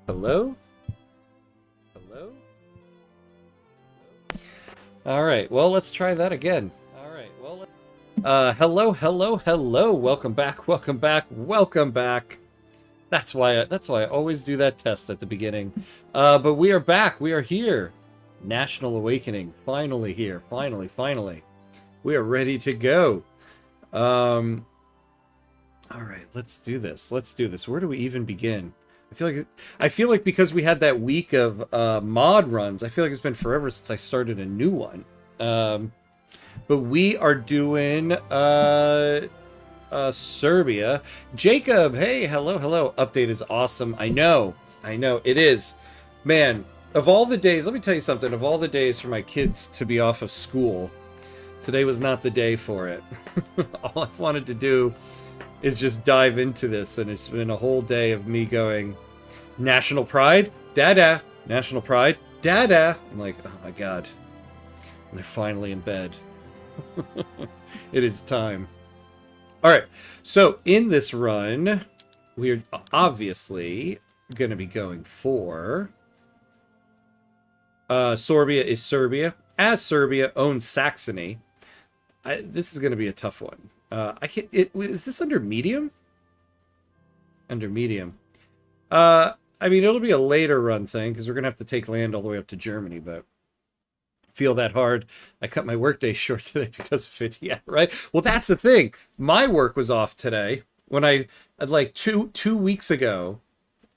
Hello? Hello? All right, well, let's try that again. All right, well, hello. Welcome back, welcome back, welcome back. That's why I always do that test at the beginning. But we are back. We are here. National Awakening. Finally here. Finally. We are ready to go. All right, let's do this. Where do we even begin? I feel like because we had that week of mod runs, I feel like it's been forever since I started a new one. But we are doing Serbia. Jacob, hey, hello. Update is awesome. I know, it is. Man, of all the days, let me tell you something. Of all the days for my kids to be off of school, today was not the day for it. All I've wanted to do is just dive into this, and it's been a whole day of me going, national pride, dada, national pride, dada. I'm like, oh my god, and they're finally in bed. It is time. All right, so in this run, we're obviously going to be going for Sorbia is Serbia, as Serbia owns Saxony. This is going to be a tough one. Is this under medium? Under medium. I mean, it'll be a later run thing because we're gonna have to take land all the way up to Germany, but feel that hard. I cut my workday short today because of it. Yeah, right. Well, that's the thing. My work was off today. When I like two weeks ago,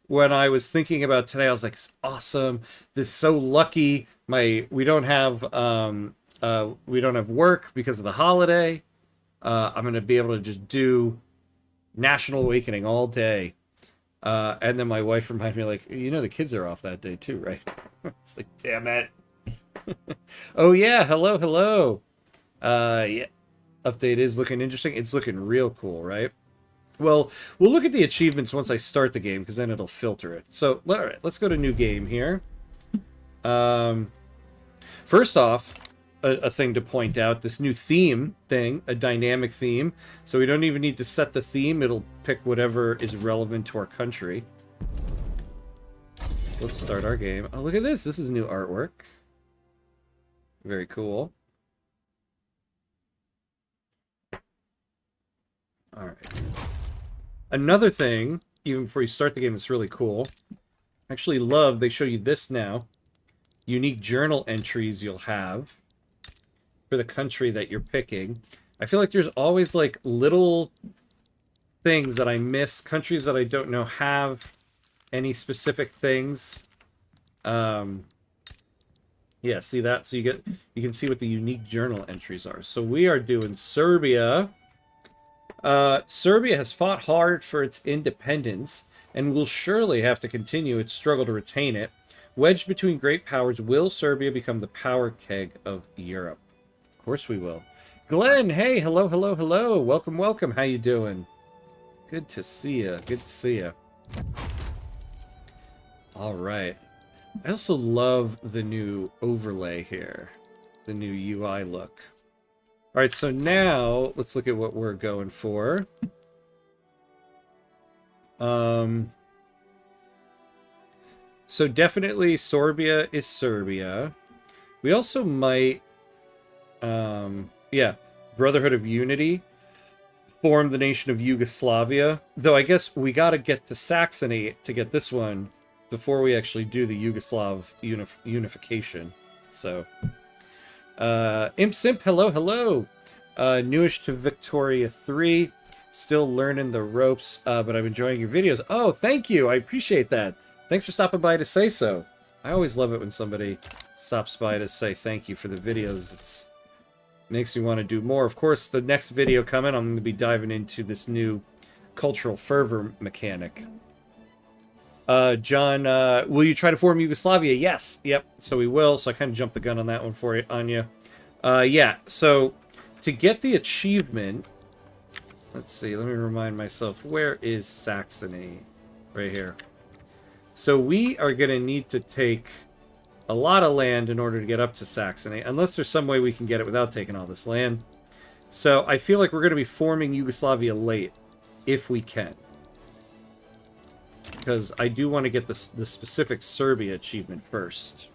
when I was thinking about today, I was like, it's awesome. This is so lucky. We don't have work because of the holiday. I'm going to be able to just do National Awakening all day. And then my wife reminded me, like, the kids are off that day too, right? It's like, damn it. Oh, yeah. Hello. Yeah. Update is looking interesting. It's looking real cool, right? Well, we'll look at the achievements once I start the game, because then it'll filter it. So, all right, let's go to new game here. First off, a thing to point out, this new theme thing, a dynamic theme, so we don't even need to set the theme. It'll pick whatever is relevant to our country. So let's start our game. Oh, look at this. This is new artwork. Very cool. All right. Another thing, even before you start the game, it's really cool. I actually love they show you this now. Unique journal entries you'll have for the country that you're picking. I feel like there's always like little things that I miss, countries that I don't know have any specific things. Yeah, see that? So you can see what the unique journal entries are. So we are doing Serbia. Serbia has fought hard for its independence and will surely have to continue its struggle to retain it. Wedged between great powers, will Serbia become the power keg of Europe? Of course we will. Glenn, hey, hello. Welcome. How you doing? Good to see you. All right. I also love the new overlay here. The new UI look. All right, so now let's look at what we're going for. So definitely Sorbia is Serbia. We also might yeah, Brotherhood of Unity, form the nation of Yugoslavia. Though I guess we got to get to Saxony to get this one before we actually do the Yugoslav unification. So, Imp Simp, hello. Newish to Victoria 3. Still learning the ropes, but I'm enjoying your videos. Oh, thank you. I appreciate that. Thanks for stopping by to say so. I always love it when somebody stops by to say thank you for the videos. It's makes me want to do more. Of course, the next video coming, I'm going to be diving into this new cultural fervor mechanic. John, will you try to form Yugoslavia? Yes. Yep. So we will. So I kind of jumped the gun on that one for you, Anya. Yeah. So to get the achievement, let's see. Let me remind myself. Where is Saxony? Right here. So we are going to need to take a lot of land in order to get up to Saxony, unless there's some way we can get it without taking all this land. So I feel like we're going to be forming Yugoslavia late, if we can. because I do want to get the specific Serbia achievement first.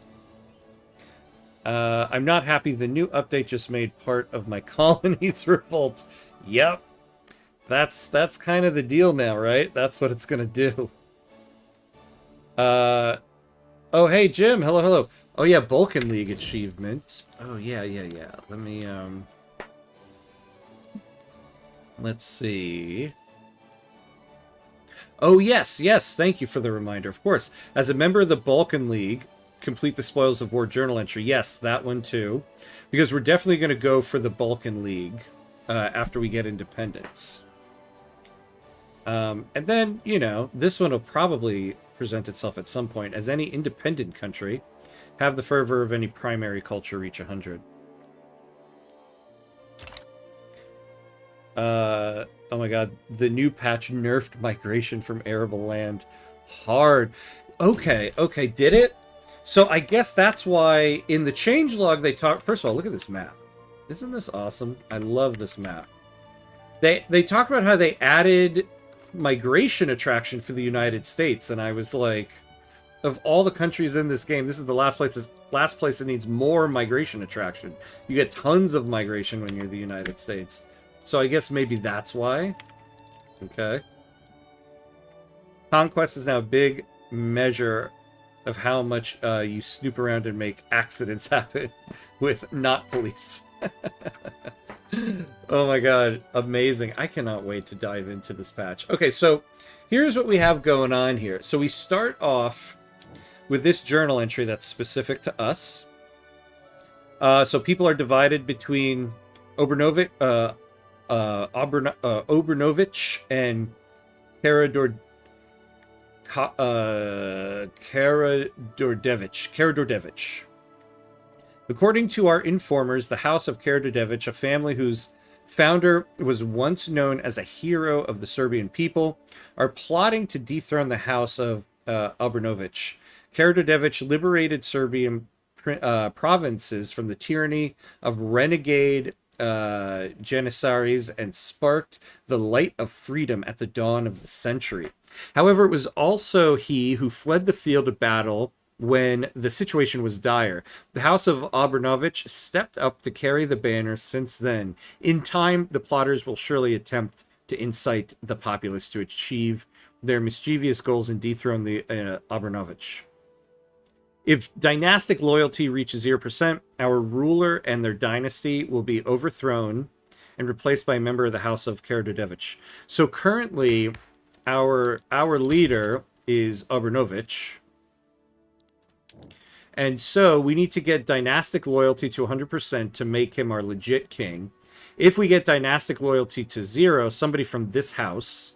I'm not happy. The new update just made part of my colony's revolt. Yep. That's kind of the deal now, right? That's what it's gonna do. Oh, hey, Jim. Hello, hello. Oh, yeah, Balkan League achievement. Oh, yeah. Let me, let's see. Oh, yes. Thank you for the reminder. Of course. As a member of the Balkan League, complete the Spoils of War journal entry. Yes, that one too. Because we're definitely going to go for the Balkan League after we get independence. And then, you know, this one will probably present itself at some point. As any independent country, have the fervor of any primary culture reach 100. Oh my god, the new patch nerfed migration from arable land. Hard. Okay, did it? So I guess that's why in the changelog they talk. First of all, look at this map. Isn't this awesome? I love this map. They talk about how they added migration attraction for the United States, and I was like, of all the countries in this game, this is the last place that needs more migration attraction. You get tons of migration when you're the United States. So I guess maybe that's why. Okay. Conquest is now a big measure of how much you snoop around and make accidents happen with not police. Oh my god, amazing. I cannot wait to dive into this patch. Okay, so here's what we have going on here. So we start off with this journal entry that's specific to us. So people are divided between Obrnovich and Karadordevich. According to our informers, the House of Karadordevich, a family whose founder was once known as a hero of the Serbian people, are plotting to dethrone the House of Obrnovich. Karadordevich liberated Serbian provinces from the tyranny of renegade Janissaries and sparked the light of freedom at the dawn of the century. However, it was also he who fled the field of battle when the situation was dire. The House of Obrnovich stepped up to carry the banner since then. In time, the plotters will surely attempt to incite the populace to achieve their mischievous goals and dethrone the Obrnovich. If dynastic loyalty reaches 0%, our ruler and their dynasty will be overthrown and replaced by a member of the House of Karadordevich. So currently, our leader is Obrnovich. And so we need to get dynastic loyalty to 100% to make him our legit king. If we get dynastic loyalty to 0, somebody from this house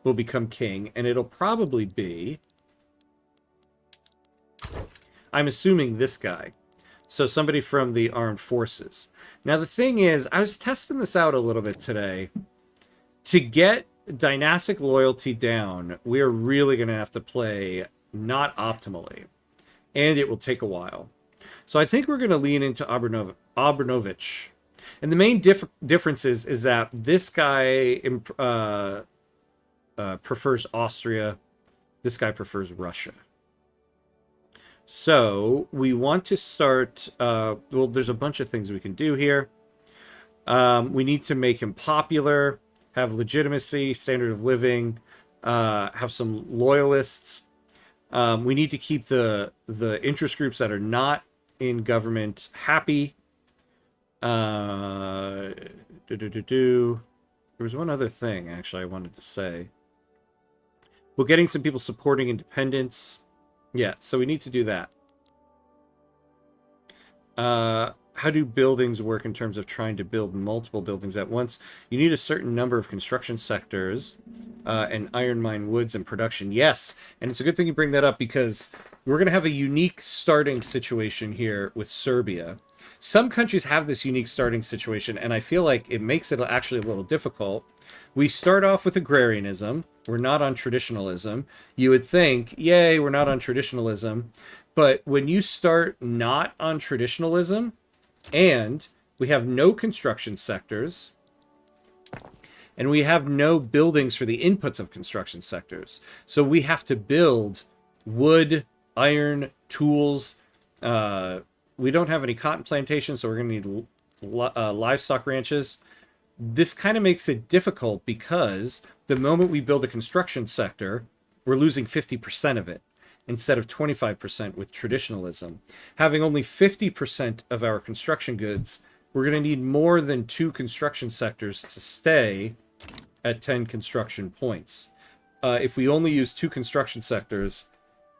will become king, and it'll probably be, I'm assuming, this guy. So somebody from the armed forces. Now the thing is, I was testing this out a little bit today. To get dynastic loyalty down, we are really going to have to play not optimally. And it will take a while. So I think we're going to lean into Obrnovich. And the main difference is that this guy prefers Austria. This guy prefers Russia. So we want to start... well, there's a bunch of things we can do here. We need to make him popular, have legitimacy, standard of living, have some loyalists. We need to keep the interest groups that are not in government happy. There was one other thing, actually, I wanted to say. Well, getting some people supporting independence. Yeah, so we need to do that. How do buildings work in terms of trying to build multiple buildings at once? You need a certain number of construction sectors and iron mine woods and production. Yes, and it's a good thing you bring that up because we're going to have a unique starting situation here with Serbia. Some countries have this unique starting situation, and I feel like it makes it actually a little difficult. We start off with agrarianism. We're not on traditionalism. You would think, yay, we're not on traditionalism. But when you start not on traditionalism, and we have no construction sectors, And we have no buildings for the inputs of construction sectors. So we have to build wood, iron, tools. We don't have any cotton plantations, so we're going to need livestock ranches. This kind of makes it difficult because the moment we build a construction sector, we're losing 50% of it instead of 25% with traditionalism. Having only 50% of our construction goods, we're going to need more than 2 construction sectors to stay at 10 construction points. If we only use 2 construction sectors,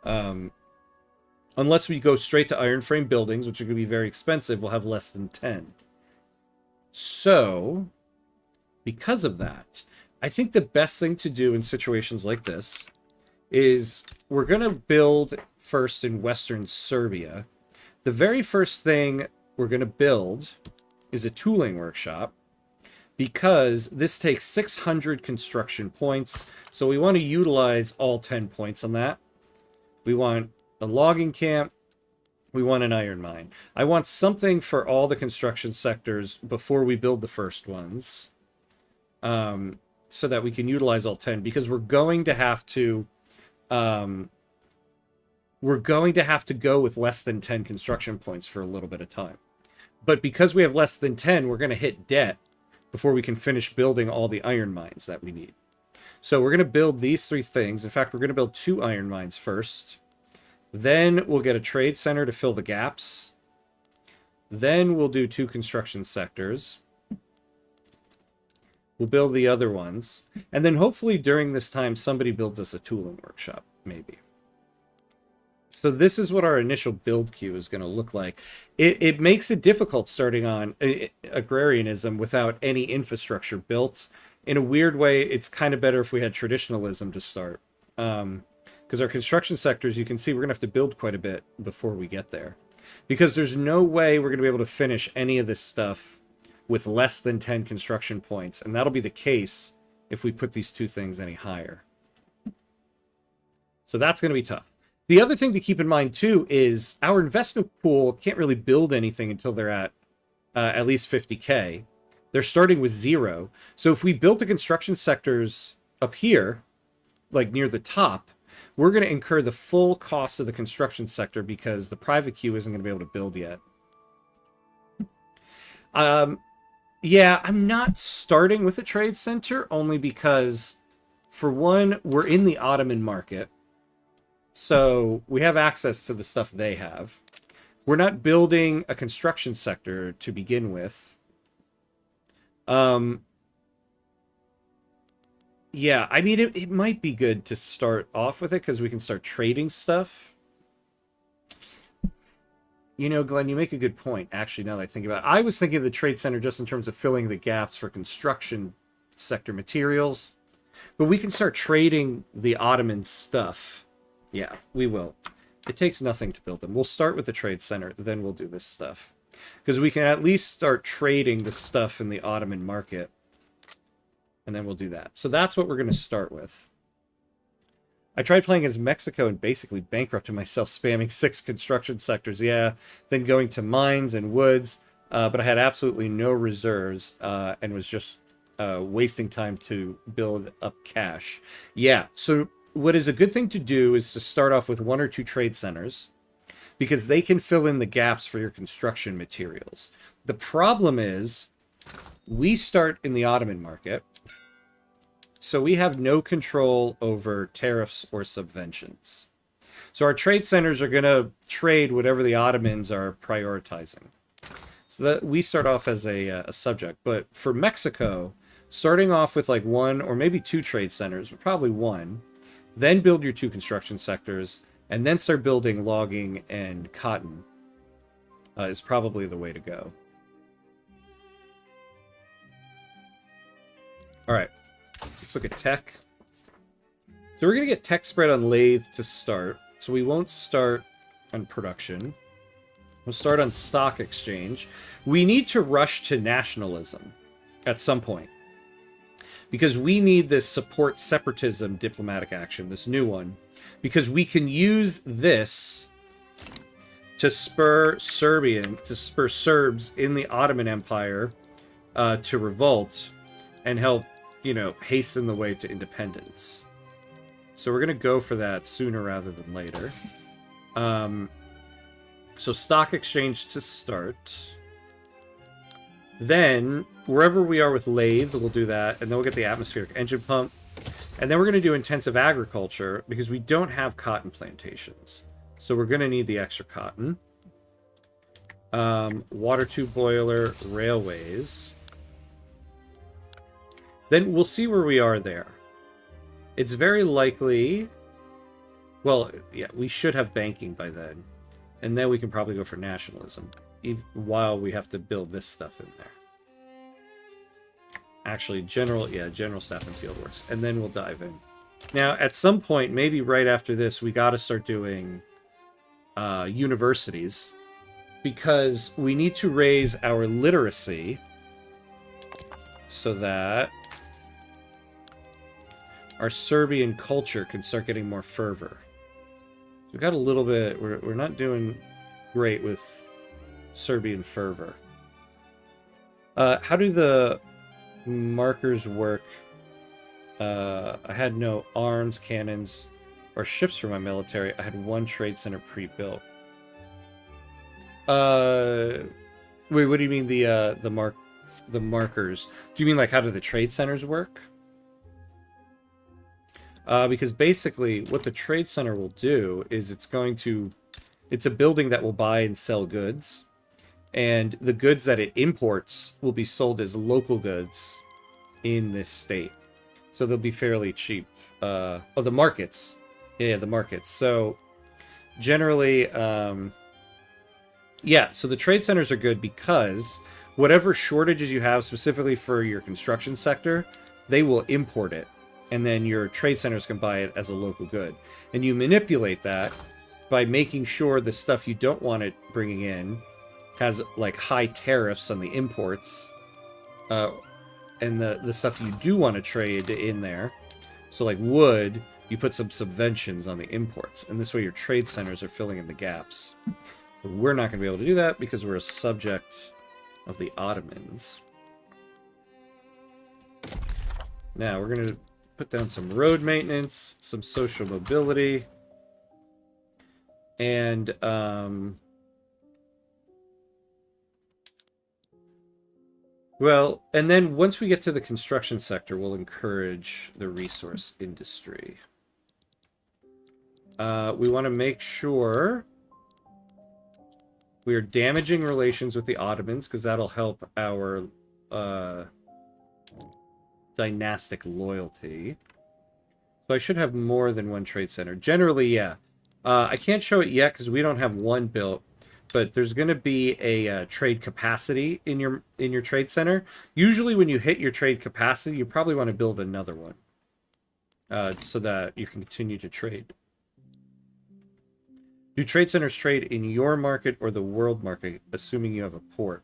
unless we go straight to iron frame buildings, which are going to be very expensive, we'll have less than 10. So, because of that, I think the best thing to do in situations like this is we're going to build first in Western Serbia. The very first thing we're going to build is a tooling workshop, because this takes 600 construction points, so we want to utilize all 10 points on that. We want a logging camp. We want an iron mine. I want something for all the construction sectors before we build the first ones, so that we can utilize all 10, because we're going to have to go with less than 10 construction points for a little bit of time. But because we have less than 10, we're going to hit debt before we can finish building all the iron mines that we need. So we're going to build these 3 things. In fact, we're going to build 2 iron mines first. Then we'll get a trade center to fill the gaps. Then we'll do 2 construction sectors. We'll build the other ones. And then hopefully during this time, somebody builds us a tooling workshop, maybe. So this is what our initial build queue is going to look like. It makes it difficult starting on agrarianism without any infrastructure built. In a weird way, it's kind of better if we had traditionalism to start. Because our construction sectors, you can see we're going to have to build quite a bit before we get there. Because there's no way we're going to be able to finish any of this stuff with less than 10 construction points. And that'll be the case if we put these 2 things any higher. So that's going to be tough. The other thing to keep in mind, too, is our investment pool can't really build anything until they're at least 50K. They're starting with 0. So if we built the construction sectors up here, like near the top, we're going to incur the full cost of the construction sector because the private queue isn't going to be able to build yet. Yeah, I'm not starting with a trade center, only because, for one, we're in the Ottoman market. So we have access to the stuff they have. We're not building a construction sector to begin with. Yeah, I mean, it might be good to start off with it because we can start trading stuff. You know, Glenn, you make a good point, actually, now that I think about it. I was thinking of the trade center just in terms of filling the gaps for construction sector materials. But we can start trading the Ottoman stuff. Yeah, we will. It takes nothing to build them. We'll start with the trade center, then we'll do this stuff. Because we can at least start trading the stuff in the Ottoman market. And then we'll do that. So that's what we're going to start with. I tried playing as Mexico and basically bankrupted myself, spamming 6 construction sectors. Yeah, then going to mines and woods. But I had absolutely no reserves and was just wasting time to build up cash. Yeah, so what is a good thing to do is to start off with 1 or 2 trade centers, because they can fill in the gaps for your construction materials. The problem is we start in the Ottoman market, so we have no control over tariffs or subventions. So our trade centers are going to trade whatever the Ottomans are prioritizing. So that we start off as a subject. But for Mexico, starting off with like 1 or maybe 2 trade centers, but probably 1, then build your 2 construction sectors, and then start building logging and cotton is probably the way to go. All right, let's look at tech. So we're going to get tech spread on lathe to start. So we won't start on production. We'll start on stock exchange. We need to rush to nationalism at some point, because we need this support separatism diplomatic action, this new one, because we can use this to spur Serbs in the Ottoman Empire to revolt and help you know, hasten the way to independence. So we're going to go for that sooner rather than later. So stock exchange to start. Then, wherever we are with lathe, we'll do that. And then we'll get the atmospheric engine pump. And then we're going to do intensive agriculture because we don't have cotton plantations. So we're going to need the extra cotton. Water tube boiler, railways. Then we'll see where we are there. It's very likely... Well, yeah, we should have banking by then. And then we can probably go for nationalism. While we have to build this stuff in there. Actually, general staff and field works. And then we'll dive in. Now, at some point, maybe right after this, we got to start doing universities. Because we need to raise our literacy so that our Serbian culture can start getting more fervor. We've got a little bit... We're not doing great with Serbian fervor. How do the markers work? I had no arms, cannons, or ships for my military. I had one trade center pre-built. Wait, what do you mean the markers? Do you mean like how do the trade centers work? Because basically what the trade center will do is it's a building that will buy and sell goods, and the goods that it imports will be sold as local goods in this state. So they'll be fairly cheap. The markets. Yeah, the markets. So generally, yeah, so the trade centers are good because whatever shortages you have specifically for your construction sector, they will import it. And then your trade centers can buy it as a local good. And you manipulate that by making sure the stuff you don't want it bringing in has like high tariffs on the imports. And the stuff you do want to trade in there. So like wood, you put some subventions on the imports. And this way your trade centers are filling in the gaps. But we're not going to be able to do that because we're a subject of the Ottomans. Now we're going to put down some road maintenance, some social mobility, and well, and then once we get to the construction sector, we'll encourage the resource industry. We want to make sure we are damaging relations with the Ottomans because that'll help our dynastic loyalty. So I should have more than one trade center. Generally, yeah. I can't show it yet because we don't have one built, but there's going to be a trade capacity in your trade center. Usually when you hit your trade capacity, you probably want to build another one so that you can continue to trade. Do trade centers trade in your market or the world market, assuming you have a port?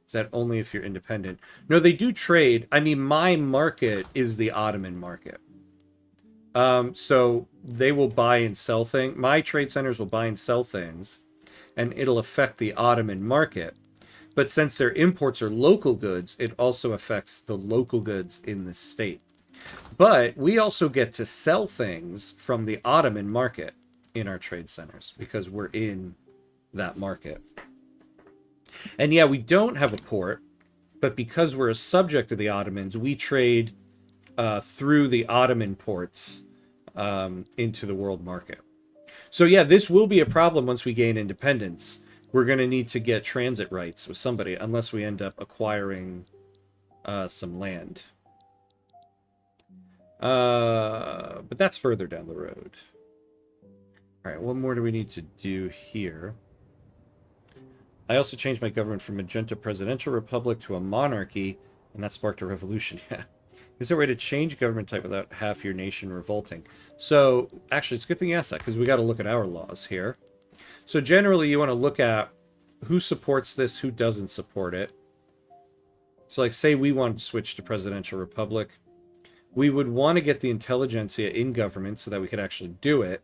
Is that only if you're independent? No, they do trade. I mean, my market is the Ottoman market. So they will buy and sell things. My trade centers will buy and sell things, and it'll affect the Ottoman market. But since their imports are local goods, it also affects the local goods in the state. But we also get to sell things from the Ottoman market in our trade centers because we're in that market. And yeah, we don't have a port, but because we're a subject of the Ottomans, we trade through the Ottoman ports into the world market. So yeah, this will be a problem once we gain independence. We're going to need to get transit rights with somebody unless we end up acquiring some land. But that's further down the road. All right, what more do we need to do here? I also changed my government from magenta presidential republic to a monarchy, and that sparked a revolution. Yeah. Is there a way to change government type without half your nation revolting? So, actually, it's a good thing you asked that, because we got to look at our laws here. So, generally, you want to look at who supports this, who doesn't support it. So, like, say we wanted to switch to presidential republic. We would want to get the intelligentsia in government so that we could actually do it.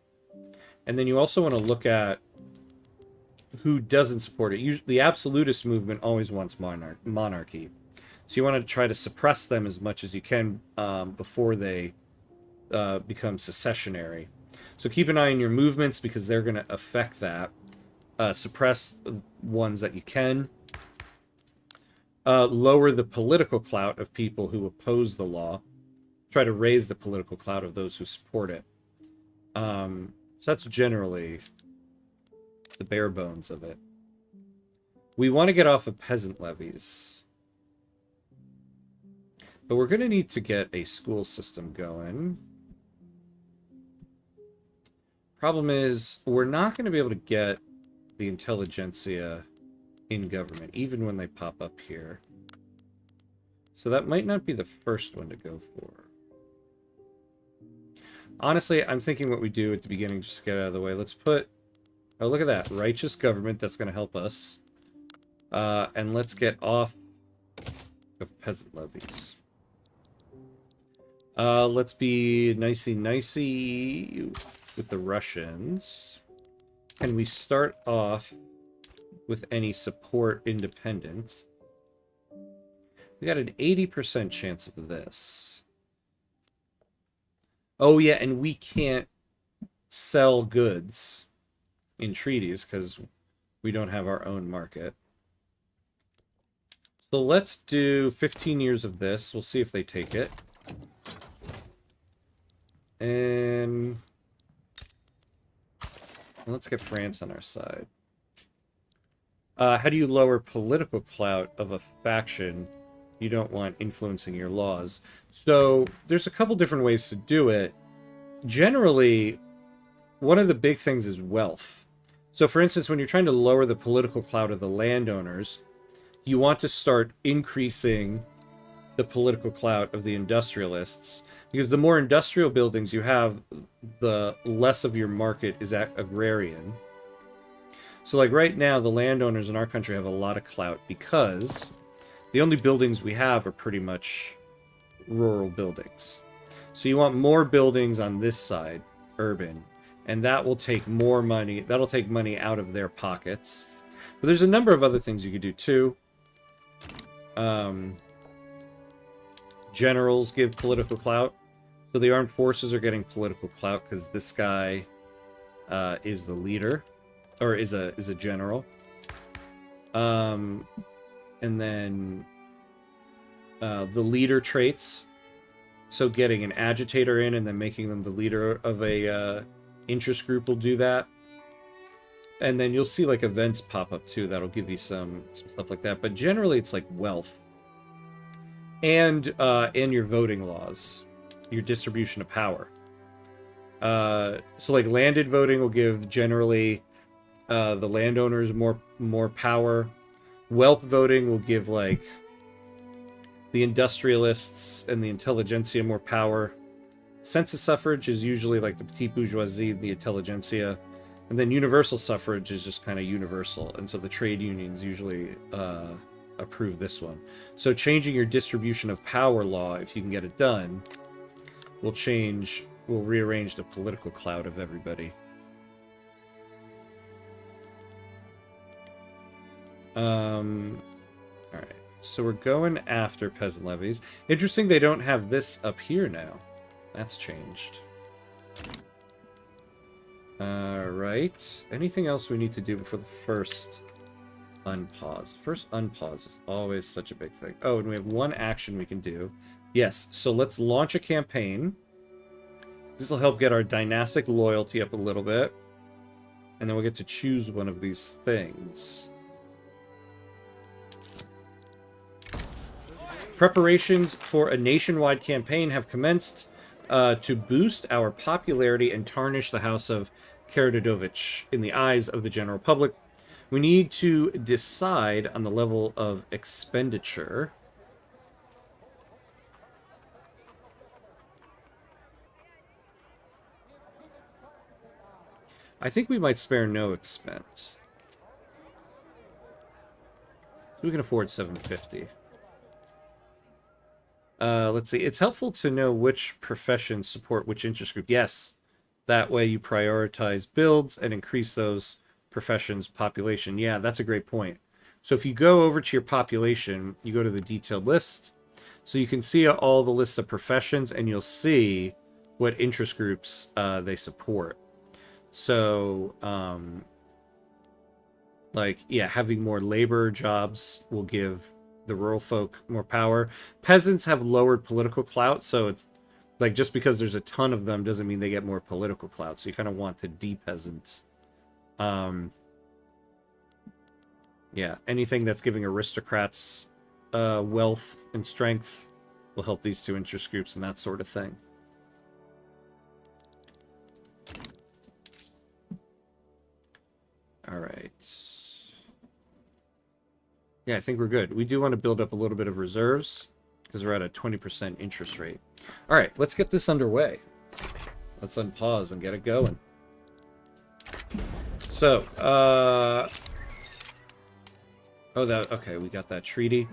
And then you also want to look at who doesn't support it. Usually, the absolutist movement always wants monarchy. So you want to try to suppress them as much as you can before they become secessionary. So keep an eye on your movements because they're going to affect that. Suppress ones that you can. Lower the political clout of people who oppose the law. Try to raise the political clout of those who support it. So that's generally the bare bones of it. We want to get off of peasant levies. But we're going to need to get a school system going. Problem is, we're not going to be able to get the intelligentsia in government, even when they pop up here. So that might not be the first one to go for. Honestly, I'm thinking what we do at the beginning, just to get out of the way. Let's put... Oh, look at that. Righteous government. That's going to help us. And let's get off of peasant levies. Let's be nicey-nicey with the Russians. Can we start off with any support independence? We got an 80% chance of this. Oh, yeah, and we can't sell goods in treaties because we don't have our own market. So let's do 15 years of this. We'll see if they take it. And let's get France on our side. How do you lower political clout of a faction you don't want influencing your laws? So there's a couple different ways to do it. Generally, one of the big things is wealth. So for instance, when you're trying to lower the political clout of the landowners, you want to start increasing the political clout of the industrialists, because the more industrial buildings you have, the less of your market is agrarian. So like right now, the landowners in our country have a lot of clout because the only buildings we have are pretty much rural buildings. So you want more buildings on this side, urban, and that will take more money. That'll take money out of their pockets. But there's a number of other things you could do too. Generals give political clout. So the armed forces are getting political clout because this guy is the leader, or is a general. And then the leader traits. So getting an agitator in and then making them the leader of a interest group will do that. And then you'll see like events pop up too that'll give you some stuff like that. But generally it's like wealth. And your voting laws. Your distribution of power. So like landed voting will give generally the landowners more power. Wealth voting will give like the industrialists and the intelligentsia more power. Census suffrage is usually like the petite bourgeoisie, the intelligentsia. And then universal suffrage is just kind of universal. And so the trade unions usually approve this one. So changing your distribution of power law, if you can get it done, will rearrange the political clout of everybody. Alright. So we're going after peasant levies. Interesting they don't have this up here now. That's changed. Alright. Anything else we need to do before the first unpause? First unpause is always such a big thing. Oh, and we have one action we can do. Yes, so let's launch a campaign. This will help get our dynastic loyalty up a little bit. And then we'll get to choose one of these things. Preparations for a nationwide campaign have commenced to boost our popularity and tarnish the House of Karađorđević in the eyes of the general public. We need to decide on the level of expenditure. I think we might spare no expense. So we can afford 750. Let's see. It's helpful to know which professions support which interest group. Yes. That way you prioritize builds and increase those professions' population. Yeah, that's a great point. So if you go over to your population, you go to the detailed list, so you can see all the lists of professions, and you'll see what interest groups they support. So, like, yeah, having more labor jobs will give the rural folk more power. Peasants have lowered political clout, so it's like just because there's a ton of them doesn't mean they get more political clout. So you kind of want to de-peasant. Yeah, anything that's giving aristocrats wealth and strength will help these two interest groups and that sort of thing. All right. Yeah, I think we're good. We do want to build up a little bit of reserves because we're at a 20% interest rate. All right, let's get this underway. Let's unpause and get it going. So, okay, we got that treaty.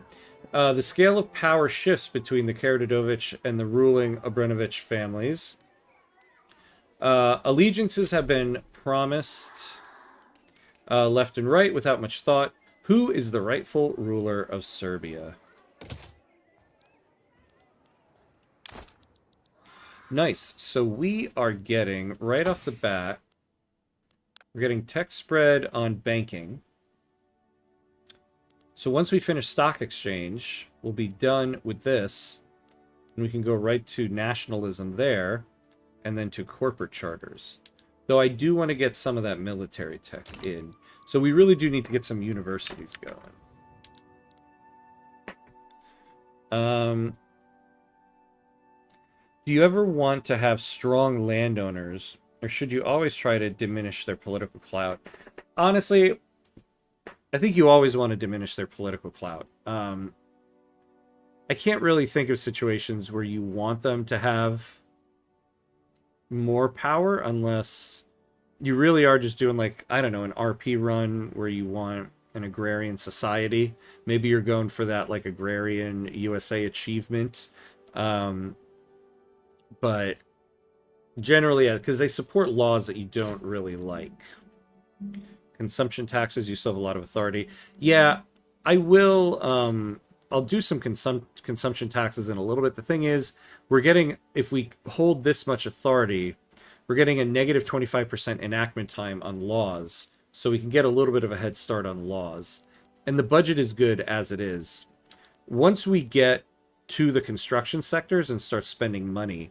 The scale of power shifts between the Karađorđević and the ruling Obrenović families. Allegiances have been promised left and right without much thought. Who is the rightful ruler of Serbia? Nice. So we are getting, right off the bat, we're getting tech spread on banking. So once we finish stock exchange, we'll be done with this. And we can go right to nationalism there, and then to corporate charters. Though I do want to get some of that military tech in. So we really do need to get some universities going. Do you ever want to have strong landowners, or should you always try to diminish their political clout? Honestly, I think you always want to diminish their political clout. I can't really think of situations where you want them to have more power unless you really are just doing, like, I don't know, an RP run where you want an agrarian society. Maybe you're going for that, like, agrarian USA achievement. But generally, because they support laws that you don't really like. Consumption taxes, you still have a lot of authority. Yeah, I will. I'll do some consumption taxes in a little bit. The thing is, we're getting, if we hold this much authority, we're getting a negative 25% enactment time on laws. So we can get a little bit of a head start on laws. And the budget is good as it is. Once we get to the construction sectors and start spending money,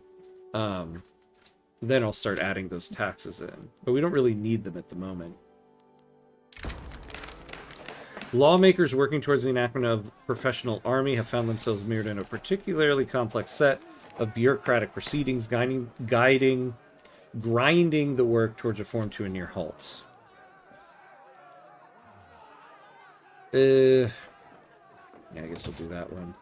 then I'll start adding those taxes in. But we don't really need them at the moment. Lawmakers working towards the enactment of professional army have found themselves mirrored in a particularly complex set of bureaucratic proceedings, grinding the work towards reform to a near halt. Yeah, I guess we'll do that one.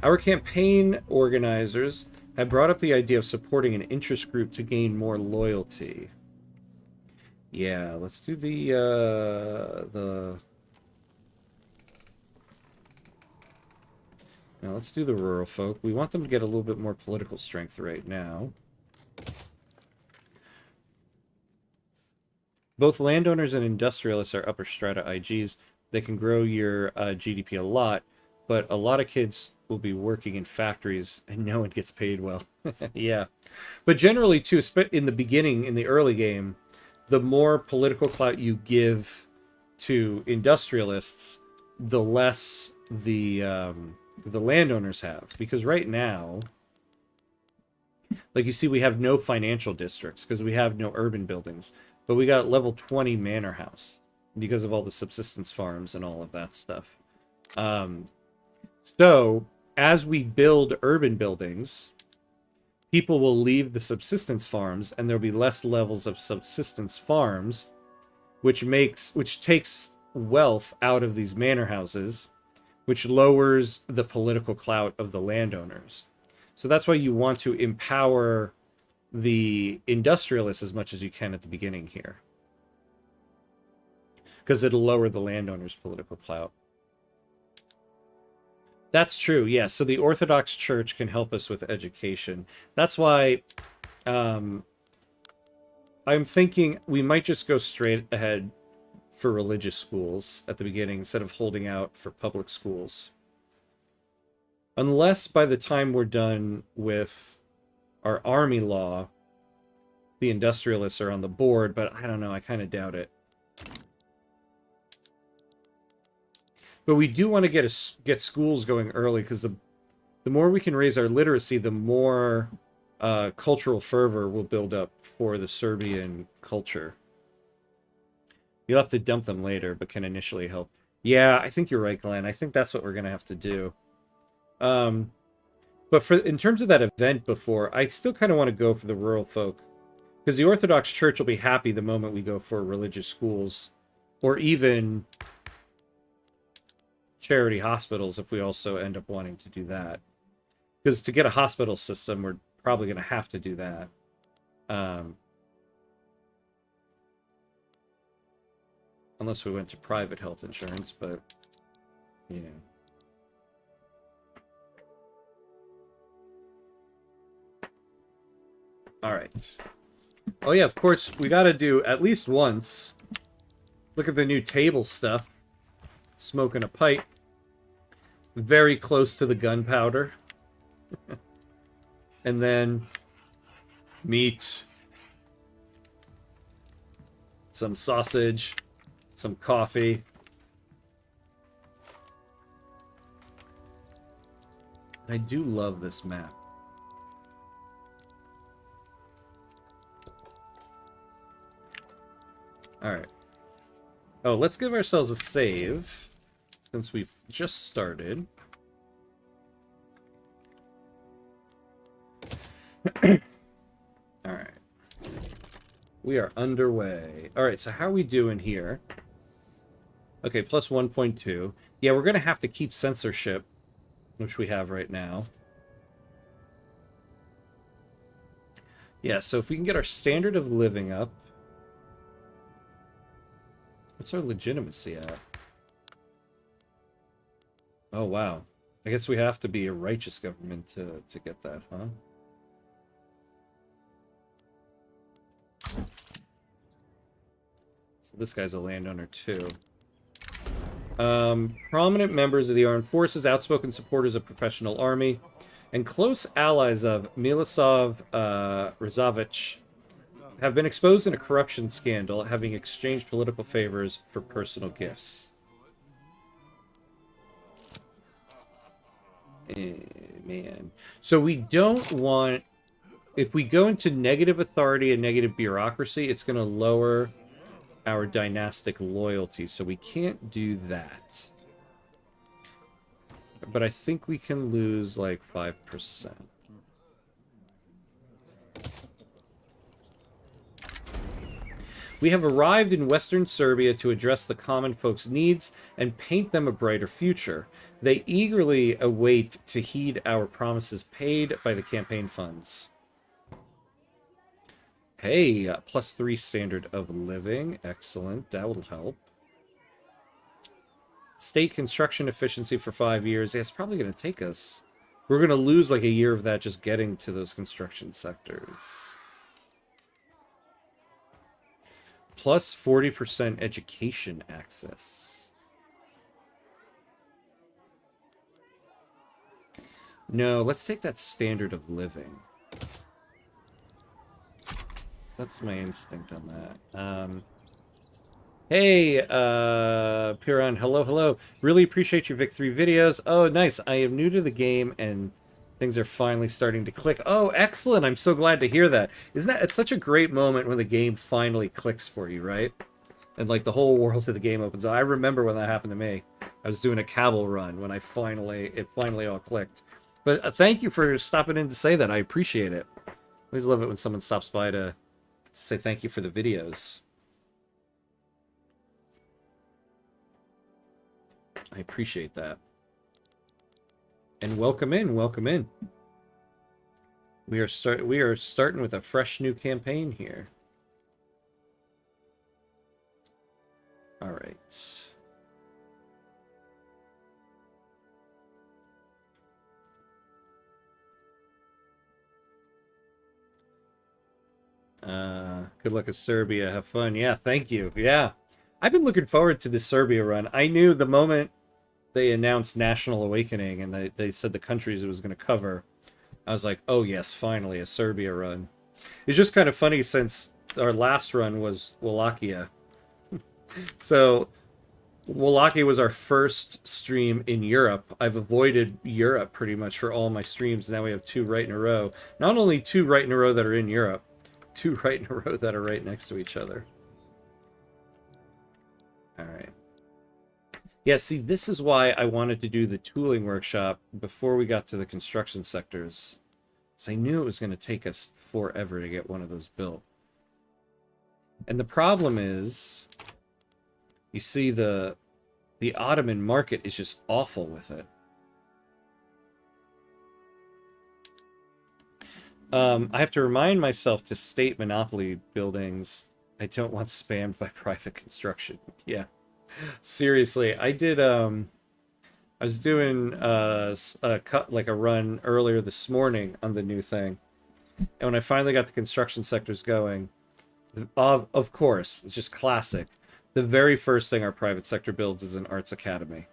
Our campaign organizers have brought up the idea of supporting an interest group to gain more loyalty. Yeah, let's do now let's do the rural folk. We want them to get a little bit more political strength right now. Both landowners and industrialists are upper strata IGs. They can grow your GDP a lot, but a lot of kids will be working in factories and no one gets paid well. Yeah. But generally, too, in the beginning, in the early game, the more political clout you give to industrialists, the less the landowners have. Because right now, like you see, we have no financial districts because we have no urban buildings. But we got level 20 manor house because of all the subsistence farms and all of that stuff. So as we build urban buildings, people will leave the subsistence farms and there'll be less levels of subsistence farms, which takes wealth out of these manor houses, which lowers the political clout of the landowners. So that's why you want to empower the industrialists as much as you can at the beginning here, because it'll lower the landowners' political clout. That's true, yeah. So the Orthodox Church can help us with education. That's why I'm thinking we might just go straight ahead for religious schools at the beginning instead of holding out for public schools. Unless by the time we're done with our army law, the industrialists are on the board, but I don't know, I kind of doubt it. But we do want to get schools going early, because the more we can raise our literacy, the more cultural fervor will build up for the Serbian culture. You'll have to dump them later, but can initially help. Yeah, I think you're right, Glenn. I think that's what we're going to have to do. But in terms of that event before, I still kind of want to go for the rural folk. Because the Orthodox Church will be happy the moment we go for religious schools. Or even charity hospitals if we also end up wanting to do that. Because to get a hospital system, we're probably going to have to do that. Unless we went to private health insurance, but, you know. All right. Oh, yeah, of course, we got to do at least once. Look at the new table stuff. Smoking a pipe. Very close to the gunpowder. And then meat. Some sausage. Some coffee. I do love this map. Alright. Oh, let's give ourselves a save, since we've just started. Alright. We are underway. Alright, so how are we doing here? Okay, plus 1.2. Yeah, we're going to have to keep censorship, which we have right now. Yeah, so if we can get our standard of living up. What's our legitimacy at? Oh, wow. I guess we have to be a righteous government to get that, huh? So this guy's a landowner, too. Prominent members of the armed forces, outspoken supporters of professional army, and close allies of Miloslav Razovic have been exposed in a corruption scandal, having exchanged political favors for personal gifts. Man. So we don't want... If we go into negative authority and negative bureaucracy, it's going to lower our dynastic loyalty, so we can't do that. But I think we can lose, like, 5%. We have arrived in Western Serbia to address the common folks' needs and paint them a brighter future. They eagerly await to heed our promises paid by the campaign funds. Hey, +3 standard of living. Excellent. That will help. State construction efficiency for 5 years. Yeah, it's probably going to take us... We're going to lose like a year of that just getting to those construction sectors. Plus 40% education access. No, let's take that standard of living. That's my instinct on that. Hey, Piran, hello. Really appreciate your Vic3 videos. Oh, nice. I am new to the game and things are finally starting to click. Oh, excellent. I'm so glad to hear that. Isn't that... It's such a great moment when the game finally clicks for you, right? And like the whole world of the game opens up. I remember when that happened to me. I was doing a Cabal run when it finally all clicked. But thank you for stopping in to say that. I appreciate it. I always love it when someone stops by to say thank you for the videos. I appreciate that. And welcome in, welcome in. We are starting with a fresh new campaign here. All right. Good luck at Serbia. Have fun. Yeah, thank you. Yeah. I've been looking forward to this Serbia run. I knew the moment they announced National Awakening and they said the countries it was going to cover, I was like, oh yes, finally a Serbia run. It's just kind of funny since our last run was Wallachia. So Wallachia was our first stream in Europe. I've avoided Europe pretty much for all my streams. Now we have 2 right in a row. Not only 2 right in a row that are in Europe, 2 right in a row that are right next to each other. All right. Yeah, see, this is why I wanted to do the tooling workshop before we got to the construction sectors. Because I knew it was going to take us forever to get one of those built. And the problem is, you see, the Ottoman market is just awful with it. I have to remind myself to state monopoly buildings. I don't want spammed by private construction. Yeah, seriously, I did. I was doing like a run earlier this morning on the new thing, and when I finally got the construction sectors going, of course, it's just classic. The very first thing our private sector builds is an arts academy.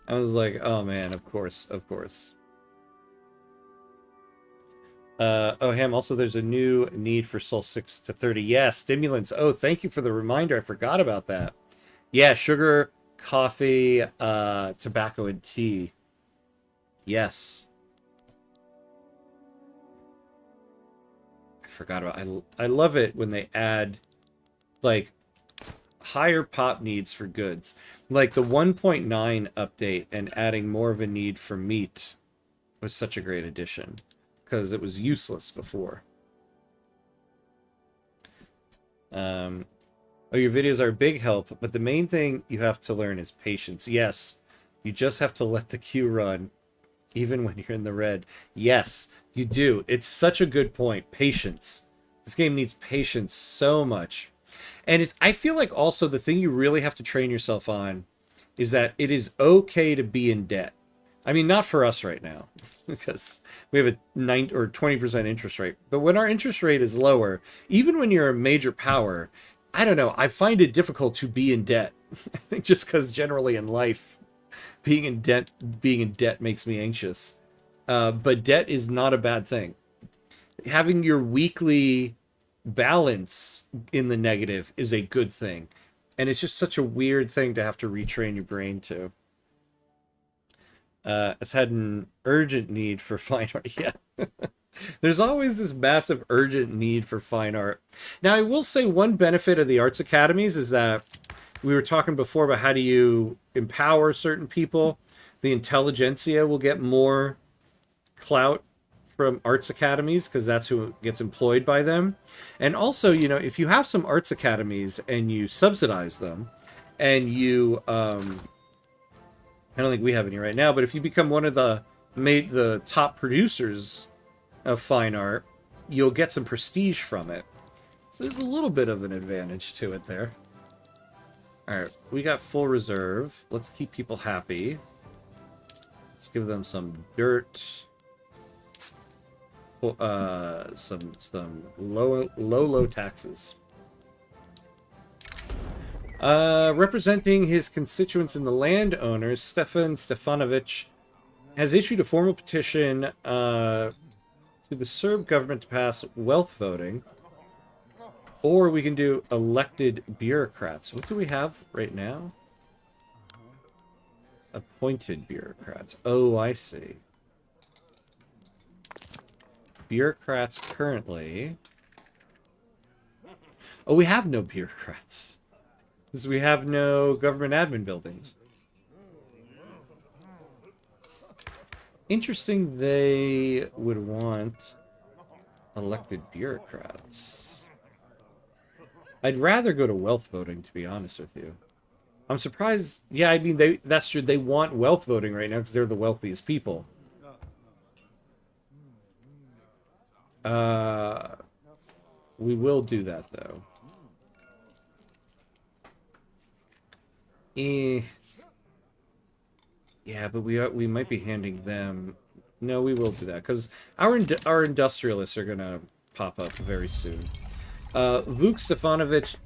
I was like, oh man, of course, of course. Oh, Ham, also there's a new need for Sol 6 to 30. Yeah, stimulants. Oh, thank you for the reminder. I forgot about that. Yeah, sugar, coffee, tobacco, and tea. Yes. I forgot about I love it when they add, like, higher pop needs for goods. Like the 1.9 update and adding more of a need for meat was such a great addition. Because it was useless before. Oh, your videos are a big help, but the main thing you have to learn is patience. Yes, you just have to let the queue run, even when you're in the red. Yes, you do. It's such a good point. Patience. This game needs patience so much. And I feel like also the thing you really have to train yourself on is that it is okay to be in debt. I mean, not for us right now, because we have a 9 or 20% interest rate. But when our interest rate is lower, even when you're a major power, I don't know, I find it difficult to be in debt. I think just because generally in life, being in debt makes me anxious. But debt is not a bad thing. Having your weekly balance in the negative is a good thing. And it's just such a weird thing to have to retrain your brain to. Has had an urgent need for fine art. Yeah. There's always this massive urgent need for fine art. Now, I will say one benefit of the arts academies is that we were talking before about how do you empower certain people. The intelligentsia will get more clout from arts academies because that's who gets employed by them. And also, you know, if you have some arts academies and you subsidize them and you... I don't think we have any right now, but if you become one of the top producers of fine art, you'll get some prestige from it. So there's a little bit of an advantage to it there. Alright, we got full reserve. Let's keep people happy. Let's give them some dirt. Some low taxes. Representing his constituents and the landowners, Stefan Stefanovic has issued a formal petition to the Serb government to pass wealth voting. Or we can do elected bureaucrats. What do we have right now? Appointed bureaucrats. Oh, I see. Bureaucrats currently... Oh, we have no bureaucrats. Because we have no government admin buildings. Interesting they would want elected bureaucrats. I'd rather go to wealth voting, to be honest with you. I'm surprised. Yeah, I mean, that's true. They want wealth voting right now because they're the wealthiest people. We will do that, though. Yeah, but we might be handing them... No, we will do that, because our industrialists are going to pop up very soon. Vuk Stefanovic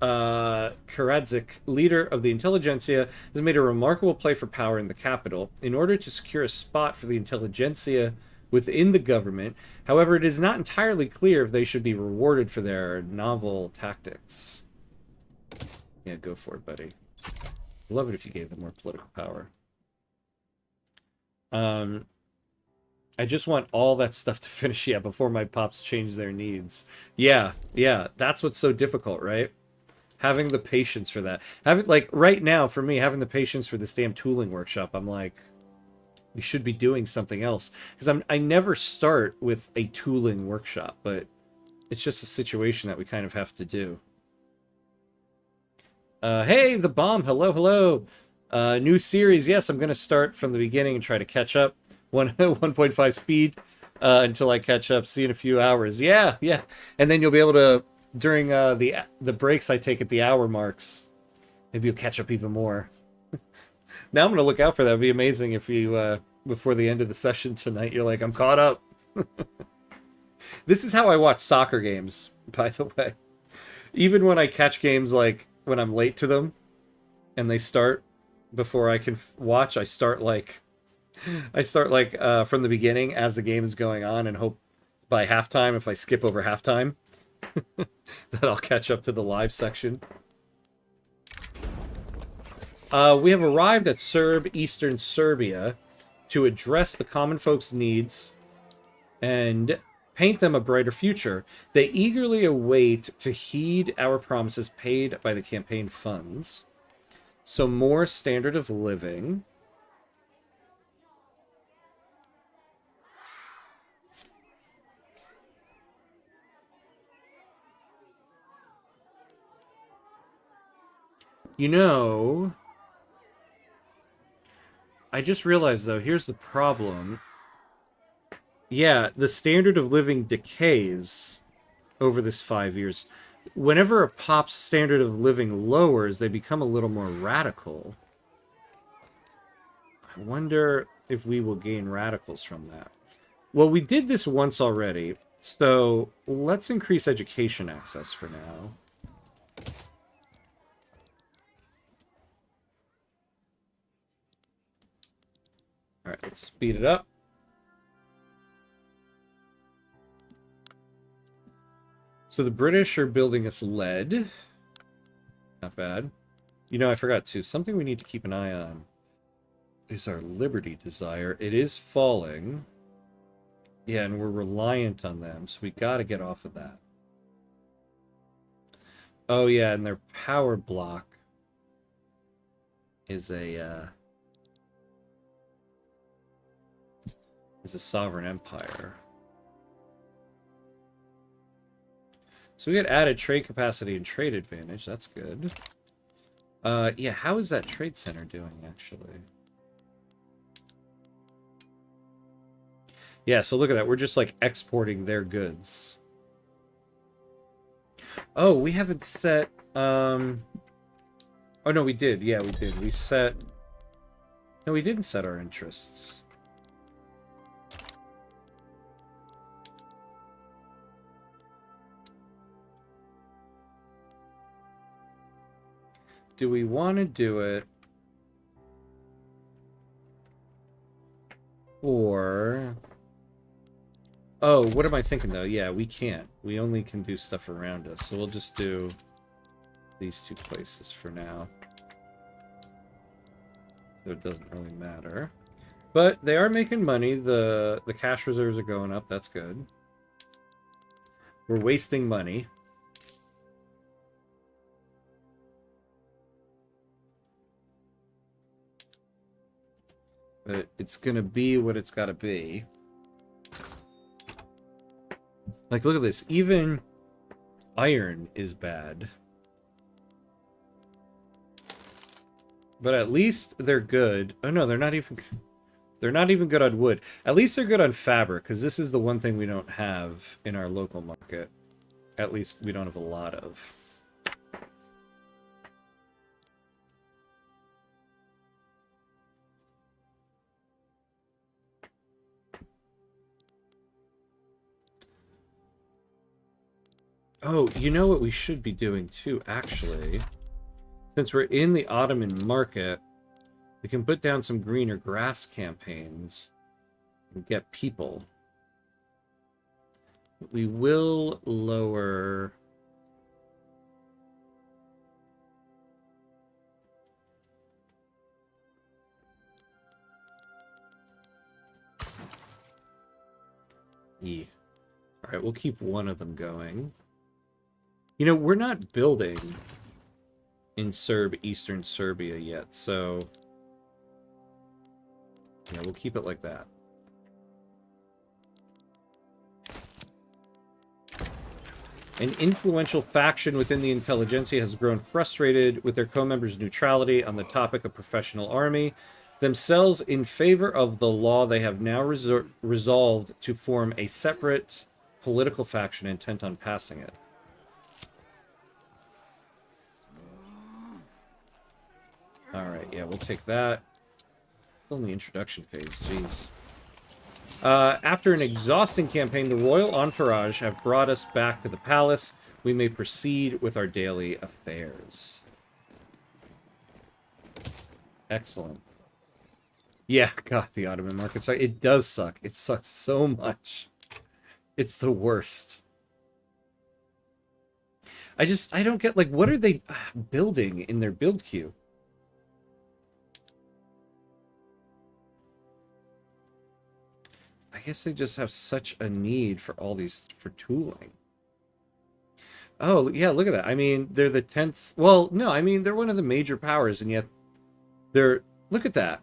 Karadzik, leader of the intelligentsia, has made a remarkable play for power in the capital in order to secure a spot for the intelligentsia within the government. However, it is not entirely clear if they should be rewarded for their novel tactics. Yeah, go for it, buddy. I'd love it if you gave them more political power. I just want all that stuff to finish, yeah, before my pops change their needs. Yeah, that's what's so difficult, right? Having the patience for that. Having, like, right now, for me, having the patience for this damn tooling workshop, I'm like, we should be doing something else. Because I never start with a tooling workshop, but it's just a situation that we kind of have to do. Hey, the bomb, hello. New series, yes, I'm going to start from the beginning and try to catch up. 1.5 speed until I catch up. See you in a few hours. Yeah. And then you'll be able to, during the breaks I take at the hour marks, maybe you'll catch up even more. Now I'm going to look out for that. It'd be amazing if you, before the end of the session tonight, you're like, I'm caught up. This is how I watch soccer games, by the way. Even when I catch games, like, when I'm late to them, and they start before I can watch, I start like from the beginning as the game is going on and hope by halftime, if I skip over halftime, that I'll catch up to the live section. We have arrived at Serb, Eastern Serbia, to address the common folks' needs and paint them a brighter future. They eagerly await to heed our promises paid by the campaign funds. So more standard of living. You know, I just realized, though, here's the problem. Yeah, the standard of living decays over this 5 years. Whenever a pop's standard of living lowers, they become a little more radical. I wonder if we will gain radicals from that. Well, we did this once already, so let's increase education access for now. All right, let's speed it up. So the British are building us lead. Not bad. You know, I forgot too. Something we need to keep an eye on is our liberty desire. It is falling. Yeah, and we're reliant on them, so we got to get off of that. Oh yeah, and their power block is a sovereign empire. So we get added trade capacity and trade advantage. That's good. Yeah, how is that trade center doing, actually? Yeah, so look at that. We're just, like, exporting their goods. Oh, we haven't set... Oh, no, we did. Yeah, we did. We set... No, we didn't set our interests. Do we want to do it? Or... Oh, what am I thinking, though? Yeah, we can't. We only can do stuff around us. So we'll just do these two places for now. So it doesn't really matter. But they are making money. The cash reserves are going up. That's good. We're wasting money. But it's gonna be what it's gotta be. Like, look at this. Even iron is bad. But at least they're good. Oh no, they're not even good on wood. At least they're good on fabric, because this is the one thing we don't have in our local market. At least we don't have a lot of. Oh, you know what we should be doing too, actually? Since we're in the Ottoman market, we can put down some greener grass campaigns and get people. We will lower... Yeah. Alright, we'll keep one of them going. You know, we're not building in Eastern Serbia yet, so... yeah, we'll keep it like that. An influential faction within the intelligentsia has grown frustrated with their co-members' neutrality on the topic of professional army. Themselves in favor of the law, they have now resolved to form a separate political faction intent on passing it. Alright, yeah, we'll take that. Still in the introduction phase, jeez. After an exhausting campaign, the royal entourage have brought us back to the palace. We may proceed with our daily affairs. Excellent. Yeah, God, the Ottoman market sucks. It does suck. It sucks so much. It's the worst. I don't get, like, what are they building in their build queue? I guess they just have such a need for all these, for tooling. Oh, yeah, look at that. I mean, they're the 10th... well, no, I mean, they're one of the major powers, and yet they're... look at that.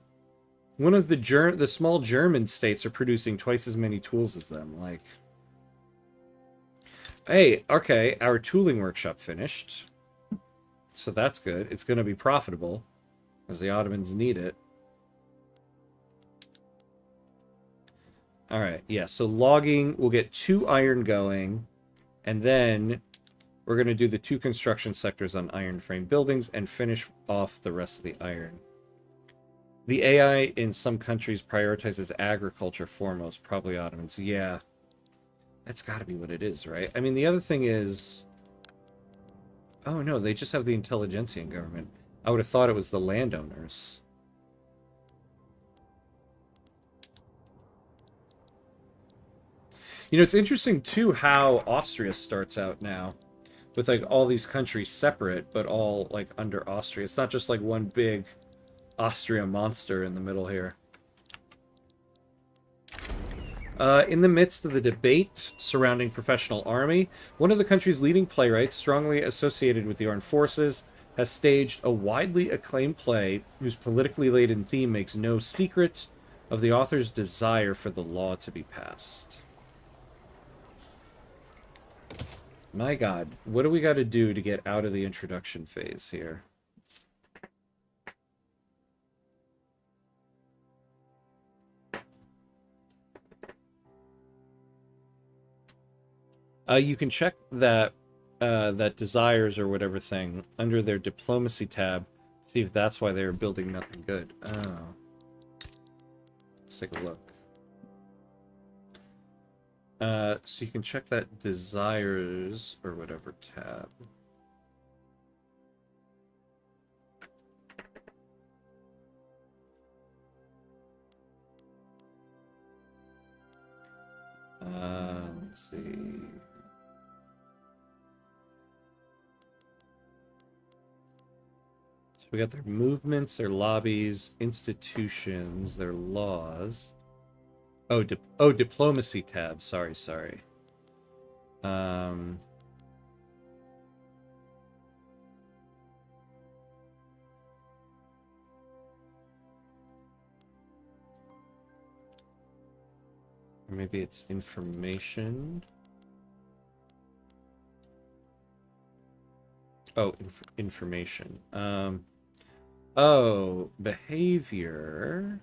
One of the small German states are producing twice as many tools as them. Like, hey, okay, our tooling workshop finished. So that's good. It's going to be profitable, because the Ottomans need it. Alright, yeah, so logging, we'll get 2 iron going, and then we're going to do the 2 construction sectors on iron frame buildings and finish off the rest of the iron. The AI in some countries prioritizes agriculture foremost, probably Ottomans. Yeah, that's got to be what it is, right? I mean, the other thing is... oh, no, they just have the intelligentsia in government. I would have thought it was the landowners. You know, it's interesting, too, how Austria starts out now. With, like, all these countries separate, but all, like, under Austria. It's not just, like, one big Austria monster in the middle here. In the midst of the debate surrounding professional army, one of the country's leading playwrights, strongly associated with the armed forces, has staged a widely acclaimed play whose politically laden theme makes no secret of the author's desire for the law to be passed. My God, what do we got to do to get out of the introduction phase here? You can check that that desires or whatever thing under their diplomacy tab. See if that's why they were building nothing good. Oh, let's take a look. So you can check that desires or whatever tab. Let's see. So we got their movements, their lobbies, institutions, their laws. Oh, diplomacy tab. Sorry. Or maybe it's information. Oh, information. Oh, behavior.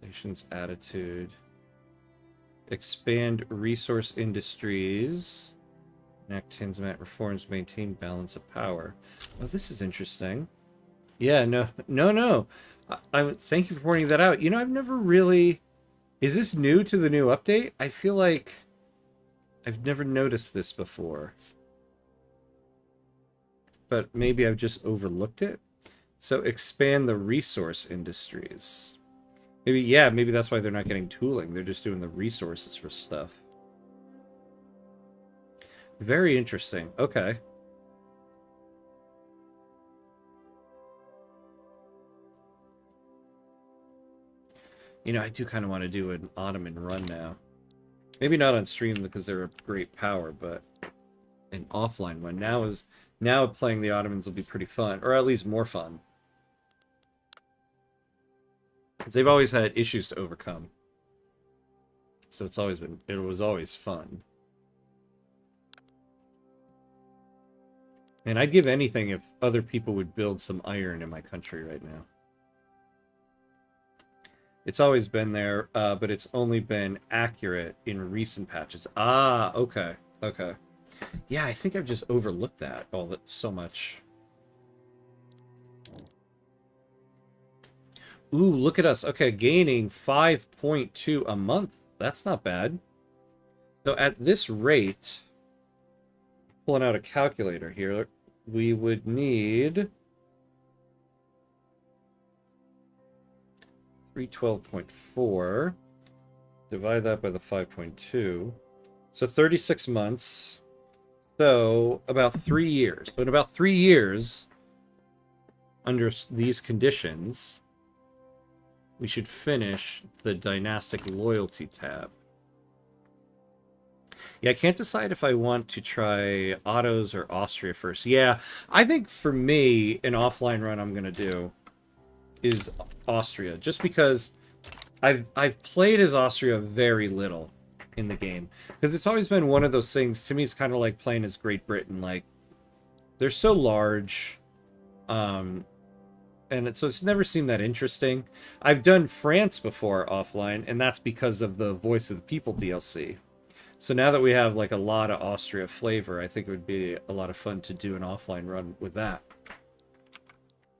Nation's attitude. Expand resource industries. Enact Tanzimat reforms. Maintain balance of power. Oh, this is interesting. Yeah, no. I thank you for pointing that out. You know, I've never really... Is this new to the new update? I feel like I've never noticed this before. But maybe I've just overlooked it. So expand the resource industries. Maybe, yeah, maybe that's why they're not getting tooling. They're just doing the resources for stuff. Very interesting. Okay. You know, I do kind of want to do an Ottoman run now. Maybe not on stream because they're a great power, but an offline one. Now playing the Ottomans will be pretty fun, or at least more fun. Because they've always had issues to overcome. So it was always fun. And I'd give anything if other people would build some iron in my country right now. It's always been there, but it's only been accurate in recent patches. Ah, okay. Okay. Yeah, I think I've just overlooked that so much. Ooh, look at us. Okay, gaining 5.2 a month. That's not bad. So at this rate, pulling out a calculator here, we would need 312.4. Divide that by the 5.2. So 36 months. So about 3 years. So in about 3 years, under these conditions, we should finish the dynastic loyalty tab. Yeah, I can't decide if I want to try Otto's or Austria first. Yeah, I think for me, an offline run I'm going to do is Austria, just because I've played as Austria very little in the game, because it's always been one of those things. To me, it's kind of like playing as Great Britain. Like, they're so large, and so it's never seemed that interesting. I've done France before offline, and that's because of the Voice of the People DLC. So now that we have like a lot of Austria flavor, I think it would be a lot of fun to do an offline run with that.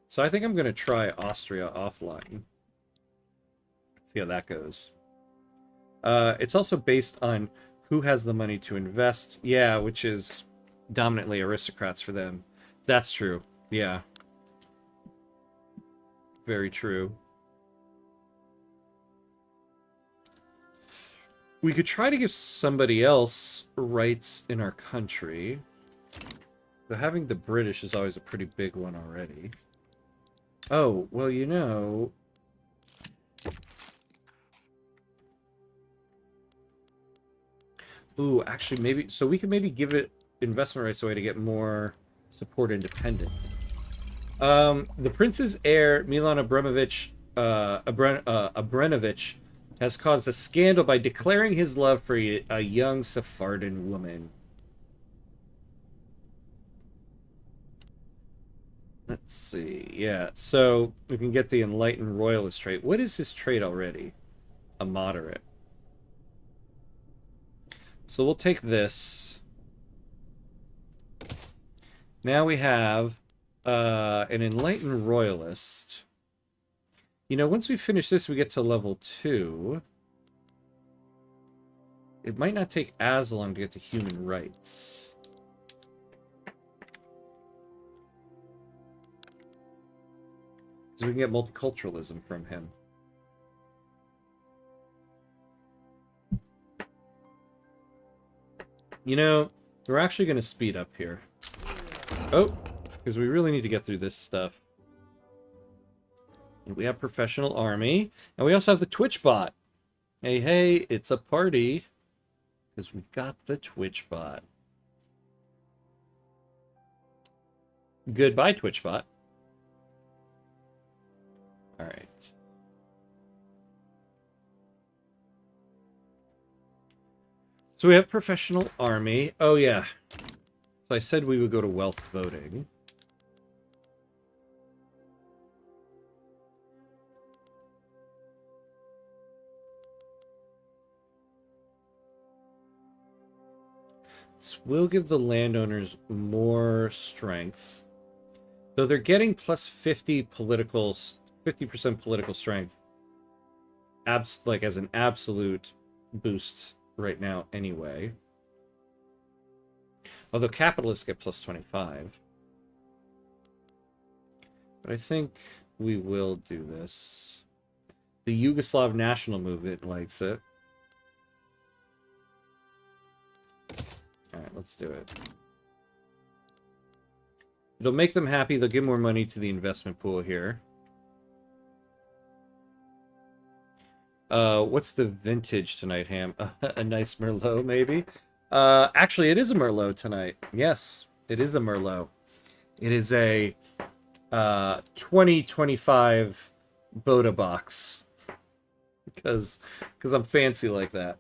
So I think I'm going to try Austria offline. See how that goes. It's also based on who has the money to invest. Yeah, which is dominantly aristocrats for them. That's true. Yeah. Very true. We could try to give somebody else rights in our country. But having the British is always a pretty big one already. Oh, well, you know... Ooh, actually, maybe... So we could maybe give it investment rights away to get more support independent. The prince's heir, Milan Abramovich, Abramovich, has caused a scandal by declaring his love for a young Sephardian woman. Let's see. Yeah, so we can get the enlightened royalist trait. What is his trait already? A moderate. So we'll take this. Now we have an enlightened royalist. You know, once we finish this, we get to level 2. It might not take as long to get to human rights. So we can get multiculturalism from him. You know, we're actually going to speed up here. Oh, because we really need to get through this stuff. And we have professional army. And we also have the Twitch bot. Hey, hey, it's a party. Because we got the Twitch bot. Goodbye, Twitch bot. Alright. So we have professional army. Oh, yeah. So I said we would go to wealth voting. This will give the landowners more strength. Though they're getting plus 50% political strength. Like as an absolute boost right now anyway. Although capitalists get plus 25. But I think we will do this. The Yugoslav national movement likes it. Alright, let's do it. It'll make them happy. They'll give more money to the investment pool here. What's the vintage tonight, Ham? A nice Merlot, maybe? Actually, it is a Merlot tonight. Yes, it is a Merlot. It is a 2025 Boda box. Because I'm fancy like that.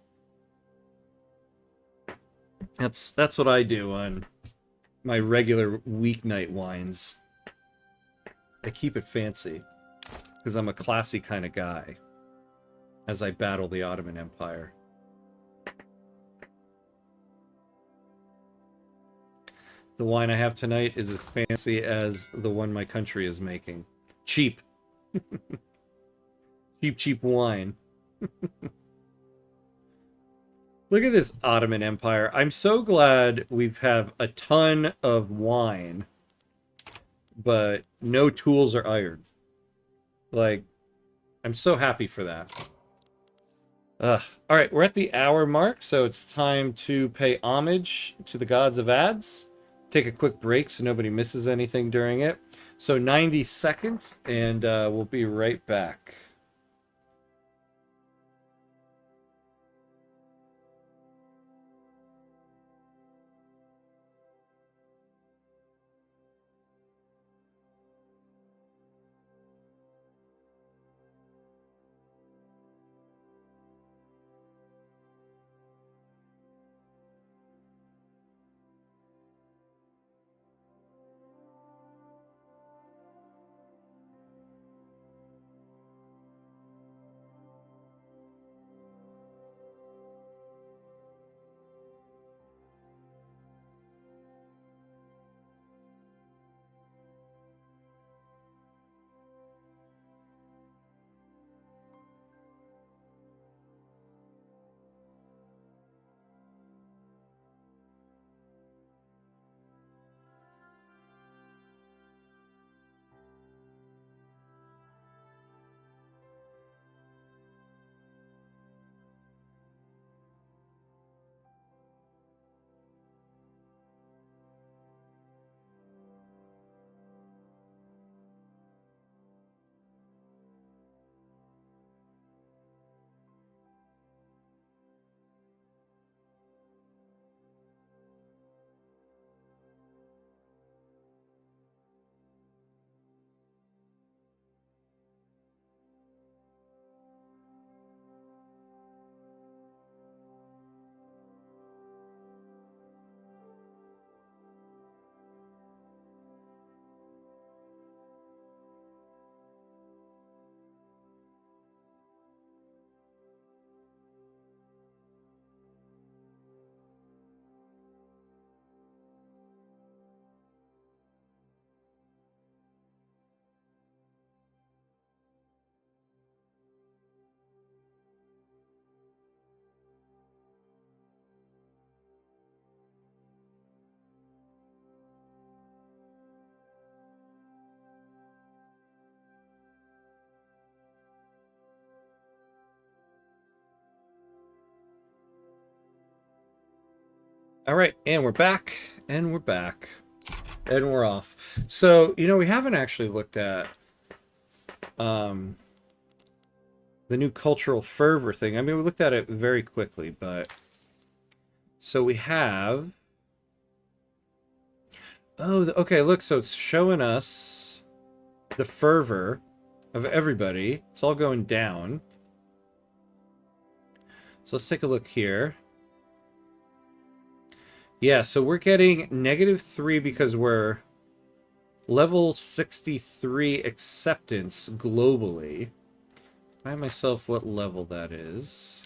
That's what I do on my regular weeknight wines. I keep it fancy. Because I'm a classy kind of guy. As I battle the Ottoman Empire. The wine I have tonight is as fancy as the one my country is making. Cheap. Cheap wine. Look at this Ottoman Empire. I'm so glad we have a ton of wine, but no tools or iron. Like, I'm so happy for that. Alright, we're at the hour mark, so it's time to pay homage to the gods of ads. Take a quick break so nobody misses anything during it. So 90 seconds, and we'll be right back. All right, and we're back, and we're back, and we're off. So, you know, we haven't actually looked at the new cultural fervor thing. I mean, we looked at it very quickly, but... So we have... Oh, okay, look, so it's showing us the fervor of everybody. It's all going down. So let's take a look here. Yeah, so we're getting -3 because we're level 63 acceptance globally. Find myself what level that is.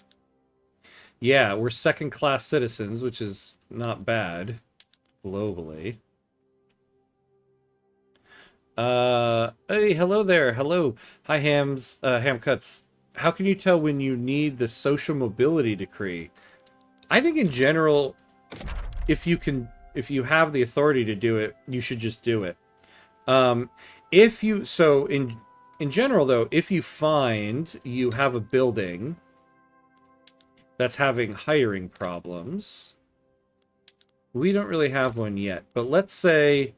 Yeah, we're second-class citizens, which is not bad globally. Hey, hello there. Hello. Hi, Hams, Ham Cuts. How can you tell when you need the social mobility decree? I think in general, if you can if you have the authority to do it, you should just do it. If you so in general though, if you find you have a building that's having hiring problems, we don't really have one yet, but let's say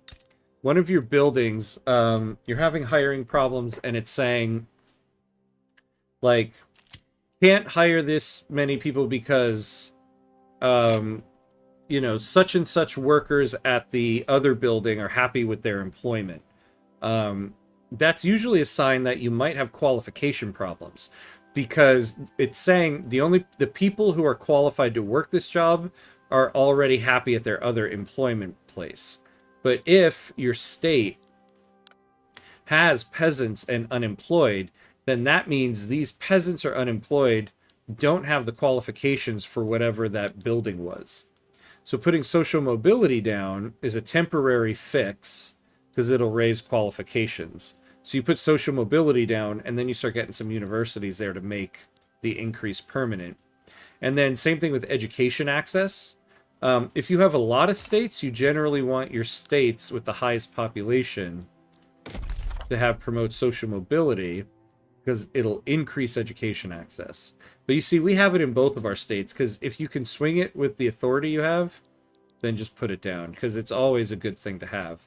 one of your buildings, you're having hiring problems and it's saying like can't hire this many people because you know, such and such workers at the other building are happy with their employment. That's usually a sign that you might have qualification problems, because it's saying the people who are qualified to work this job are already happy at their other employment place. But if your state has peasants and unemployed, then that means these peasants or unemployed don't have the qualifications for whatever that building was. So putting social mobility down is a temporary fix because it'll raise qualifications. So you put social mobility down and then you start getting some universities there to make the increase permanent. And then same thing with education access. If you have a lot of states, you generally want your states with the highest population to have promote social mobility because it'll increase education access. But you see, we have it in both of our states because if you can swing it with the authority you have, then just put it down because it's always a good thing to have.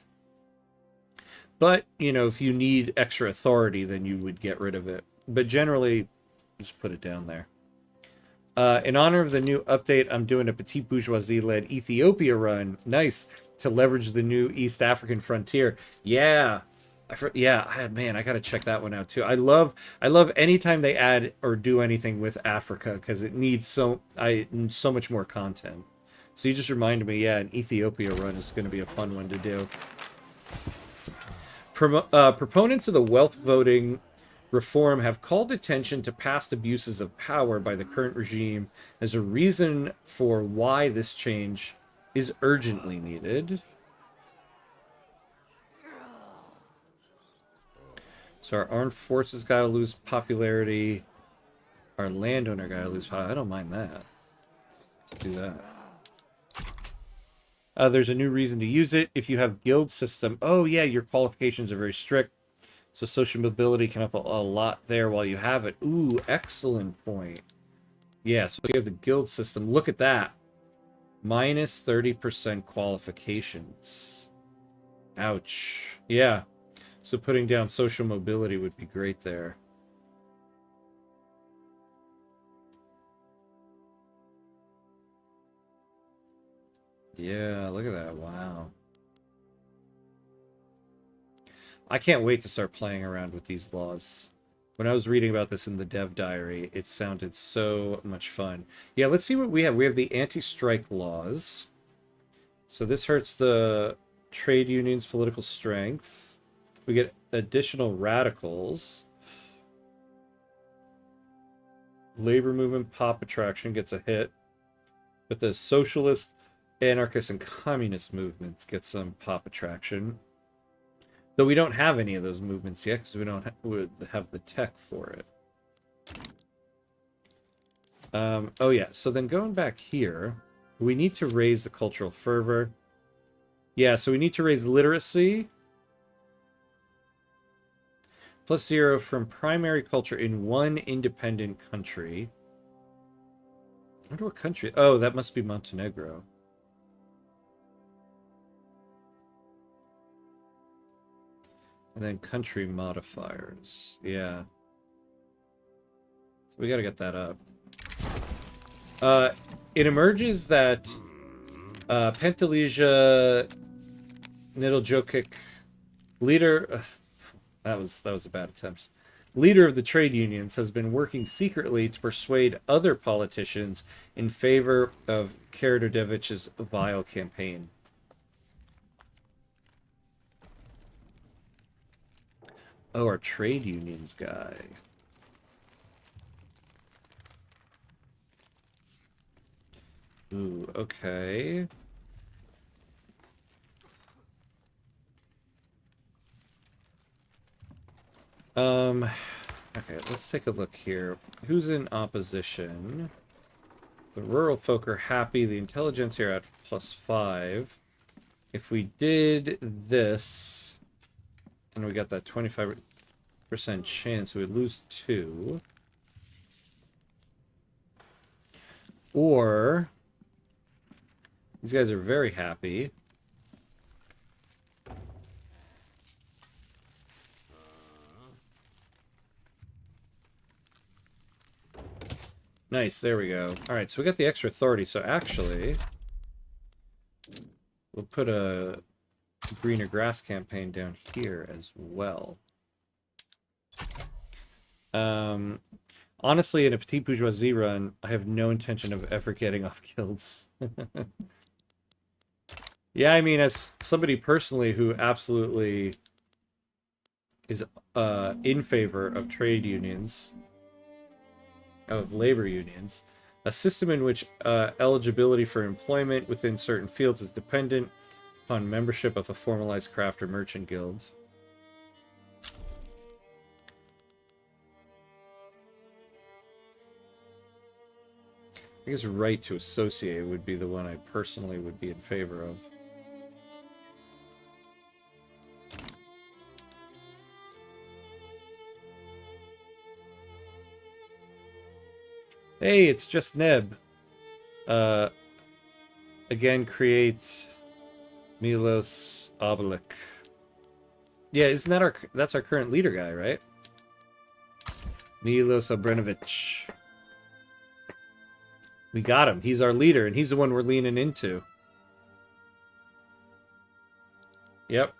But, you know, if you need extra authority, then you would get rid of it. But generally, just put it down there. In honor of the new update, I'm doing a Petite Bourgeoisie-led Ethiopia run. Nice. To leverage the new East African frontier. Yeah. Man, I gotta check that one out too. I love anytime they add or do anything with Africa because it needs so much more content. So you just reminded me, yeah, an Ethiopia run is going to be a fun one to do. Proponents of the wealth voting reform have called attention to past abuses of power by the current regime as a reason for why this change is urgently needed. So our armed forces gotta lose popularity. Our landowner gotta lose popularity. I don't mind that. Let's do that. There's a new reason to use it. If you have guild system, oh yeah, your qualifications are very strict. So social mobility can up a lot there while you have it. Ooh, excellent point. Yeah, so if you have the guild system, look at that. Minus 30% qualifications. Ouch. Yeah. So putting down social mobility would be great there. Yeah, look at that. Wow. I can't wait to start playing around with these laws. When I was reading about this in the dev diary, it sounded so much fun. Yeah, let's see what we have. We have the anti-strike laws. So this hurts the trade unions' political strength. We get additional radicals. Labor movement pop attraction gets a hit. But the socialist, anarchist, and communist movements get some pop attraction. Though we don't have any of those movements yet because we don't have the tech for it. Oh yeah, so then going back here, we need to raise the cultural fervor. Yeah, so we need to raise literacy. +0 from primary culture in one independent country. I wonder what country. Oh, that must be Montenegro. And then country modifiers. Yeah. So we gotta get that up. It emerges that Pentelesia Nidiljokic, leader... that was a bad attempt. Leader of the trade unions has been working secretly to persuade other politicians in favor of Karađorđević's vile campaign. Oh, our trade unions guy. Ooh, okay. Okay, let's take a look here. Who's in opposition? The rural folk are happy. The intelligentsia are at +5. if we did this, and we got that 25% chance, we would lose 2. Or these guys are very happy. Nice, there we go. Alright, so we got the extra authority. So actually, we'll put a greener grass campaign down here as well. Honestly, in a Petite Bourgeoisie run, I have no intention of ever getting off guilds. Yeah, I mean, as somebody personally who absolutely is in favor of trade unions, of labor unions, a system in which eligibility for employment within certain fields is dependent upon membership of a formalized craft or merchant guild. I guess right to associate would be the one I personally would be in favor of. Hey, it's just Neb. Again, create Milos Obelik. Yeah, isn't that that's our current leader guy, right? Milos Obrenovic. We got him. He's our leader, and he's the one we're leaning into. Yep.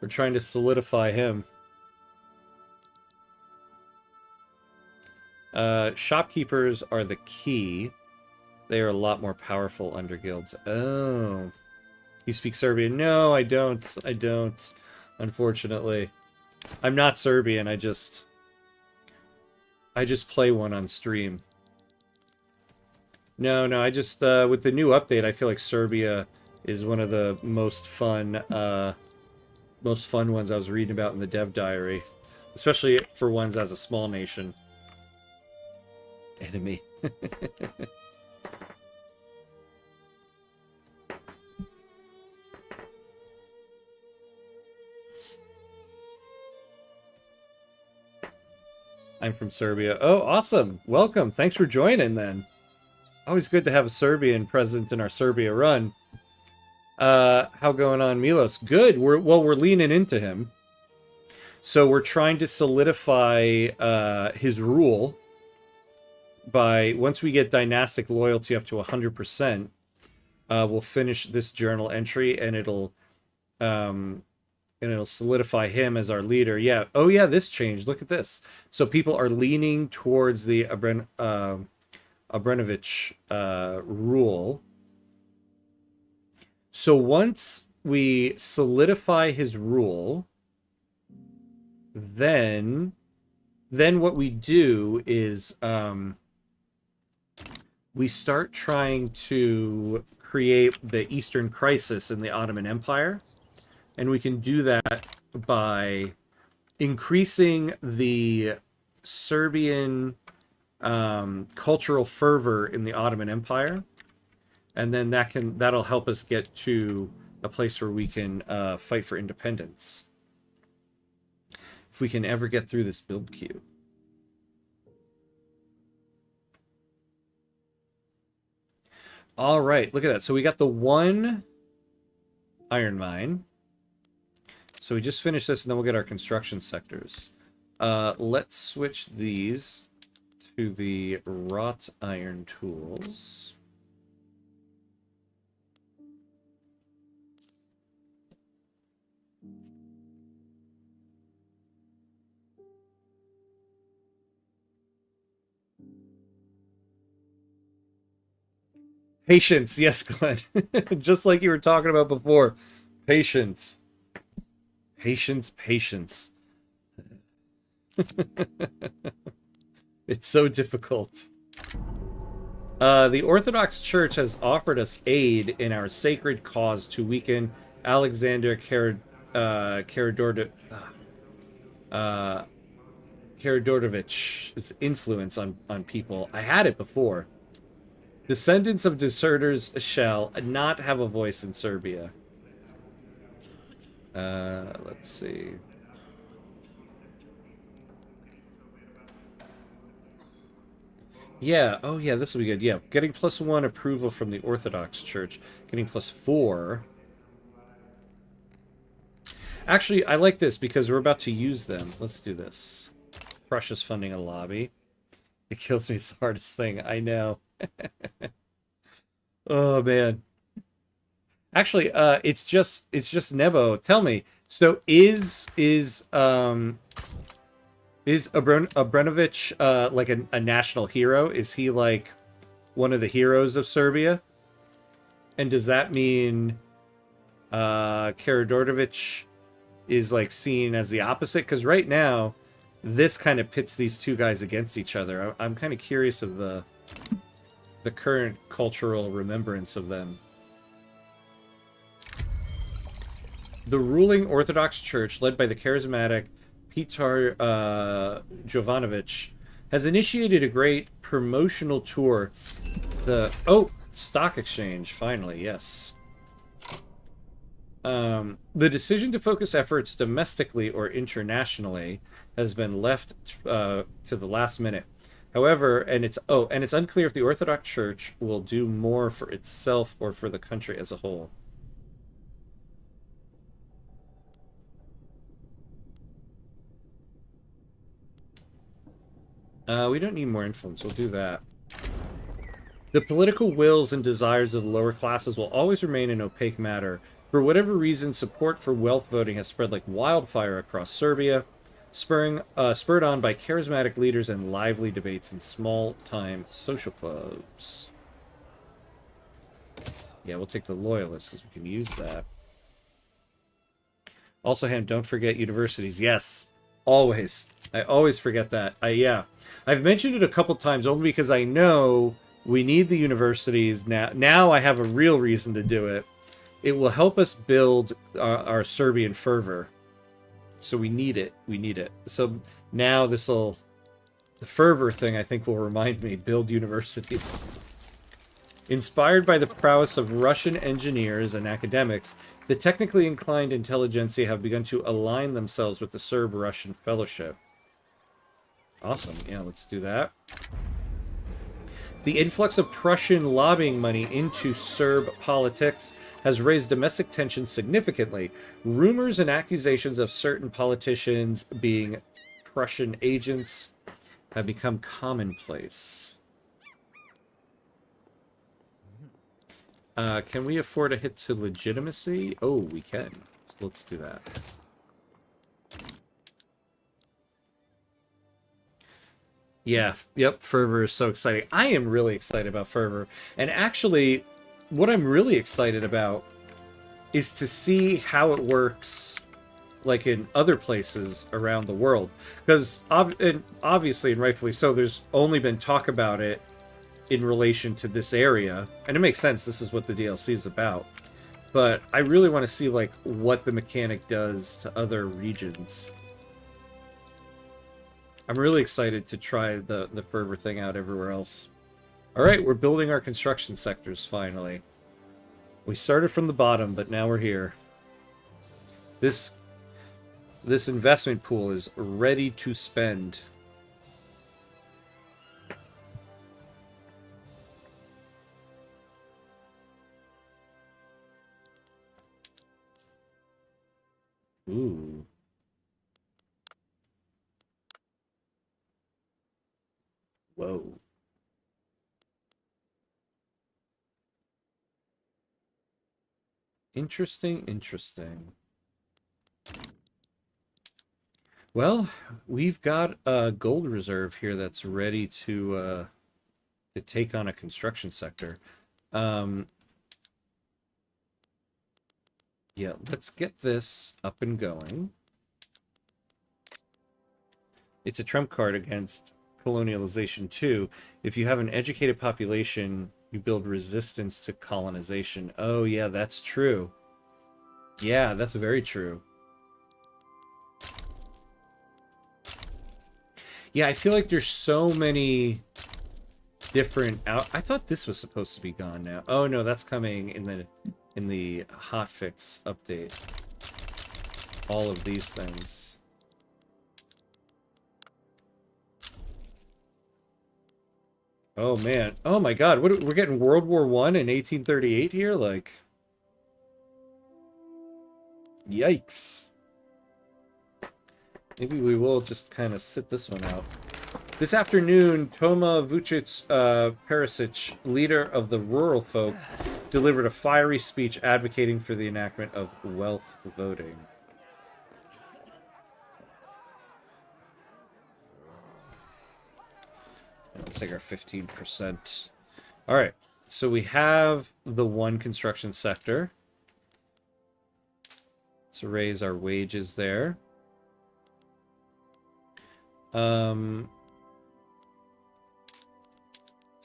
We're trying to solidify him. Shopkeepers are the key. They are a lot more powerful under guilds. Oh. You speak Serbian? No, I don't. I don't. Unfortunately. I'm not Serbian. I just play one on stream. No, I just, with the new update, I feel like Serbia is one of the most fun ones I was reading about in the dev diary. Especially for ones as a small nation. Enemy. I'm from Serbia. Oh, awesome. Welcome. Thanks for joining, then. Always good to have a Serbian present in our Serbia run. How going on, Milos? Good. We're leaning into him. So we're trying to solidify his rule by, once we get dynastic loyalty up to 100%, we'll finish this journal entry, and it'll solidify him as our leader. Yeah. Oh yeah, this changed. Look at this. So people are leaning towards the Obrenovic rule. So once we solidify his rule, then what we do is we start trying to create the Eastern Crisis in the Ottoman Empire. And we can do that by increasing the Serbian cultural fervor in the Ottoman Empire. And then that'll help us get to a place where we can fight for independence. If we can ever get through this build queue. All right, look at that. So we got the one iron mine. So we just finished this, and then we'll get our construction sectors. Let's switch these to the wrought iron tools. Patience, yes, Glenn. Just like you were talking about before. Patience. Patience, patience. It's so difficult. The Orthodox Church has offered us aid in our sacred cause to weaken Alexander Karađorđević's influence on people. I had it before. Descendants of deserters shall not have a voice in Serbia. Let's see. Yeah, oh yeah, this will be good. Yeah, getting +1 approval from the Orthodox Church. Getting +4. Actually, I like this because we're about to use them. Let's do this. Prussia's funding a lobby. It kills me. It's the hardest thing. I know. Oh man. Actually, it's just Nebo. Tell me. So is Abramovich like a national hero? Is he like one of the heroes of Serbia? And does that mean Karađorđević is like seen as the opposite? Because right now, this kind of pits these two guys against each other. I'm kind of curious of the current cultural remembrance of them. The ruling Orthodox Church, led by the charismatic Petar Jovanovic, has initiated a great promotional tour. Stock exchange, finally, yes. The decision to focus efforts domestically or internationally has been left to the last minute. However, and it's unclear if the Orthodox Church will do more for itself or for the country as a whole. We don't need more influence. We'll do that. The political wills and desires of the lower classes will always remain an opaque matter. For whatever reason, support for wealth voting has spread like wildfire across Serbia, spurred on by charismatic leaders and lively debates in small-time social clubs. Yeah, we'll take the loyalists because we can use that. Also, Ham, don't forget universities. Yes, always. I always forget that. Yeah. I've mentioned it a couple times only because I know we need the universities now. Now I have a real reason to do it. It will help us build our Serbian fervor. So we need it. We need it. So now the fervor thing I think will remind me, build universities. Inspired by the prowess of Russian engineers and academics, the technically inclined intelligentsia have begun to align themselves with the Serb-Russian Fellowship. Awesome. Yeah, let's do that. The influx of Prussian lobbying money into Serb politics has raised domestic tensions significantly. Rumors and accusations of certain politicians being Prussian agents have become commonplace. Can we afford a hit to legitimacy? Oh, we can. So let's do that. Yeah, yep, Fervor is so exciting. I am really excited about Fervor. And actually, what I'm really excited about is to see how it works like in other places around the world. Because obviously and rightfully so, there's only been talk about it in relation to this area. And it makes sense, this is what the DLC is about. But I really want to see like what the mechanic does to other regions. I'm really excited to try the Fervor thing out everywhere else. Alright, we're building our construction sectors, finally. We started from the bottom, but now we're here. This investment pool is ready to spend. Ooh. Whoa. Interesting, interesting. Well, we've got a gold reserve here that's ready to take on a construction sector. Yeah, let's get this up and going. It's a trump card against colonialization too. If you have an educated population, you build resistance to colonization. Oh yeah, that's true. Yeah, that's very true. Yeah, I feel like there's so many different I thought this was supposed to be gone now. Oh no, that's coming in the hotfix update. all of these things. Oh man. Oh my god, we're getting World War I in 1838 here? Like, yikes. Maybe we will just kind of sit this one out. This afternoon, Toma Vucic Perisic, leader of the rural folk, delivered a fiery speech advocating for the enactment of wealth voting. Let's take our 15%. All right, so we have the one construction sector. Let's raise our wages there. Let's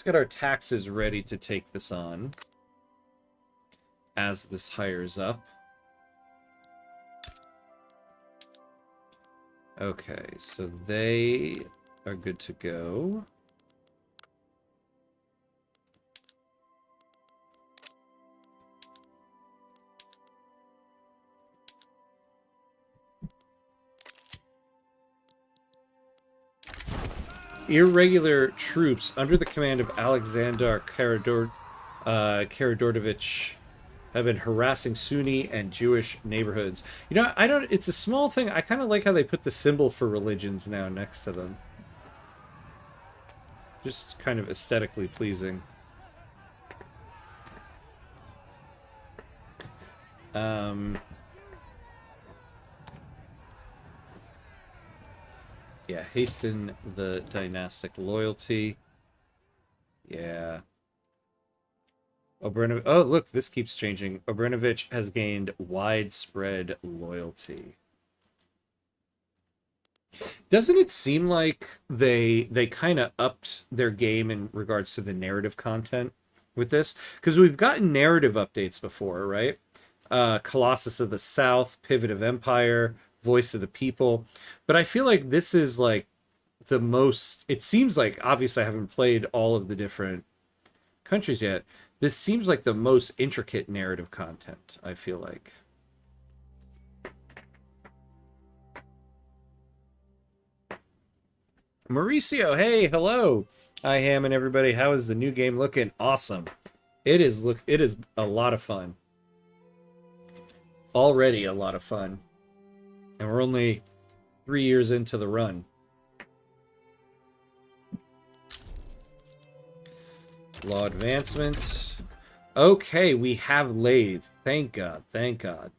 get our taxes ready to take this on as this hires up. Okay, so they are good to go. Irregular troops under the command of Alexander Karađorđević have been harassing Sunni and Jewish neighborhoods. You know, I don't. It's a small thing. I kind of like how they put the symbol for religions now next to them. Just kind of aesthetically pleasing. Yeah, hasten the dynastic loyalty. Yeah. Obrenović. Oh, look, this keeps changing. Obrenović has gained widespread loyalty. Doesn't it seem like they kind of upped their game in regards to the narrative content with this? Because we've gotten narrative updates before, right? Colossus of the South, Pivot of Empire, Voice of the People. But I feel like this is like the most... It seems like, obviously I haven't played all of the different countries yet. This seems like the most intricate narrative content, I feel like. Mauricio, hey, hello. Hi, Ham and everybody. How is the new game looking? Awesome. It is a lot of fun. Already a lot of fun. And we're only 3 years into the run. Law advancement. Okay, we have lathe. Thank God. Thank God.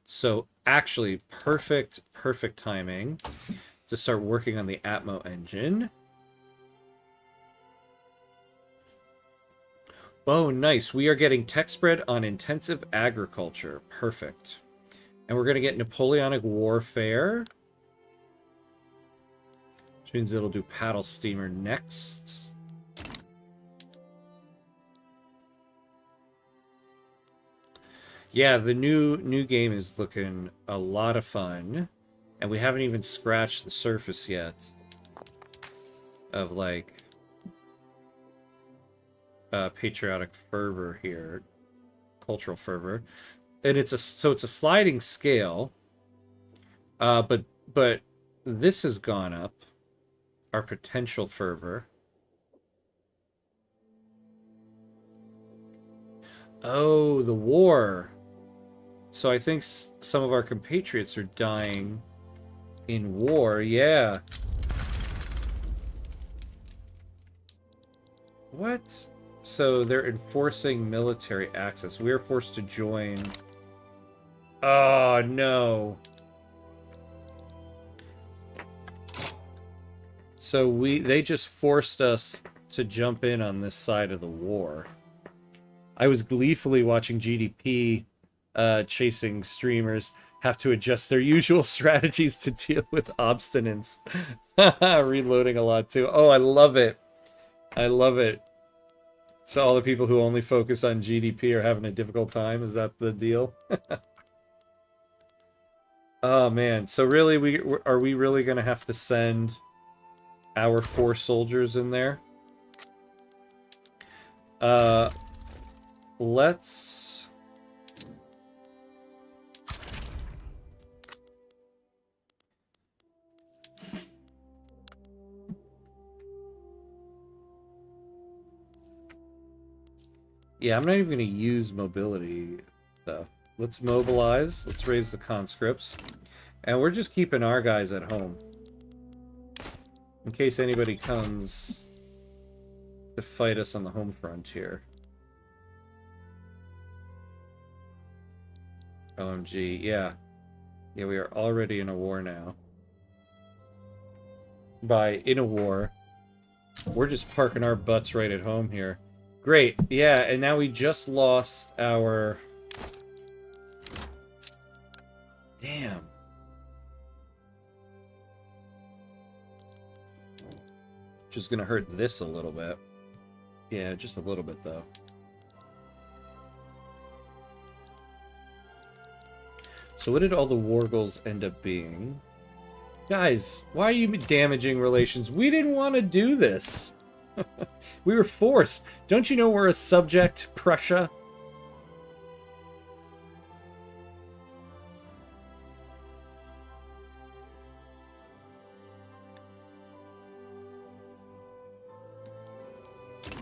So, actually, perfect timing to start working on the Atmo engine. Oh, nice. We are getting tech spread on intensive agriculture. Perfect. And we're going to get Napoleonic warfare. Which means it'll do paddle steamer next. Yeah, the new game is looking a lot of fun. And we haven't even scratched the surface yet of, like, patriotic fervor here. Cultural fervor. And it's a sliding scale. But this has gone up. Our potential fervor. Oh, the war. So I think some of our compatriots are dying in war. Yeah. What? So they're enforcing military access. We are forced to join. Oh, no. So they just forced us to jump in on this side of the war. I was gleefully watching GDP chasing streamers have to adjust their usual strategies to deal with obstinance. Reloading a lot too. Oh, I love it. I love it. So all the people who only focus on GDP are having a difficult time. Is that the deal? Oh man. So really, are we really going to have to send our 4 soldiers in there? Yeah, I'm not even going to use mobility stuff. Let's mobilize. Let's raise the conscripts. And we're just keeping our guys at home. In case anybody comes to fight us on the home frontier. OMG, yeah. Yeah, we are already in a war now. By in a war, we're just parking our butts right at home here. Great, yeah, and now we just lost our... Damn. Which is gonna hurt this a little bit. Yeah, just a little bit, though. So what did all the war goals end up being? Guys, why are you damaging relations? We didn't want to do this. We were forced. Don't you know we're a subject, Prussia?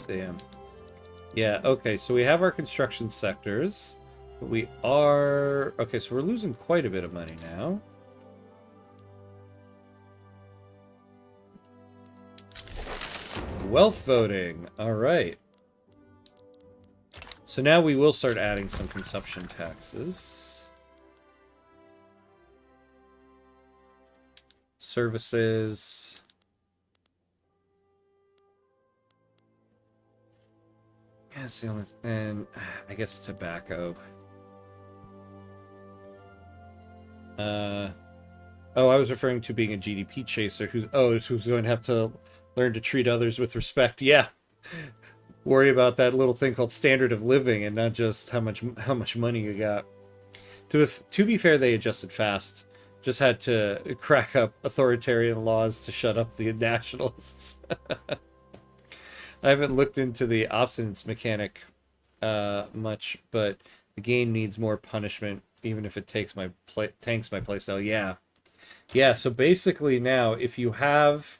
Damn. Yeah, okay, so we have our construction sectors. But we are... Okay, so we're losing quite a bit of money now. Wealth voting. All right. So now we will start adding some consumption taxes. Services. Yeah, that's the only thing. I guess tobacco. Oh, I was referring to being a GDP chaser who's going to have to learn to treat others with respect. Yeah. Worry about that little thing called standard of living and not just how much money you got. To be fair, they adjusted fast. Just had to crack up authoritarian laws to shut up the nationalists. I haven't looked into the obstinance mechanic much, but the game needs more punishment, even if it tanks my playstyle. Yeah. So basically now, if you have,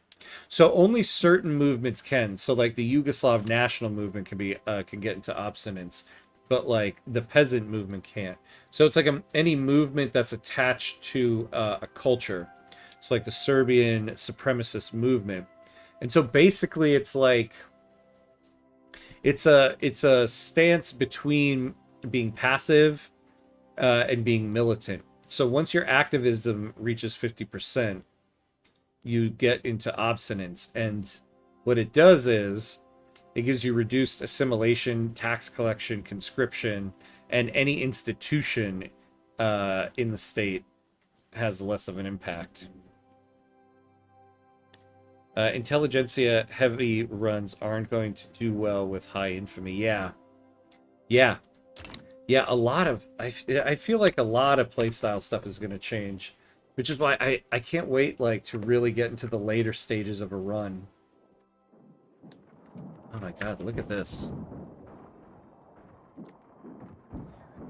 so only certain movements can. So like the Yugoslav national movement can get into obstinance, but like the peasant movement can't. So it's like any movement that's attached to a culture. So like the Serbian supremacist movement, and so basically it's like. It's a stance between being passive and being militant. So once your activism reaches 50%, you get into obstinance. And what it does is it gives you reduced assimilation, tax collection, conscription, and any institution in the state has less of an impact. Intelligentsia heavy runs aren't going to do well with high infamy. Yeah. A lot of I feel like a lot of playstyle stuff is going to change, which is why I can't wait like to really get into the later stages of a run. Oh my god, look at this.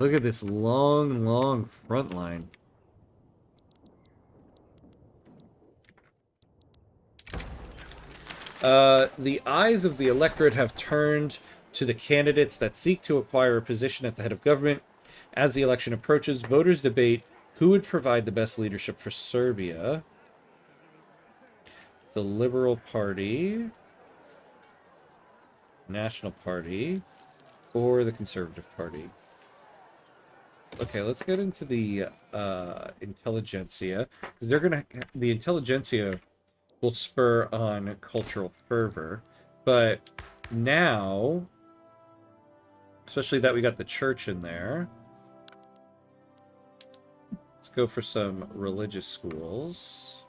Look at this long front line. The eyes of the electorate have turned to the candidates that seek to acquire a position at the head of government. As the election approaches, voters debate who would provide the best leadership for Serbia. The Liberal Party, National Party, or the Conservative Party. Okay, let's get into the intelligentsia, because the intelligentsia will spur on cultural fervor. But now, especially that we got the church in there, let's go for some religious schools.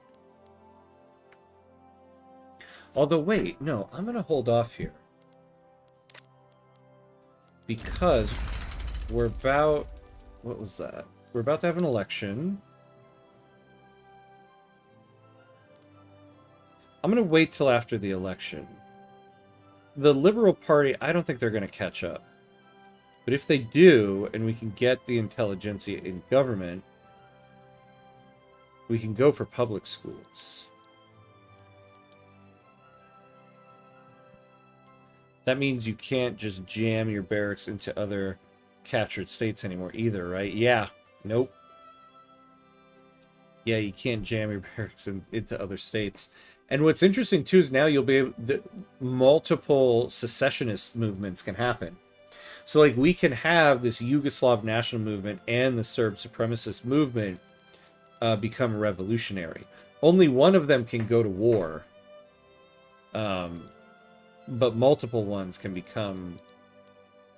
Although, wait, no, I'm going to hold off here. Because we're about... What was that? We're about to have an election. I'm going to wait till after the election. The Liberal Party, I don't think they're going to catch up. But if they do, and we can get the intelligentsia in government, we can go for public schools. That means you can't just jam your barracks into other captured states anymore either, right? Yeah. Nope. Yeah, you can't jam your barracks into other states. And what's interesting too is now you'll be able, multiple secessionist movements can happen. So like we can have this Yugoslav national movement and the Serb supremacist movement become revolutionary. Only one of them can go to war, but multiple ones can become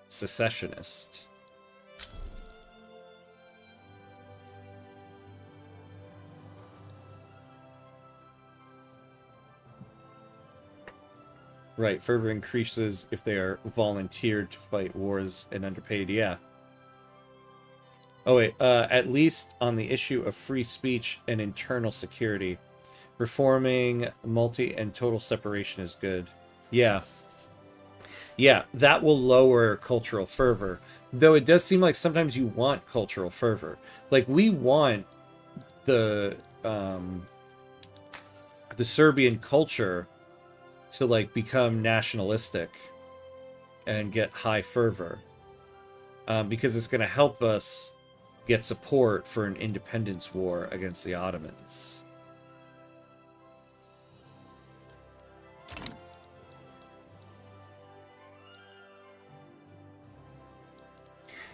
secessionist. Right, fervor increases if they are volunteered to fight wars and underpaid. Yeah. Oh wait, at least on the issue of free speech and internal security, reforming multi and total separation is good. Yeah. Yeah, that will lower cultural fervor. Though it does seem like sometimes you want cultural fervor. Like we want the Serbian culture to like become nationalistic and get high fervor, because it's going to help us get support for an independence war against the Ottomans.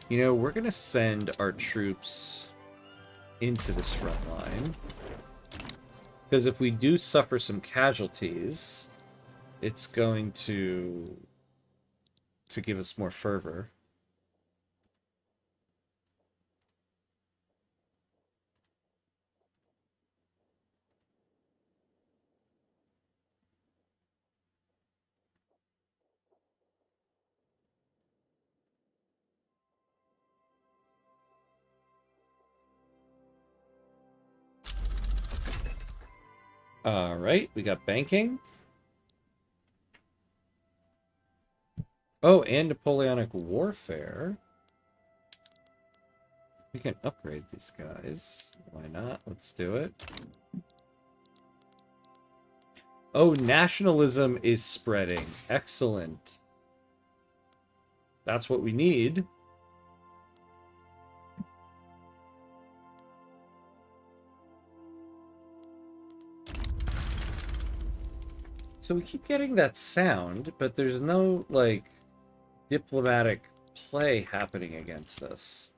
You know, we're going to send our troops into this front line, because if we do suffer some casualties, it's going to give us more fervor. All right, we got banking. Oh, and Napoleonic Warfare. We can upgrade these guys. Why not? Let's do it. Oh, nationalism is spreading. Excellent. That's what we need. So we keep getting that sound, but there's no, like, diplomatic play happening against us.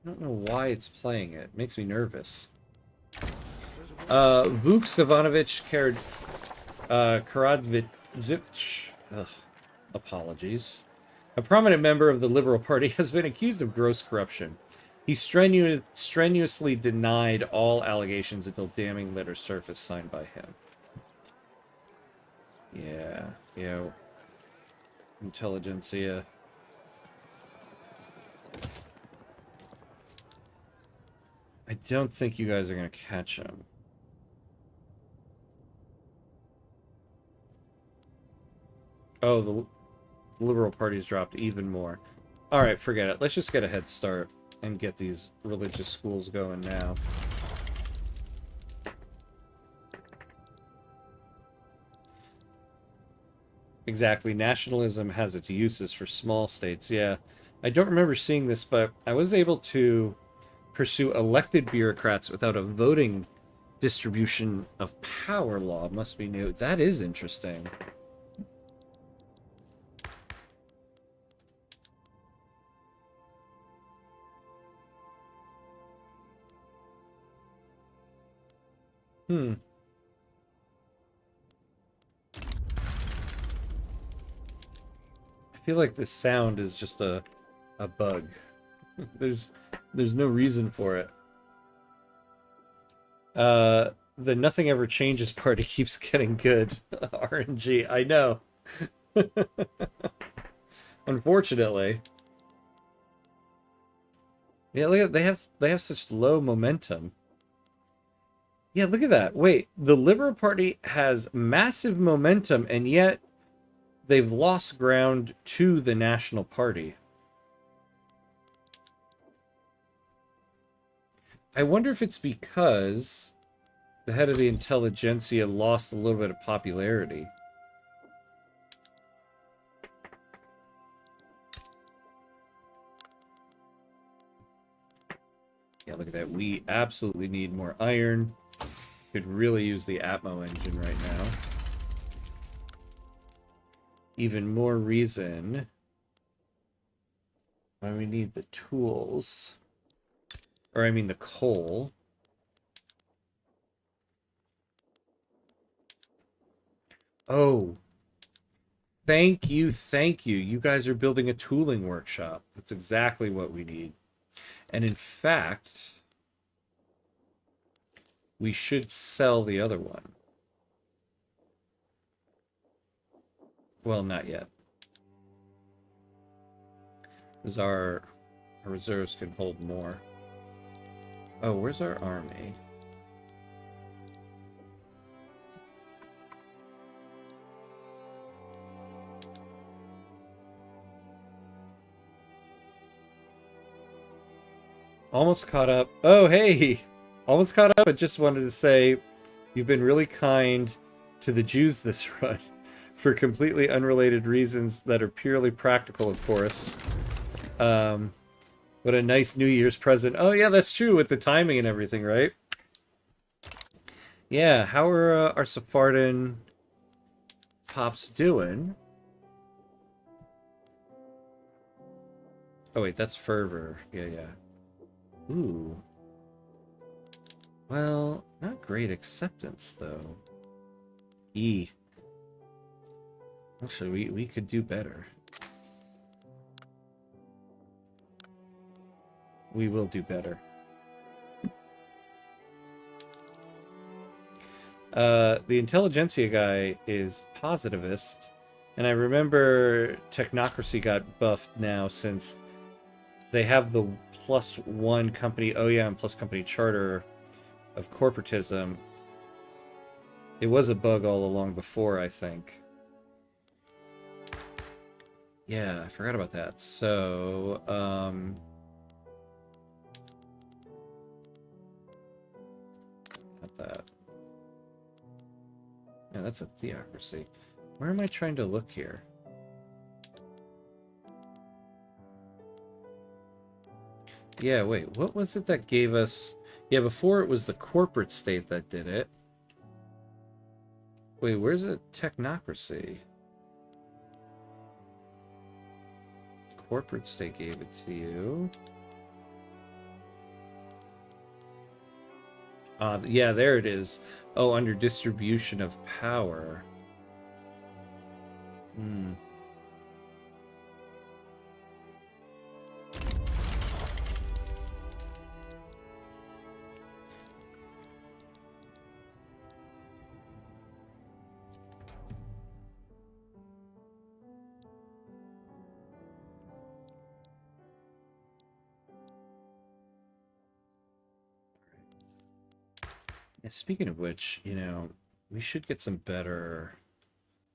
I don't know why it's playing it. It makes me nervous. Vuk Stevanovic Karadžić, apologies. A prominent member of the Liberal Party has been accused of gross corruption. He strenuously denied all allegations until damning letters surfaced signed by him. Yeah. Intelligentsia. I don't think you guys are going to catch him. Oh, the Liberal Party's dropped even more. Alright, forget it. Let's just get a head start and get these religious schools going now. Exactly. Nationalism has its uses for small states. Yeah. I don't remember seeing this, but I was able to pursue elected bureaucrats without a voting distribution of power law. Must be new. That is interesting. I feel like this sound is just a bug. There's no reason for it. The Nothing Ever Changes party keeps getting good. RNG, I know. Unfortunately. Yeah, look at they have such low momentum. Yeah, look at that. Wait, the Liberal Party has massive momentum, and yet they've lost ground to the National Party. I wonder if it's because the head of the intelligentsia lost a little bit of popularity. look at that. We absolutely need more iron. Could really use the Atmo engine right now. Even more reason why we need the tools. Or I mean the coal. Oh. Thank you, thank you. You guys are building a tooling workshop. That's exactly what we need. And in fact, we should sell the other one. Well, not yet. Because our reserves can hold more. Oh, where's our army? Almost caught up. Oh, hey! Almost caught up. I just wanted to say you've been really kind to the Jews this run for completely unrelated reasons that are purely practical, of course. What a nice New Year's present. Oh, yeah, that's true with the timing and everything, right? Yeah, how are our Sephardan pops doing? Oh, wait, that's fervor. Yeah, yeah. Ooh. Well, not great acceptance, though. E. Actually, we could do better. We will do better. The intelligentsia guy is positivist, and I remember technocracy got buffed now since they have the +1 company, oh yeah, and plus company charter of corporatism. It was a bug all along before, I think. Yeah, I forgot about that. So, not that. Yeah, that's a theocracy. Where am I trying to look here? Yeah, wait, what was it that gave us... Yeah, before it was the corporate state that did it. Wait, where's a technocracy? Corporate state gave it to you. Yeah, there it is. Oh, under distribution of power. Hmm. Yeah, speaking of which, you know, we should get some better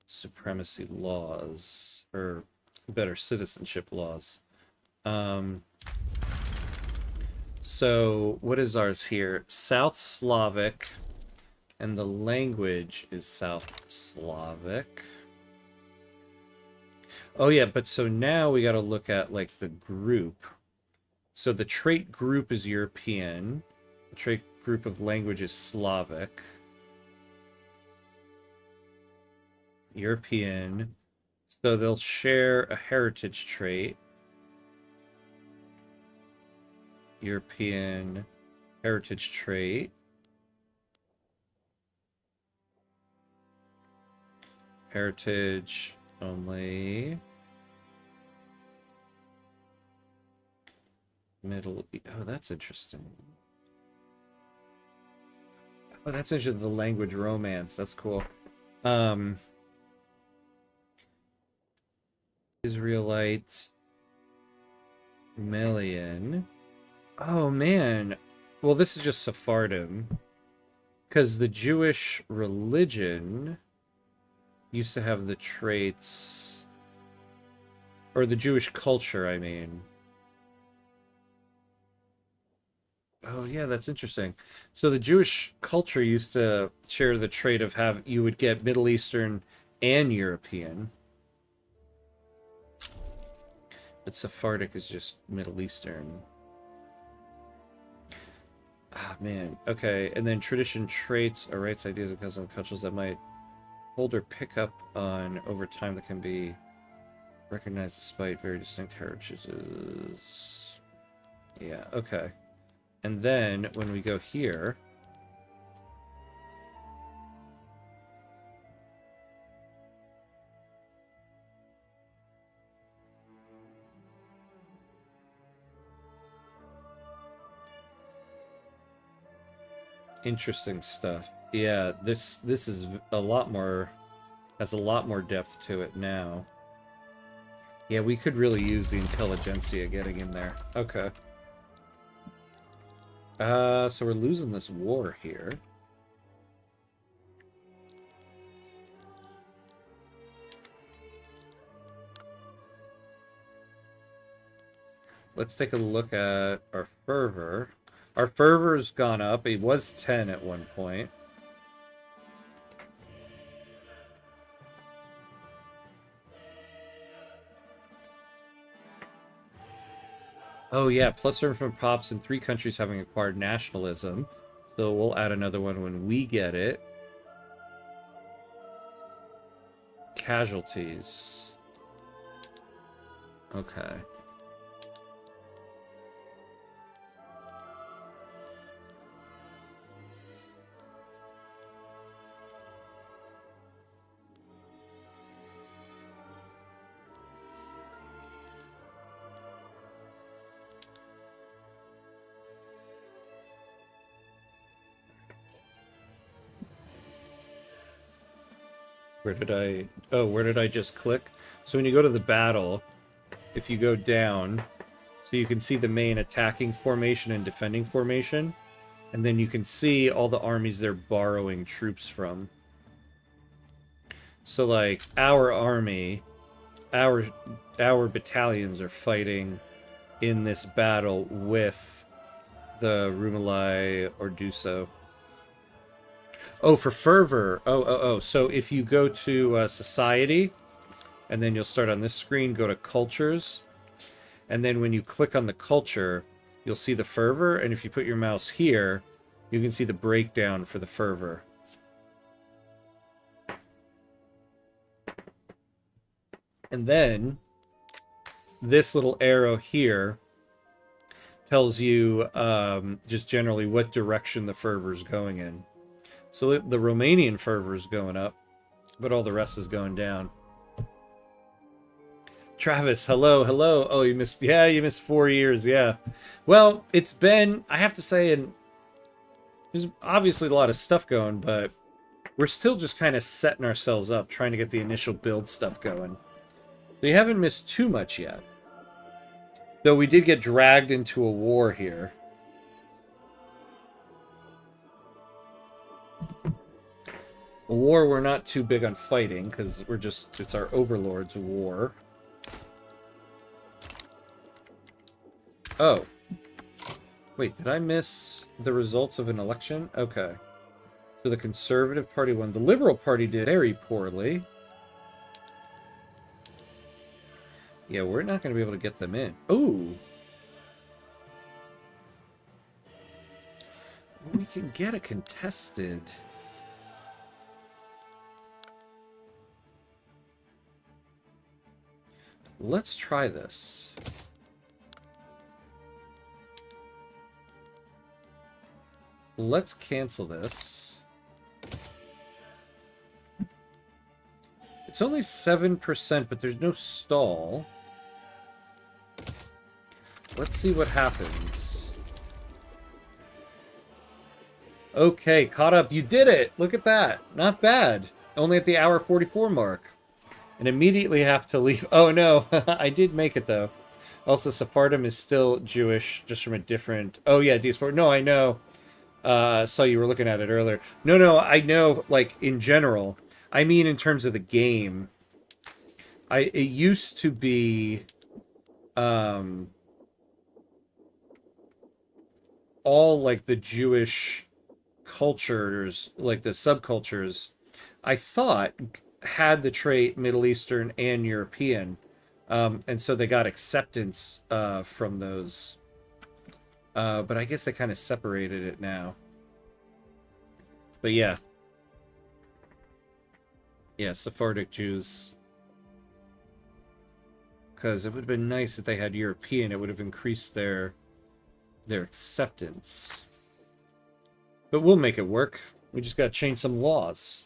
supremacy laws, or better citizenship laws. So what is ours here? South Slavic, and the language is South Slavic. Oh yeah, but so now we got to look at like the group. So the trait group is European. The trait group of language is Slavic. European. So they'll share a heritage trait. European heritage trait. Heritage only. Middle. Oh, that's interesting. Oh, that's interesting. The language romance. That's cool. Israelite. Melian. Oh, man. Well, this is just Sephardim. Because the Jewish religion used to have the traits... Or the Jewish culture, I mean. Oh, yeah, that's interesting. So the Jewish culture used to share the trait of you would get Middle Eastern and European. But Sephardic is just Middle Eastern. Ah, man. Okay, and then tradition traits are rights, ideas, and customs cultures that might hold or pick up on over time that can be recognized despite very distinct heritages. Yeah, okay. And then when we go here, interesting stuff. Yeah, this is a lot more, has a lot more depth to it now. Yeah, we could really use the intelligentsia getting in there. Okay. So we're losing this war here. Let's take a look at our fervor. Our fervor's gone up. It was 10 at one point. Oh yeah, plus serve from pops in 3 countries having acquired nationalism. So we'll add another one when we get it. Casualties. Okay. Where did I... Oh, where did I just click? So when you go to the battle, if you go down, so you can see the main attacking formation and defending formation, and then you can see all the armies they're borrowing troops from. So like our army, our battalions are fighting in this battle with the Rumeli Orduso. Oh, for fervor. Oh. So if you go to society, and then you'll start on this screen, go to cultures, and then when you click on the culture, you'll see the fervor, and if you put your mouse here, you can see the breakdown for the fervor. And then this little arrow here tells you just generally what direction the fervor is going in. So the Romanian fervor is going up, but all the rest is going down. Travis, hello. Oh, you missed 4 years, yeah. Well, it's been, I have to say, and there's obviously a lot of stuff going, but we're still just kind of setting ourselves up, trying to get the initial build stuff going. So you haven't missed too much yet. Though we did get dragged into a war here. A war we're not too big on fighting, because it's our overlord's war. Oh. Wait, did I miss the results of an election? Okay. So the Conservative Party won. The Liberal Party did very poorly. Yeah, we're not going to be able to get them in. Ooh. We can get a contested. Let's try this. Let's cancel this. It's only 7%, but there's no stall. Let's see what happens. Okay, caught up. You did it! Look at that. Not bad. Only at the hour 44 mark. And immediately have to leave. Oh, no. I did make it, though. Also, Sephardim is still Jewish, just from a different... Oh, yeah, Diaspora. No, I know. Saw you were looking at it earlier. No, I know, like, in general. I mean, in terms of the game. It used to be... all, like, the Jewish cultures, like the subcultures, I thought had the trait Middle Eastern and European, and so they got acceptance from those. But I guess they kind of separated it now. But yeah. Yeah, Sephardic Jews. Because it would have been nice if they had European. It would have increased their acceptance. But we'll make it work. We just got to change some laws.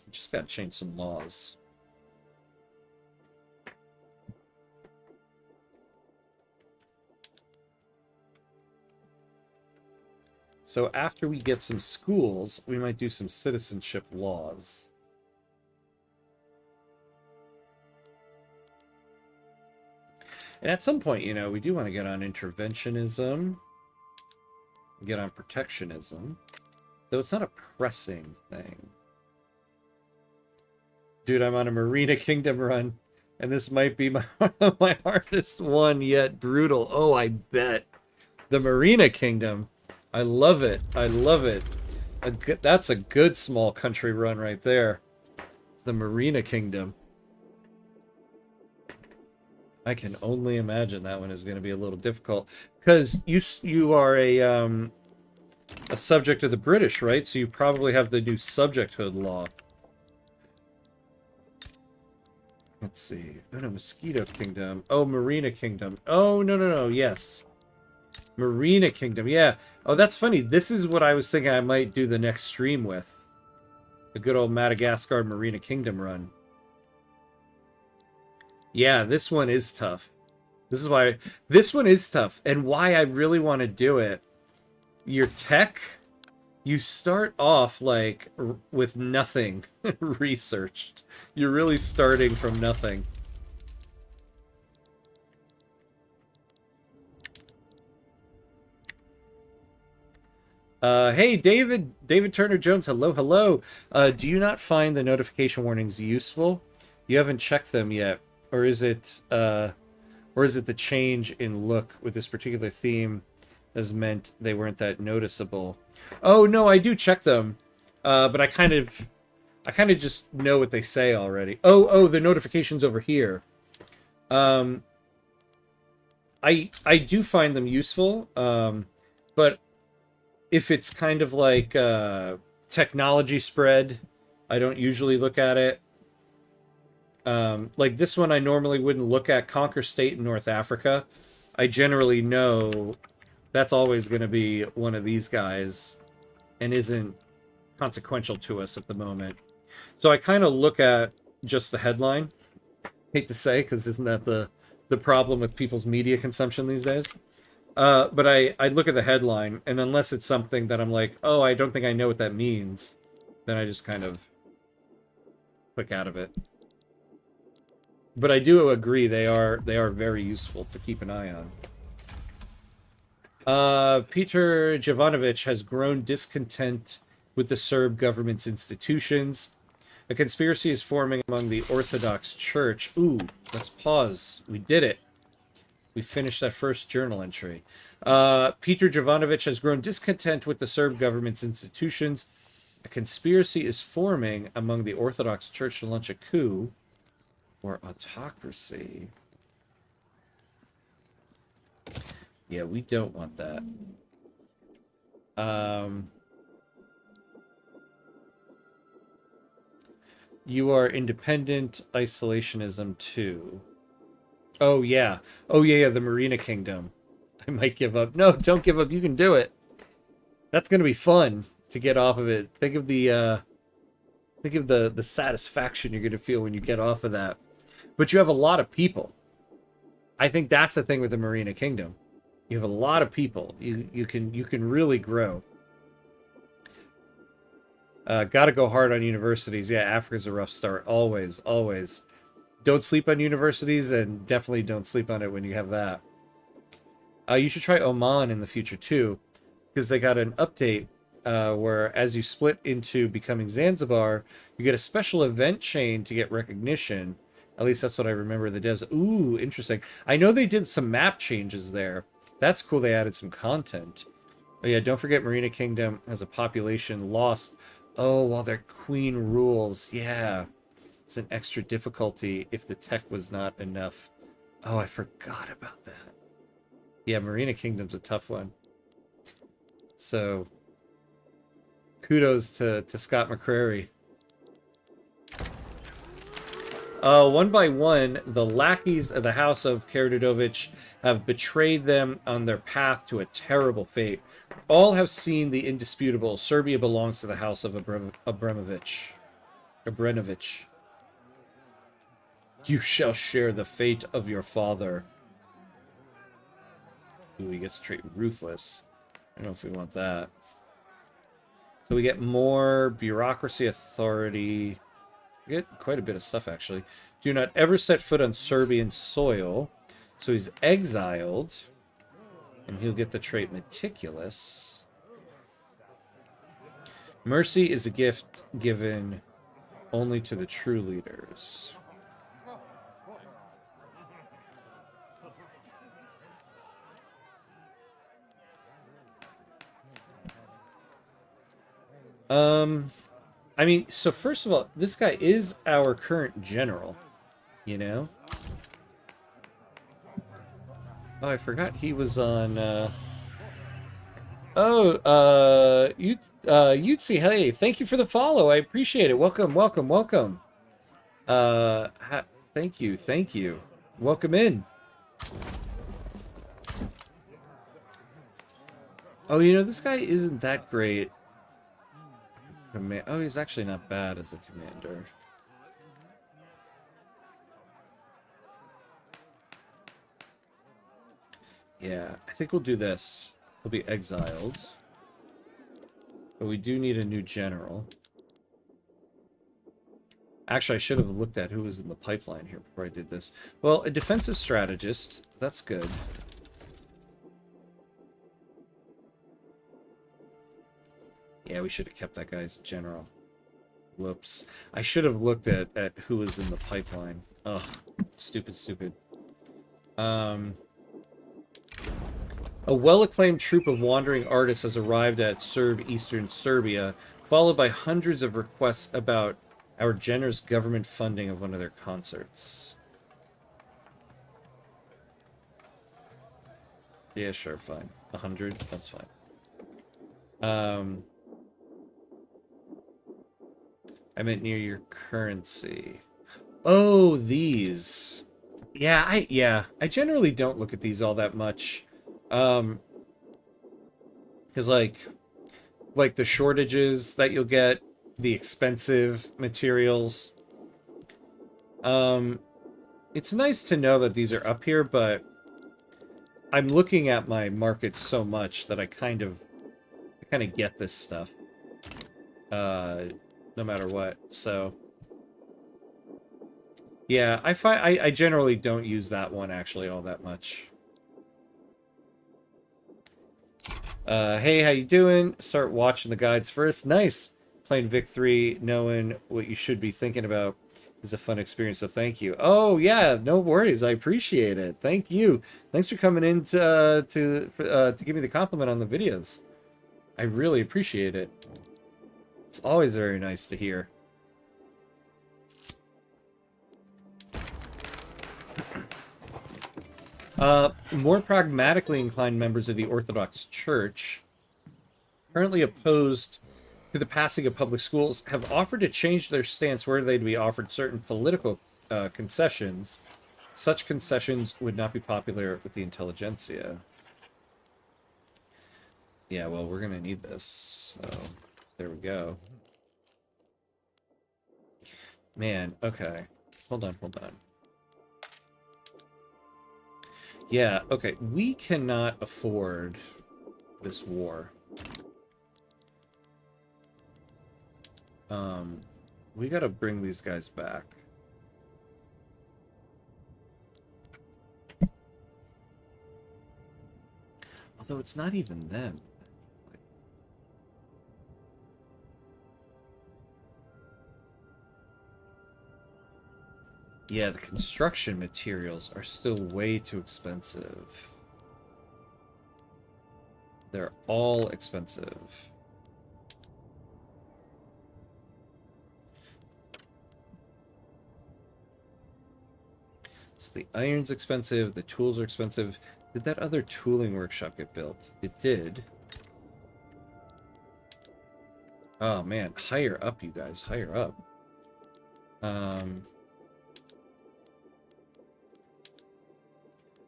So after we get some schools, we might do some citizenship laws. And at some point, you know, we do want to get on interventionism, get on protectionism, though it's not a pressing thing. Dude, I'm on a Marina Kingdom run, and this might be my hardest one yet. Brutal. Oh, I bet. The Marina Kingdom. I love it. That's a good small country run right there. The Marina Kingdom. I can only imagine that one is going to be a little difficult because you are a subject of the British, right? So you probably have the new subjecthood law. Let's see. Oh no, Mosquito Kingdom. Oh, Marina Kingdom. Oh no. Yes, Marina Kingdom. Yeah. Oh, that's funny. This is what I was thinking I might do the next stream with. The good old Madagascar Marina Kingdom run. Yeah, this one is tough. This one is tough, and why I really want to do it. Your tech, you start off like with nothing researched. You're really starting from nothing. Hey, David Turner Jones. Hello. Do you not find the notification warnings useful? You haven't checked them yet. Or is it the change in look with this particular theme has meant they weren't that noticeable? Oh no, I do check them, but I kind of just know what they say already. Oh, the notifications over here. I do find them useful, but if it's kind of like technology spread, I don't usually look at it. Like this one I normally wouldn't look at. Conquer state in North Africa. I generally know that's always going to be one of these guys and isn't consequential to us at the moment. So I kind of look at just the headline. Hate to say, because isn't that the problem with people's media consumption these days? But I look at the headline, and unless it's something that I'm like, oh, I don't think I know what that means, then I just kind of click out of it. But I do agree they are very useful to keep an eye on. Peter Jovanovic has grown discontent with the Serb government's institutions. A conspiracy is forming among the Orthodox Church. Ooh, let's pause. We did it. We finished that first journal entry. Peter Jovanovic has grown discontent with the Serb government's institutions. A conspiracy is forming among the Orthodox Church to launch a coup or autocracy. Yeah, we don't want that. You are independent isolationism too. Oh yeah, the Marina Kingdom. I might give up. No, don't give up. You can do it. That's gonna be fun to get off of it. Think of the satisfaction you're gonna feel when you get off of that. But you have a lot of people. I think that's the thing with the Marina Kingdom. You have a lot of people. You can really grow. Gotta go hard on universities. Yeah, Africa's a rough start. Always. Don't sleep on universities, and definitely don't sleep on it when you have that. You should try Oman in the future too, because they got an update where as you split into becoming Zanzibar, you get a special event chain to get recognition. At least that's what I remember the devs. Ooh, interesting. I know they did some map changes there. That's cool. They added some content. Oh yeah, don't forget Marina Kingdom has a population lost. Oh, while their queen rules. Yeah. It's an extra difficulty if the tech was not enough. Oh, I forgot about that. Yeah, Marina Kingdom's a tough one. So, kudos to Scott McCrary. One by one, the lackeys of the house of Karađorđević have betrayed them on their path to a terrible fate. All have seen the indisputable. Serbia belongs to the house of Abramovich. You shall share the fate of your father. Ooh, he gets straight ruthless. I don't know if we want that. So we get more bureaucracy authority. We get quite a bit of stuff, actually. Do not ever set foot on Serbian soil. So he's exiled. And he'll get the trait meticulous. Mercy is a gift given only to the true leaders. I mean, so first of all, this guy is our current general, you know? Oh, I forgot he was on, Yutzi, hey, thank you for the follow. I appreciate it. Welcome, welcome, welcome. Thank you. Welcome in. Oh, you know, this guy isn't that great. Oh, he's actually not bad as a commander. Yeah, I think we'll do this. He'll be exiled. But we do need a new general. Actually, I should have looked at who was in the pipeline here before I did this. Well, a defensive strategist. That's good. Yeah, we should have kept that guy as general. Whoops. I should have looked at who was in the pipeline. Ugh. Stupid. A well-acclaimed troupe of wandering artists has arrived at Serb eastern Serbia, followed by hundreds of requests about our generous government funding of one of their concerts. Yeah, sure, fine. 100, that's fine. I meant near your currency. Oh, these. Yeah, I generally don't look at these all that much. Because like the shortages that you'll get, the expensive materials. It's nice to know that these are up here, but I'm looking at my market so much that I kind of get this stuff. No matter what, so yeah, I generally don't use that one actually all that much. Hey, how you doing? Start watching the guides first. Nice. Playing Vic 3, knowing what you should be thinking about is a fun experience, so thank you. Oh yeah, no worries. I appreciate it. Thank you. Thanks for coming in to give me the compliment on the videos. I really appreciate it. It's always very nice to hear. More pragmatically inclined members of the Orthodox Church, currently opposed to the passing of public schools, have offered to change their stance were they to be offered certain political concessions. Such concessions would not be popular with the intelligentsia. Yeah, well, we're going to need this, so there we go. Man, okay. Hold on. Yeah, okay. We cannot afford this war. We gotta bring these guys back. Although it's not even them. Yeah, the construction materials are still way too expensive. They're all expensive. So the iron's expensive, the tools are expensive. Did that other tooling workshop get built? It did. Oh man, higher up, you guys, higher up.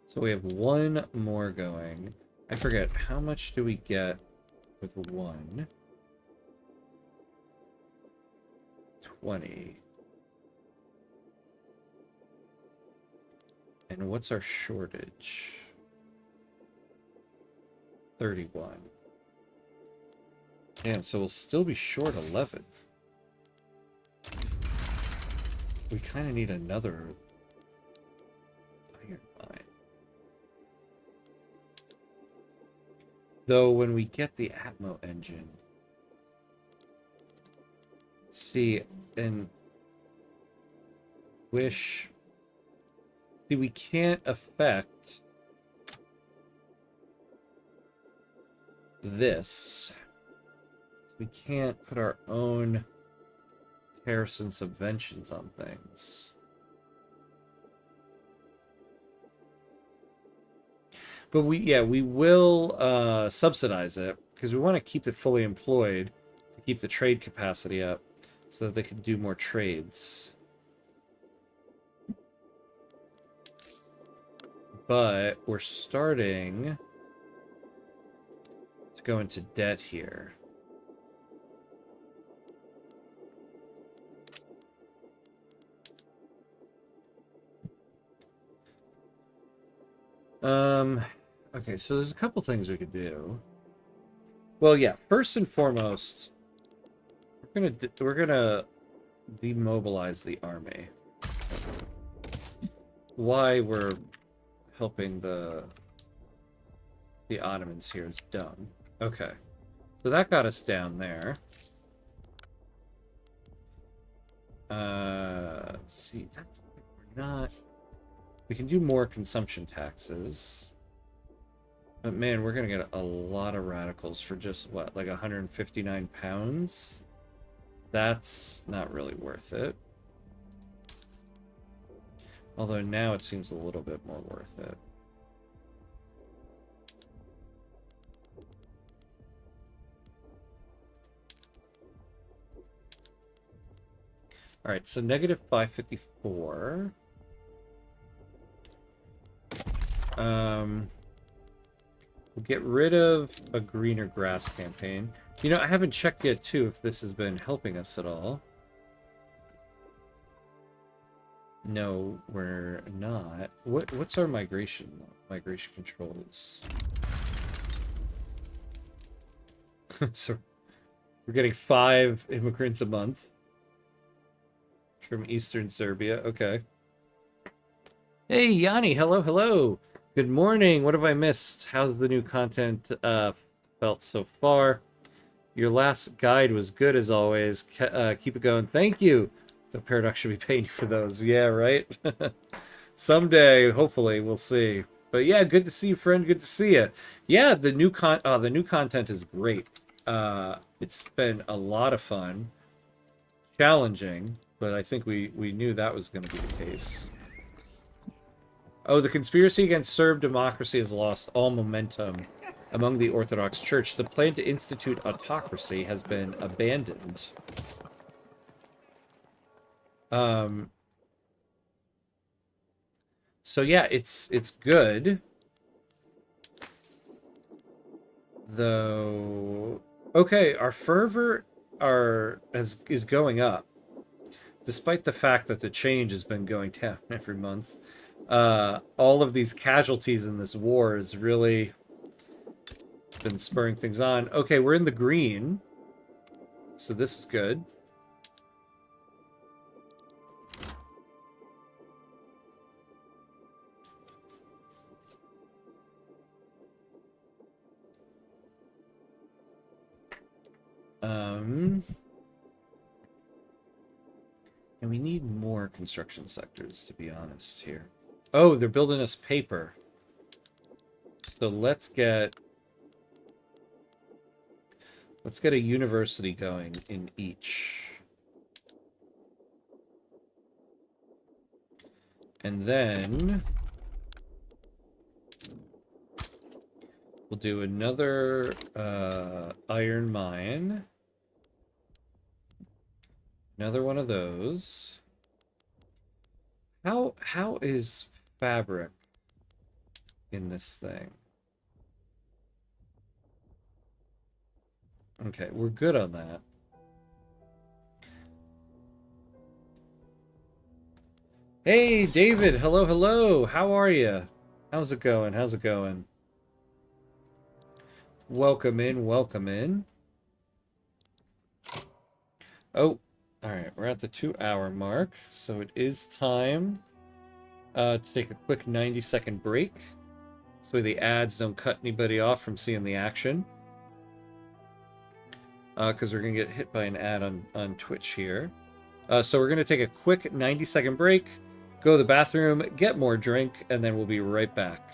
So we have one more going. I forget, how much do we get with one? 20. And what's our shortage? 31. Damn, so we'll still be short 11. We kind of need another iron mine. Though when we get the Atmo engine, see, and wish, see, we can't affect this. We can't put our own tariffs and subventions on things. But we will subsidize it because we want to keep it fully employed to keep the trade capacity up so that they can do more trades. But we're starting to go into debt here. Okay, so there's a couple things we could do. Well, yeah, first and foremost, we're gonna demobilize the army. Why we're helping the Ottomans here is dumb. Okay, so that got us down there. Let's see, that's we're not. We can do more consumption taxes. But man, we're gonna get a lot of radicals for just what, like 159 pounds? That's not really worth it. Although now it seems a little bit more worth it. Alright, so negative 554. We'll get rid of a greener grass campaign. You know, I haven't checked yet, too, if this has been helping us at all. No, we're not. What's our migration controls? So we're getting 5 immigrants a month from Eastern Serbia. Okay. Hey, Yanni. Hello, hello. Good morning. What have I missed? How's the new content felt so far? Your last guide was good as always. Keep it going. Thank you. The Paradox should be paying you for those. Yeah, right? Someday, hopefully, we'll see. But yeah, good to see you, friend. Good to see you. Yeah, the new content is great. It's been a lot of fun. Challenging, but I think we knew that was going to be the case. Oh, the conspiracy against Serb democracy has lost all momentum among the Orthodox Church. The plan to institute autocracy has been abandoned. So yeah, it's good. Though, okay, our fervor is going up, despite the fact that the change has been going down every month. All of these casualties in this war has really been spurring things on. Okay, we're in the green, so this is good. And we need more construction sectors, to be honest, here. Oh, they're building us paper. So let's get a university going in each. And then we'll do another iron mine. Another one of those. How is fabric in this thing? Okay, we're good on that. Hey, David. Hello, hello. How are you? How's it going? How's it going? Welcome in, welcome in. Oh, all right. We're at the 2-hour mark, so it is time to take a quick 90-second break so the ads don't cut anybody off from seeing the action. Because we're going to get hit by an ad on Twitch here. So we're going to take a quick 90-second break, go to the bathroom, get more drink, and then we'll be right back.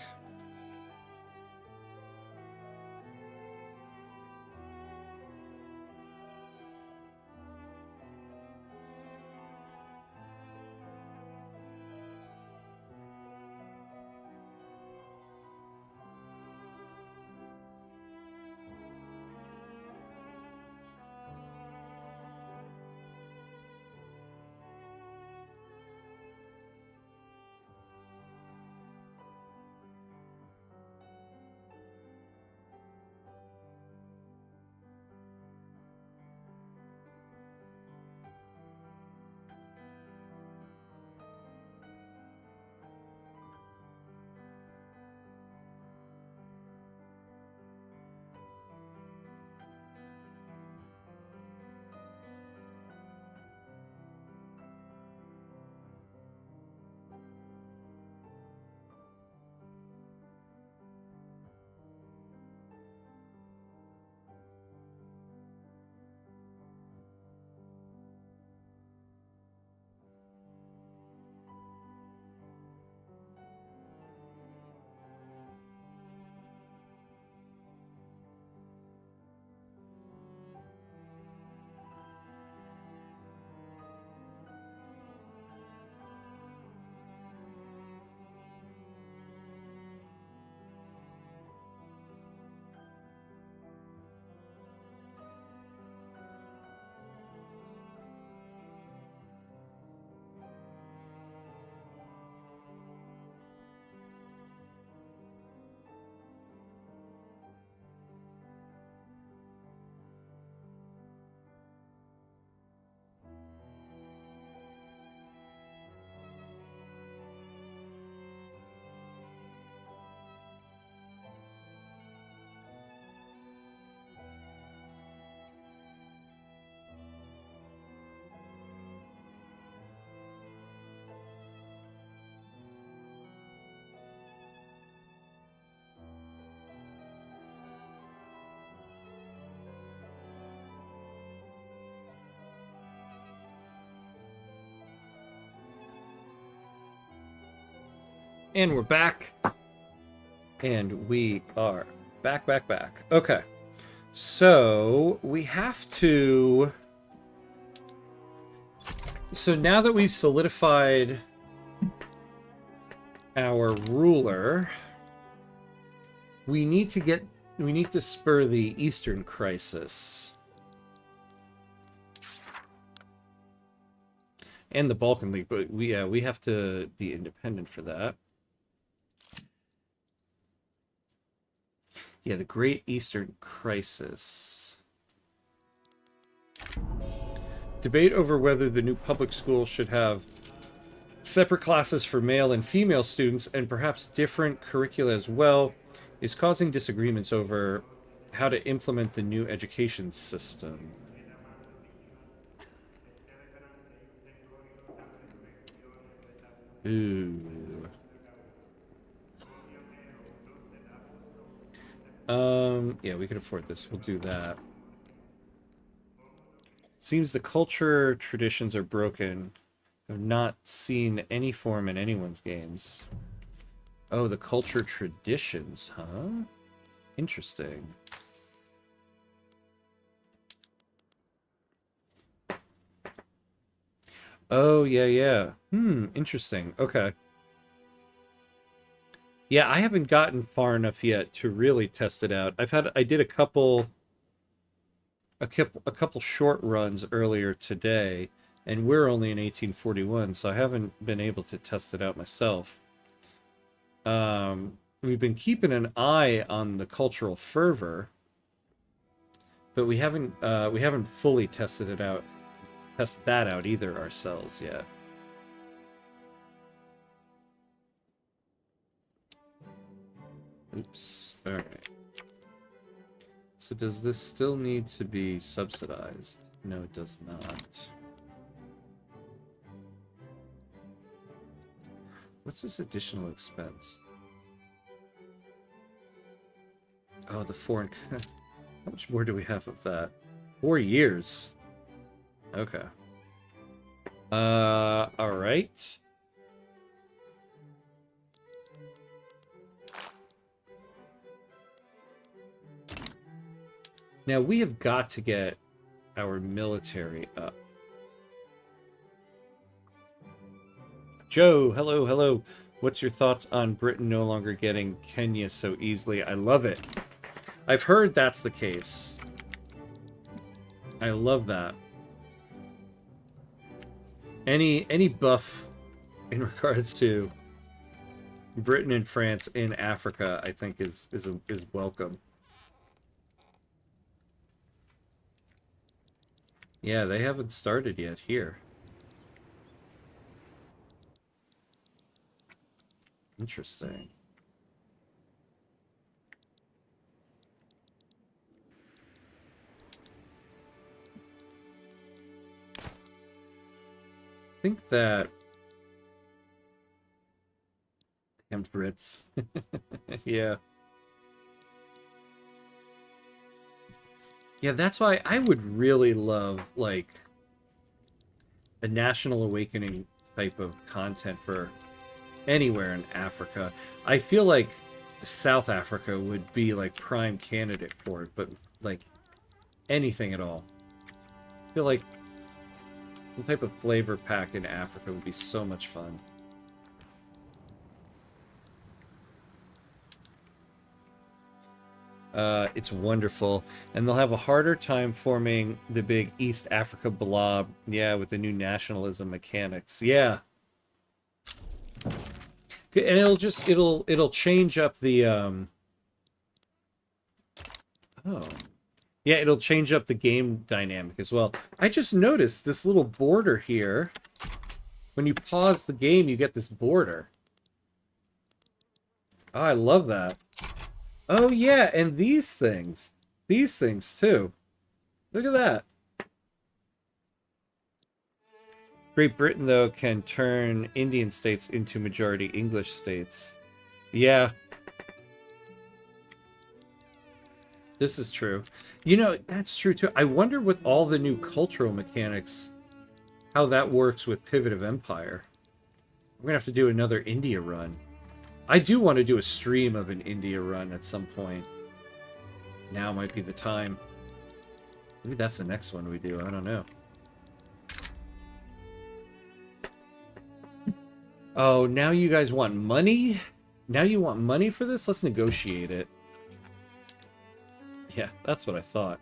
And we're back. And we are back. Okay. So we have to... So now that we've solidified our ruler, we need to spur the Eastern crisis. And the Balkan League, but we have to be independent for that. Yeah, the Great Eastern Crisis. Debate over whether the new public school should have separate classes for male and female students and perhaps different curricula as well is causing disagreements over how to implement the new education system. Ooh. Yeah, we can afford this. We'll do that. Seems the culture traditions are broken. I've not seen any form in anyone's games. Oh, the culture traditions, huh? Interesting. Oh, yeah. Interesting. Okay. Yeah, I haven't gotten far enough yet to really test it out. I did a couple short runs earlier today, And we're only in 1841, so I haven't been able to test it out myself. We've been keeping an eye on the cultural fervor, but we haven't fully tested that out either ourselves yet. Oops. All right. So does this still need to be subsidized? No, it does not. What's this additional expense? Oh, the foreign... How much more do we have of that? 4 years. Okay. Alright. Now, we have got to get our military up. Joe, hello, hello. What's your thoughts on Britain no longer getting Kenya so easily? I love it. I've heard that's the case. I love that. Any buff in regards to Britain and France in Africa, I think is welcome. Yeah, they haven't started yet here. Interesting. I think that... Damn Brits. Yeah. Yeah, that's why I would really love, like, a national awakening type of content for anywhere in Africa. I feel like South Africa would be, like, prime candidate for it, but, like, anything at all. I feel like some type of flavor pack in Africa would be so much fun. It's wonderful. And they'll have a harder time forming the big East Africa blob. Yeah, with the new nationalism mechanics. Yeah. And it'll change up the oh. Yeah, it'll change up the game dynamic as well. I just noticed this little border here. When you pause the game, you get this border. Oh, I love that. Oh, yeah, and these things. These things, too. Look at that. Great Britain, though, can turn Indian states into majority English states. Yeah. This is true. You know, that's true, too. I wonder with all the new cultural mechanics, how that works with Pivot of Empire. We're going to have to do another India run. I do want to do a stream of an India run at some point. Now might be the time. Maybe that's the next one we do. I don't know. Oh, now you guys want money? Now you want money for this? Let's negotiate it. Yeah, that's what I thought.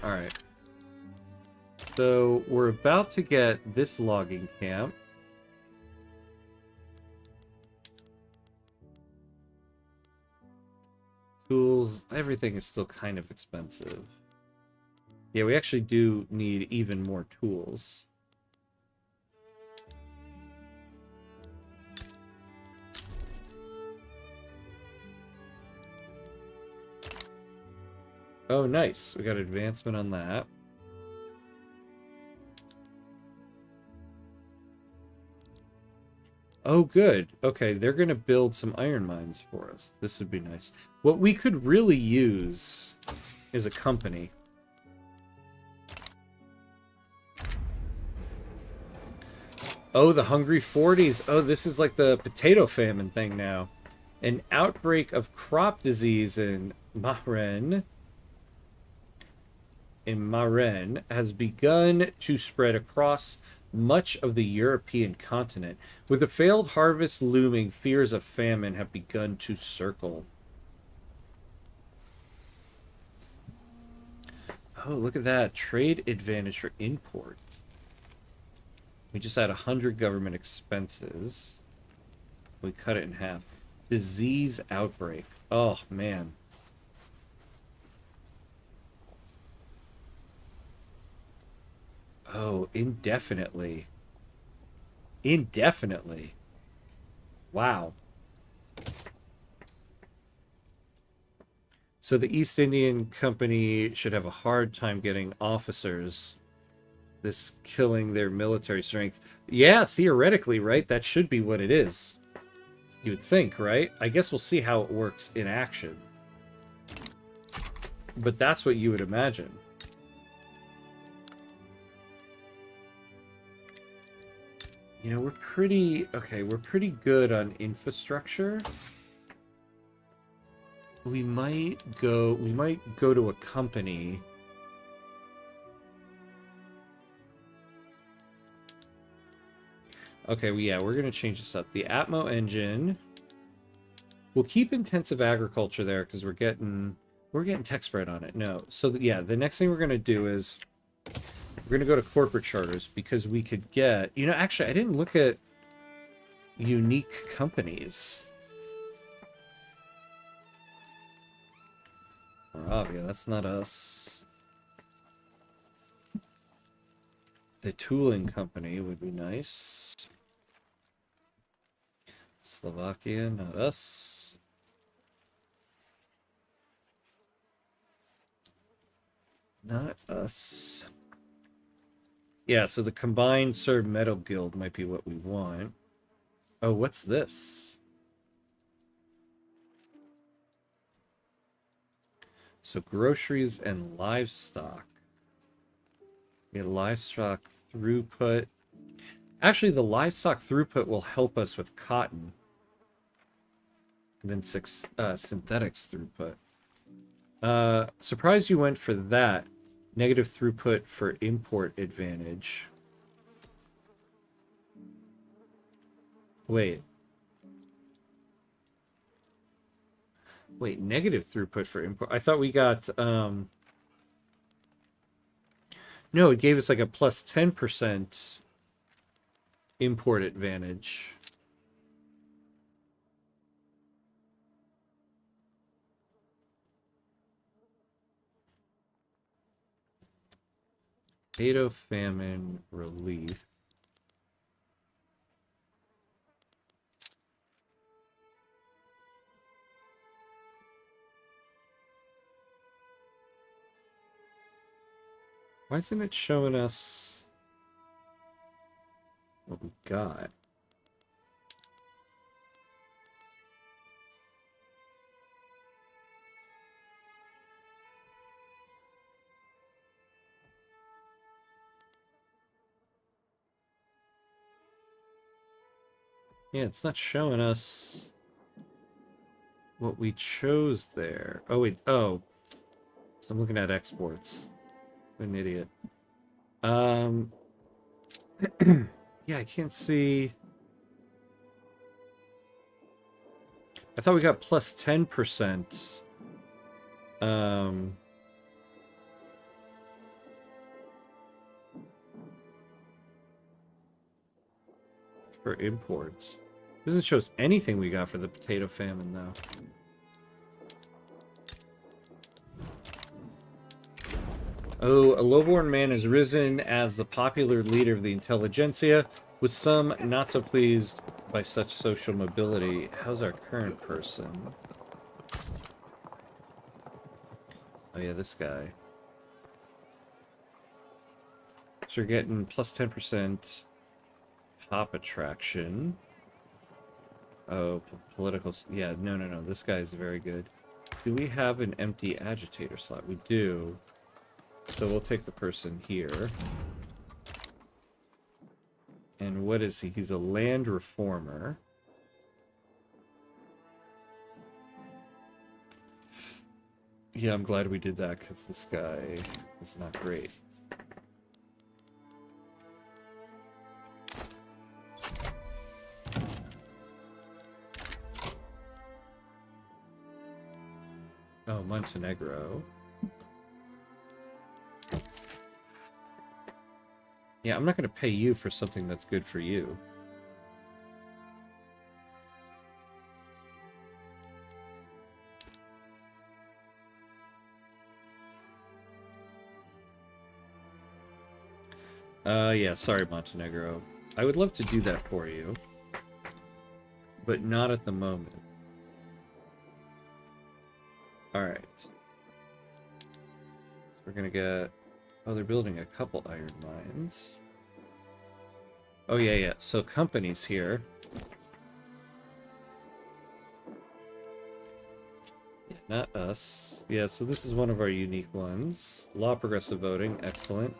All right. So we're about to get this logging camp. Tools, everything is still kind of expensive. Yeah, we actually do need even more tools. Oh, nice. We got advancement on that. Oh, good. Okay, they're going to build some iron mines for us. This would be nice. What we could really use is a company. Oh, the Hungry 40s. Oh, this is like the potato famine thing now. An outbreak of crop disease in Mahren has begun to spread across much of the European continent. With a failed harvest looming, fears of famine have begun to circle. Oh, look at that. Trade advantage for imports. We just had 100 government expenses. We cut it in half. Disease outbreak. Oh, man. Oh, indefinitely. Indefinitely. Wow. So the East Indian Company should have a hard time getting officers. This killing their military strength. Yeah, theoretically, right? That should be what it is. You would think, right? I guess we'll see how it works in action. But that's what you would imagine. You know, we're pretty good on infrastructure. We might go to a company. Okay, well, yeah, we're gonna change this up. The Atmo engine. We'll keep intensive agriculture there because we're getting tech spread on it. No, so yeah, the next thing we're gonna do is we're gonna go to corporate charters because we could get. You know, actually, I didn't look at unique companies. Moravia, that's not us. A tooling company would be nice. Slovakia, not us. Not us. Yeah, so the combined Serb Metal Guild might be what we want. Oh, what's this? So groceries and livestock. Get livestock throughput. Actually, the livestock throughput will help us with cotton. And then synthetics throughput. Surprised you went for that. Negative throughput for import advantage. Wait, negative throughput for import. I thought we got, no, it gave us like a plus 10% import advantage. Potato famine relief. Why isn't it showing us what we got? Yeah, it's not showing us what we chose there. Oh, wait. Oh. So I'm looking at exports. I'm an idiot. Yeah, I can't see. I thought we got plus 10%. For imports. Doesn't show us anything we got for the potato famine, though. Oh, a lowborn man has risen as the popular leader of the intelligentsia, with some not so pleased by such social mobility. How's our current person? Oh yeah, this guy. So we're getting plus 10% pop attraction. Oh, political... Yeah, no. This guy is very good. Do we have an empty agitator slot? We do. So we'll take the person here. And what is he? He's a land reformer. Yeah, I'm glad we did that because this guy is not great. Oh, Montenegro. Yeah, I'm not going to pay you for something that's good for you. Yeah, sorry, Montenegro. I would love to do that for you, but not at the moment. Alright. So we're gonna get... Oh, they're building a couple iron mines. Oh, yeah, yeah. So companies here. Yeah, not us. Yeah, so this is one of our unique ones. Law progressive voting. Excellent.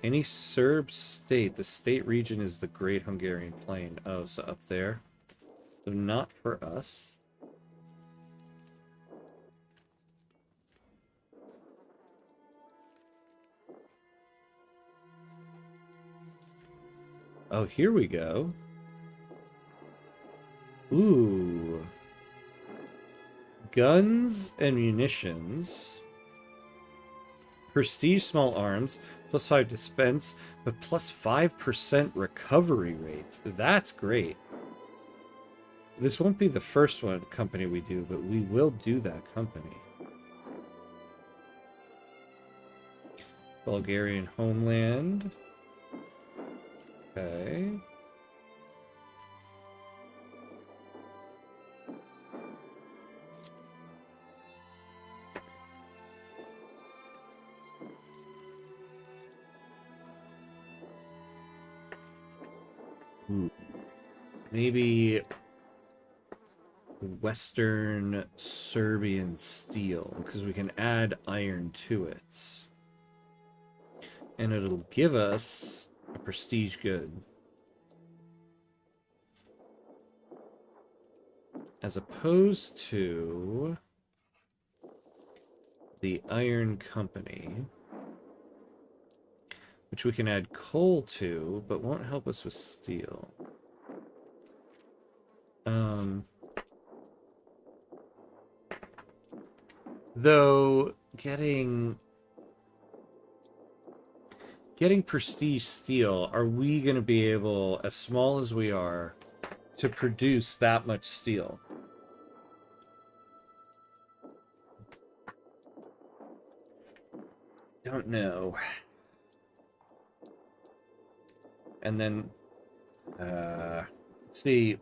Any Serb state. The state region is the Great Hungarian Plain. Oh, so up there. So not for us. Oh, here we go. Ooh. Guns and munitions. Prestige small arms. +5 defense, but +5% recovery rate. That's great. This won't be the first one company we do, but we will do that company. Bulgarian homeland. Okay. Maybe Western Serbian steel, because we can add iron to it. And it'll give us a prestige good. As opposed to the Iron Company, which we can add coal to, but won't help us with steel. Though getting prestige steel, are we going to be able, as small as we are, to produce that much steel? Don't know. And then, let's see,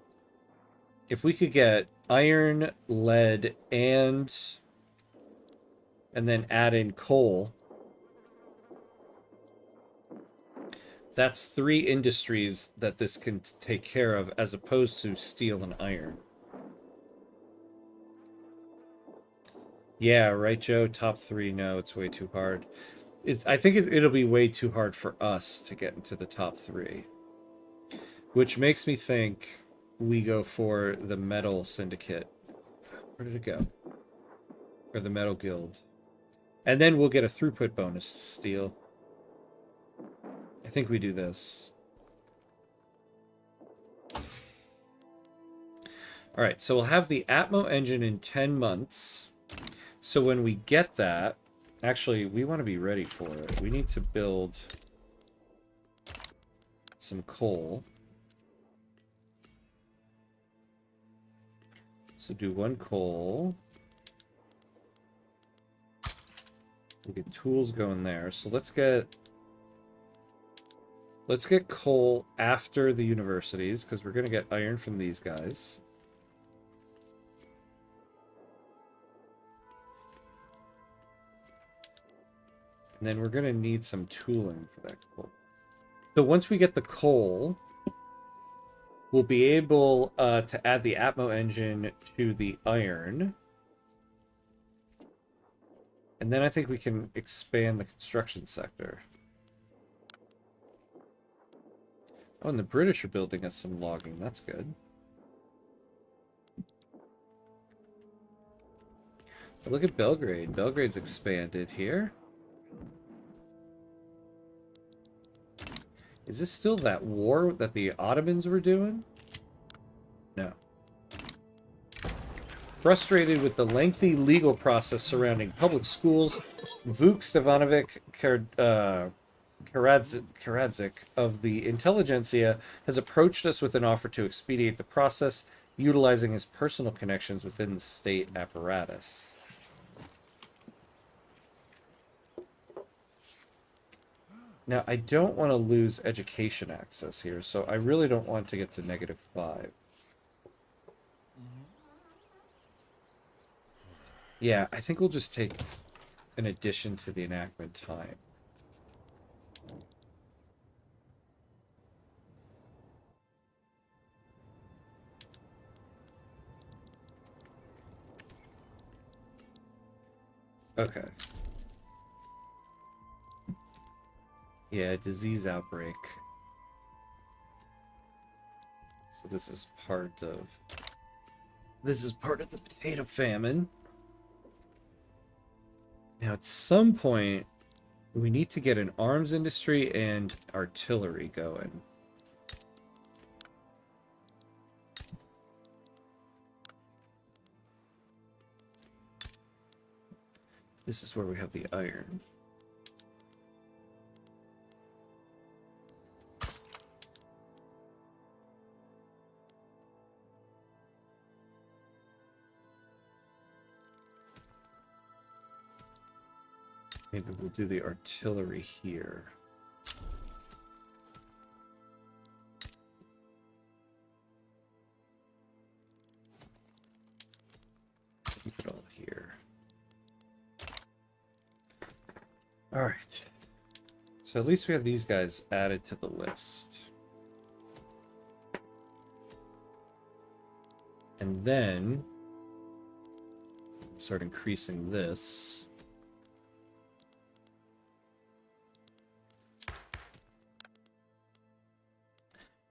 if we could get iron, lead, and then add in coal. That's 3 industries that this can take care of, as opposed to steel and iron. Yeah, right, Joe? Top 3, no, it's way too hard. I think it'll be way too hard for us to get into the top 3. Which makes me think we go for the Metal Syndicate. Where did it go? Or the Metal Guild. And then we'll get a throughput bonus to steel. I think we do this. Alright, so we'll have the Atmo engine in 10 months. So when we get that... Actually, we want to be ready for it. We need to build some coal. So do 1 coal. We get tools going there. So let's get coal after the universities, because we're going to get iron from these guys. And then we're going to need some tooling for that coal. So once we get the coal, we'll be able to add the Atmo engine to the iron. And then I think we can expand the construction sector. Oh, and the British are building us some logging. That's good. But look at Belgrade. Belgrade's expanded here. Is this still that war that the Ottomans were doing? No. Frustrated with the lengthy legal process surrounding public schools, Vuk Stevanovic Karadzik of the intelligentsia has approached us with an offer to expedite the process, utilizing his personal connections within the state apparatus. Now, I don't want to lose education access here, so I really don't want to get to -5. Yeah, I think we'll just take an addition to the enactment time. Okay. Yeah, disease outbreak. So this is part of the potato famine. Now at some point we need to get an arms industry and artillery going. This is where we have the iron. Maybe we'll do the artillery here. Keep it all here. All right. So at least we have these guys added to the list. And then start increasing this.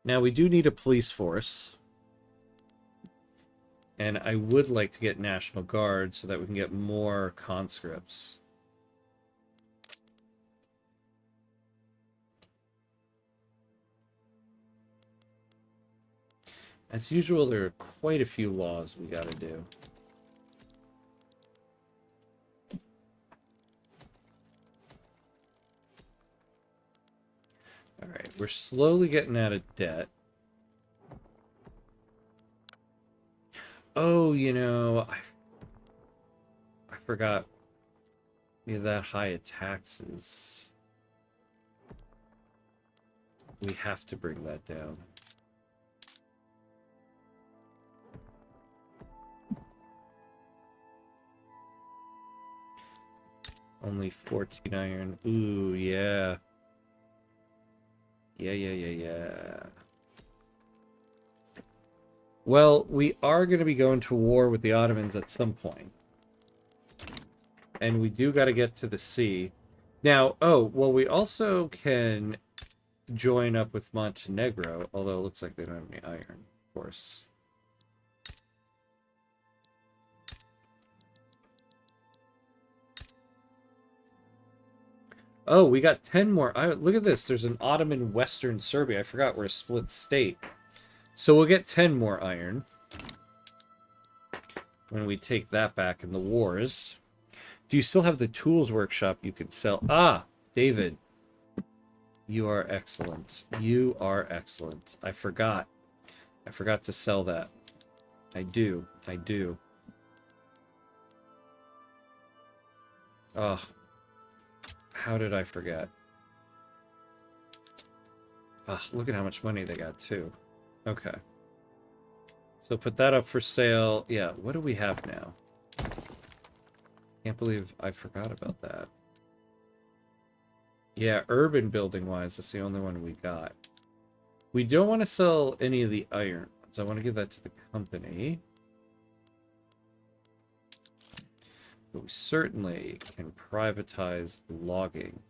Now we do need a police force. And I would like to get National Guard so that we can get more conscripts. As usual, there are quite a few laws we gotta do. Alright, we're slowly getting out of debt. Oh, you know, I forgot we have that high of taxes. We have to bring that down. Only 14 iron. Ooh, yeah. Yeah. Well, we are going to be going to war with the Ottomans at some point. And we do got to get to the sea. Now, oh, well, we also can join up with Montenegro, although it looks like they don't have any iron, of course. Oh, we got 10 more. Look at this. There's an Ottoman Western Serbia. I forgot we're a split state. So we'll get 10 more iron when we take that back in the wars. Do you still have the tools workshop you can sell? Ah, David. You are excellent. You are excellent. I forgot. I forgot to sell that. I do. Oh. How did I forget? Oh, look at how much money they got, too. Okay. So put that up for sale. Yeah, what do we have now? Can't believe I forgot about that. Yeah, urban building-wise, that's the only one we got. We don't want to sell any of the iron, so I want to give that to the company. But we certainly can privatize logging.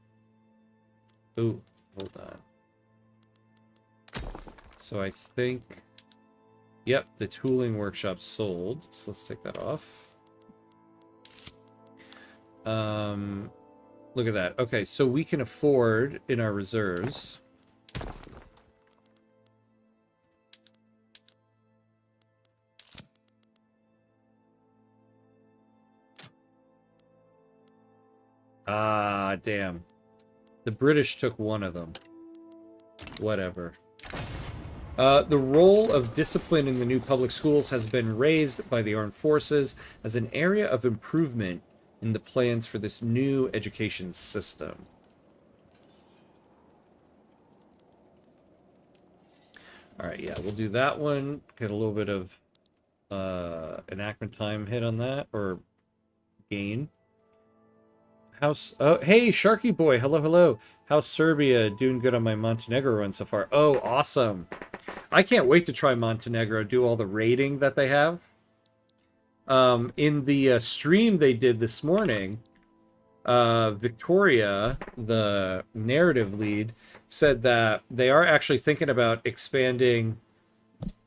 Ooh, hold on. So I think... Yep, the tooling workshop sold. So let's take that off. Look at that. Okay, so we can afford in our reserves... Ah, damn. The British took one of them. Whatever. The role of discipline in the new public schools has been raised by the armed forces as an area of improvement in the plans for this new education system. All right, yeah, we'll do that one. Get a little bit of enactment time hit on that, or gain. How's hey Sharky boy, hello, hello. How's Serbia doing? Good on my Montenegro run so far. Oh, awesome. I can't wait to try Montenegro, do all the raiding that they have. In the stream they did this morning, Victoria, the narrative lead, said that they are actually thinking about expanding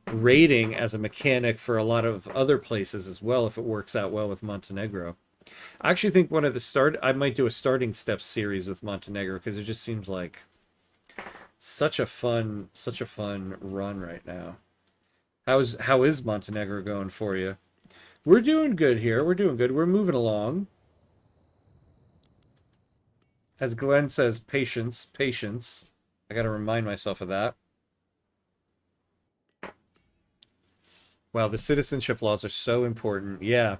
raiding as a mechanic for a lot of other places as well, if it works out well with Montenegro. I actually think one of the I might do a starting steps series with Montenegro, because it just seems like such a fun run right now. How is Montenegro going for you? We're doing good here. We're doing good. We're moving along. As Glenn says, patience, patience. I got to remind myself of that. Wow, the citizenship laws are so important. Yeah.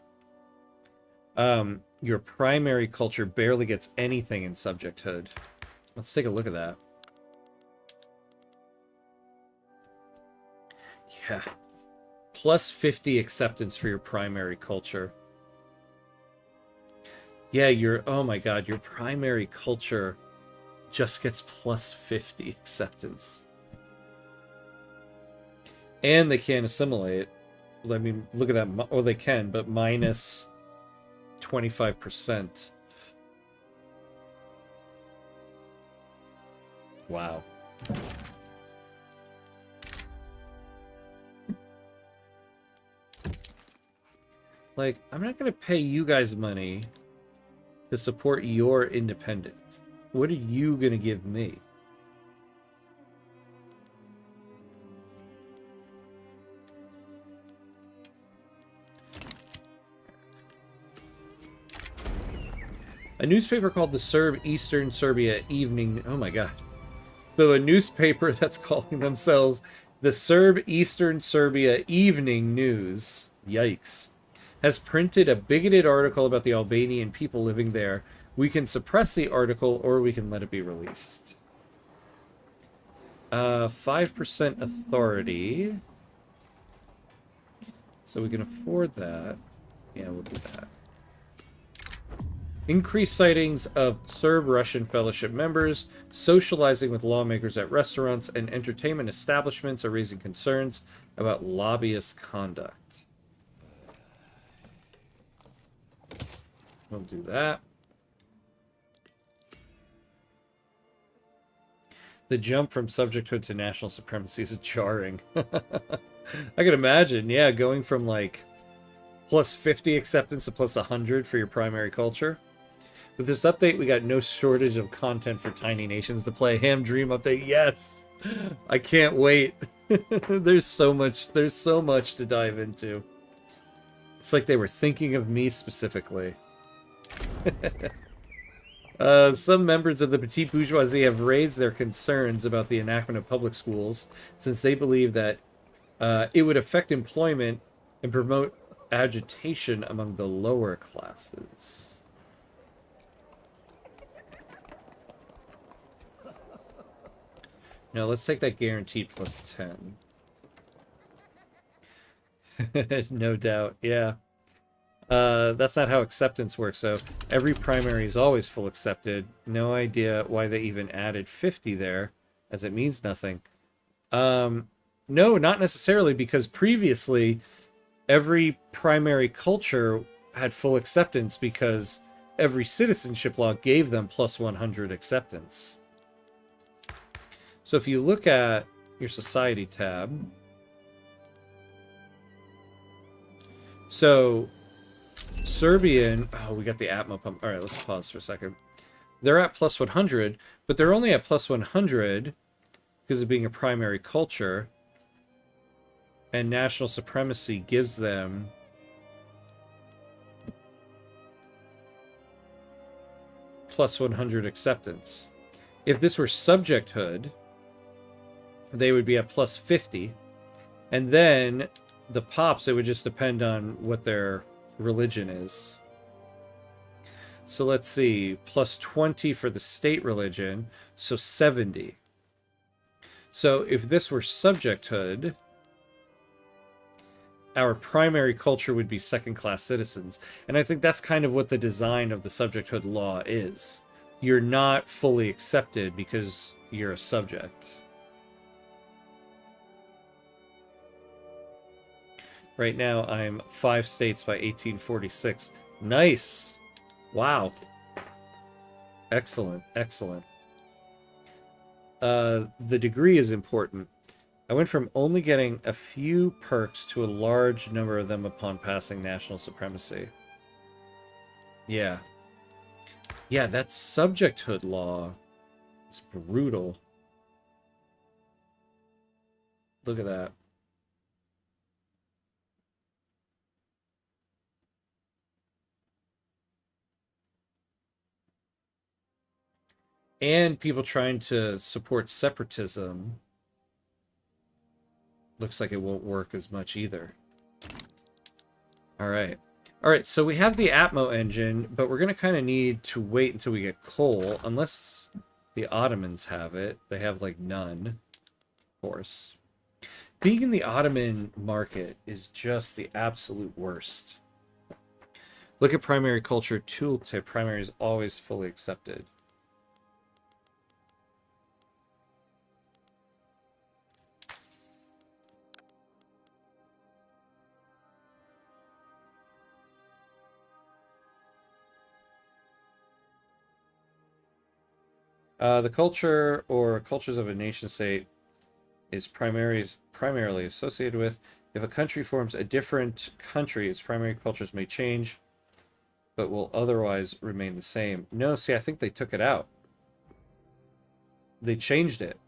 Your primary culture barely gets anything in subjecthood. Let's take a look at that. Yeah. Plus 50 acceptance for your primary culture. Yeah, oh my god, your primary culture just gets plus 50 acceptance. And they can't assimilate. I mean, look at that. Oh, they can, but minus 25%. Wow. Like, I'm not going to pay you guys money to support your independence. What are you going to give me? A newspaper called the Serb Eastern Serbia Evening... Oh my god. So a newspaper that's calling themselves the Serb Eastern Serbia Evening News, yikes, has printed a bigoted article about the Albanian people living there. We can suppress the article, or we can let it be released. 5% authority. So we can afford that. Yeah, we'll do that. Increased sightings of Serb-Russian Fellowship members socializing with lawmakers at restaurants and entertainment establishments are raising concerns about lobbyist conduct. We'll do that. The jump from subjecthood to national supremacy is jarring. I can imagine, yeah, going from like plus 50 acceptance to plus 100 for your primary culture. With this update, we got no shortage of content for tiny nations to play. Ham Dream update, yes! I can't wait. There's so much to dive into. It's like they were thinking of me specifically. Some members of the petite bourgeoisie have raised their concerns about the enactment of public schools, since they believe that it would affect employment and promote agitation among the lower classes. Now let's take that guaranteed plus 10. No doubt, yeah. That's not how acceptance works, so every primary is always full accepted. No idea why they even added 50 there, as it means nothing. No, not necessarily, because previously every primary culture had full acceptance because every citizenship law gave them plus 100 acceptance. So if you look at your society tab, so Serbian, oh, we got the Atmo pump. All right, let's pause for a second. They're at plus 100, but they're only at plus 100 because of being a primary culture. And national supremacy gives them plus 100 acceptance. If this were subjecthood, they would be at plus 50. And then the pops, it would just depend on what their religion is. So let's see, plus 20 for the state religion, so 70. So if this were subjecthood, our primary culture would be second-class citizens. And I think that's kind of what the design of the subjecthood law is. You're not fully accepted because you're a subject. Right now, I'm 5 states by 1846. Nice! Wow. Excellent, excellent. The degree is important. I went from only getting a few perks to a large number of them upon passing national supremacy. Yeah. Yeah, that subjecthood law is brutal. Look at that. And people trying to support separatism. Looks like it won't work as much either. Alright. Alright, so we have the Atmo engine, but we're going to kind of need to wait until we get coal, unless the Ottomans have it. They have, like, none, of course. Being in the Ottoman market is just the absolute worst. Look at primary culture tooltip. Primary is always fully accepted. The culture or cultures of a nation state is primarily associated with. If a country forms a different country, its primary cultures may change, but will otherwise remain the same. No, see, I think they took it out. They changed it.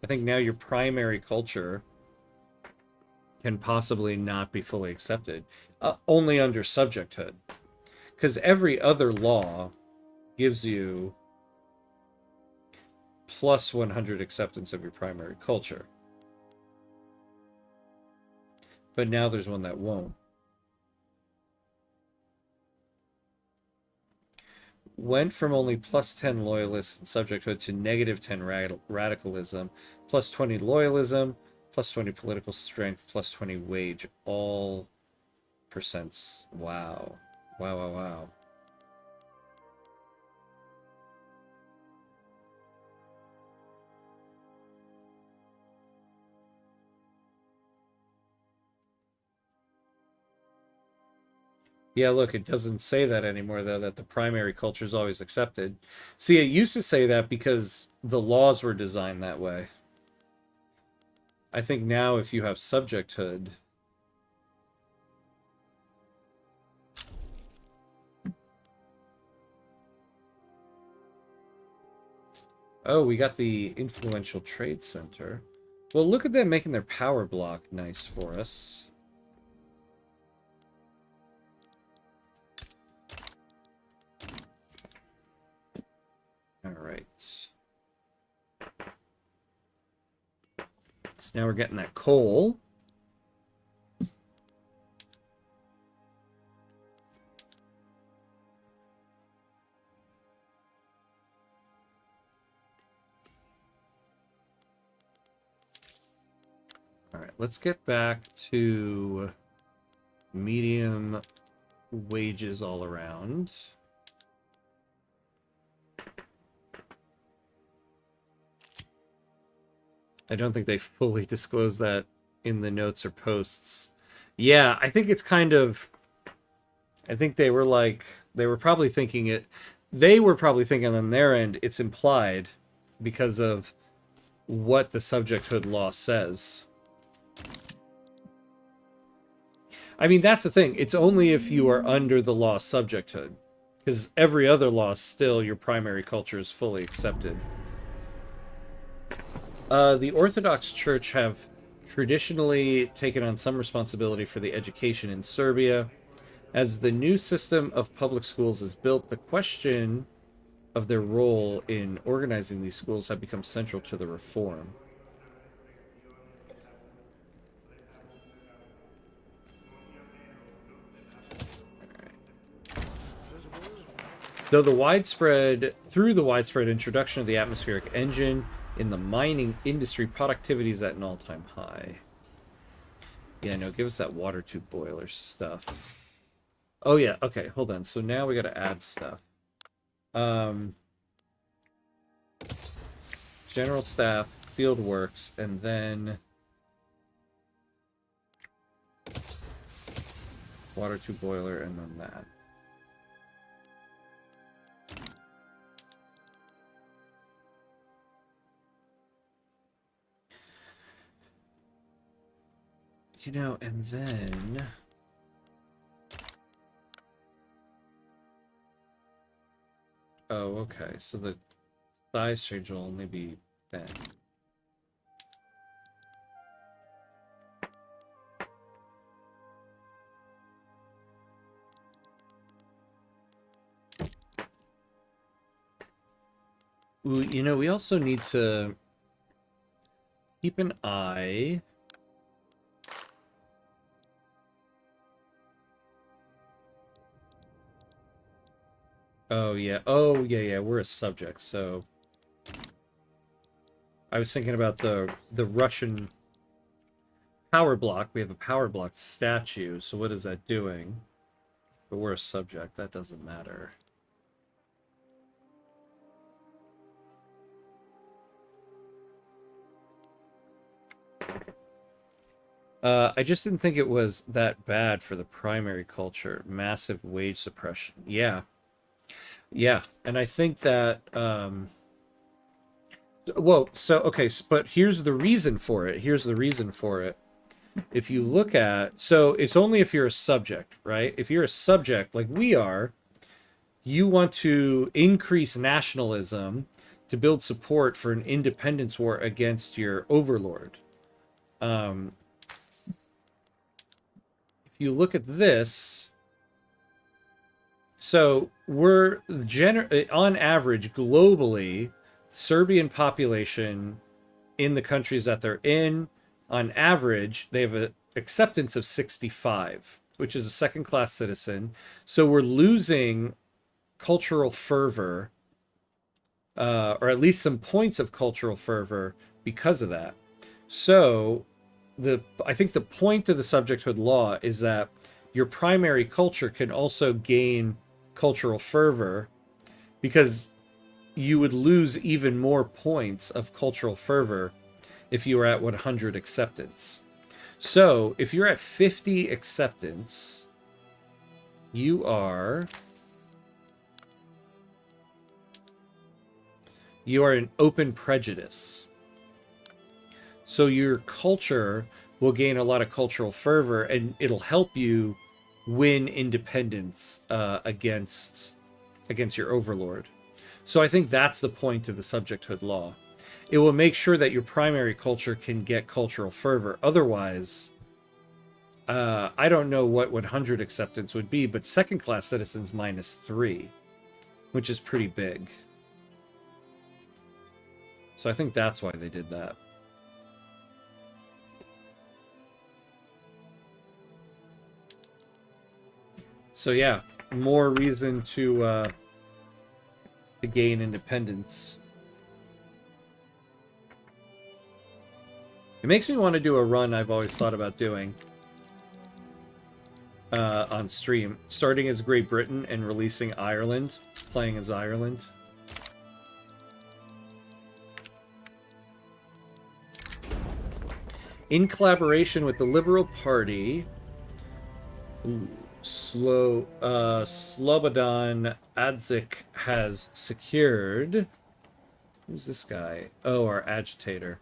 I think now your primary culture can possibly not be fully accepted. Only under subjecthood. Because every other law gives you plus 100 acceptance of your primary culture. But now there's one that won't. Went from only plus 10 loyalists and subjecthood to negative 10 radicalism, plus 20 loyalism, plus 20 political strength, plus 20 wage, all percents. Wow. Wow, wow, wow. Yeah, look, it doesn't say that anymore, though, that the primary culture is always accepted. See, it used to say that because the laws were designed that way. I think now if you have subjecthood... Oh, we got the influential trade center. Well, look at them making their power block nice for us. All right. So now we're getting that coal. All right, let's get back to medium wages all around. I don't think they fully disclose that in the notes or posts. Yeah, I think it's kind of... I think they were like... They were probably thinking it... They were probably thinking on their end it's implied because of what the subjecthood law says. I mean, that's the thing. It's only if you are under the law subjecthood. Because every other law, still, your primary culture is fully accepted. The Orthodox Church have traditionally taken on some responsibility for the education in Serbia. As the new system of public schools is built, the question of their role in organizing these schools have become central to the reform. Through the widespread introduction of the atmospheric engine in the mining industry, productivity is at an all-time high. Yeah, no, give us that water tube boiler stuff. Oh yeah, okay, hold on. So now we gotta add stuff. General staff, field works, and then water tube boiler, and then that. You know, and then... Oh, okay. So the size change will only be 10. Ooh, you know, we also need to keep an eye... Oh, yeah. Oh, yeah, yeah. We're a subject, so... I was thinking about the Russian power block. We have a power block statue, so what is that doing? But we're a subject. That doesn't matter. I just didn't think it was that bad for the primary culture. Massive wage suppression. Yeah. Yeah, and I think that, well, so, okay, but here's the reason for it. Here's the reason for it. If you look at, so it's only if you're a subject, right? If you're a subject like we are, you want to increase nationalism to build support for an independence war against your overlord. If you look at this, so we're on average globally, Serbian population in the countries that they're in, on average, they have an acceptance of 65, which is a second-class citizen. So we're losing cultural fervor, or at least some points of cultural fervor because of that. So I think the point of the subjecthood law is that your primary culture can also gain cultural fervor, because you would lose even more points of cultural fervor if you were at 100 acceptance. So if you're at 50 acceptance, you are an open prejudice. So your culture will gain a lot of cultural fervor, and it'll help you win independence against your overlord. So I think that's the point of the subjecthood law. It will make sure that your primary culture can get cultural fervor. Otherwise, I don't know what 100 acceptance would be, but second-class citizens -3, which is pretty big. So I think that's why they did that. So yeah, more reason to gain independence. It makes me want to do a run I've always thought about doing on stream, starting as Great Britain and releasing Ireland, playing as Ireland. In collaboration with the Liberal Party, Slobodan Adzik has secured... Who's this guy? Oh, our agitator.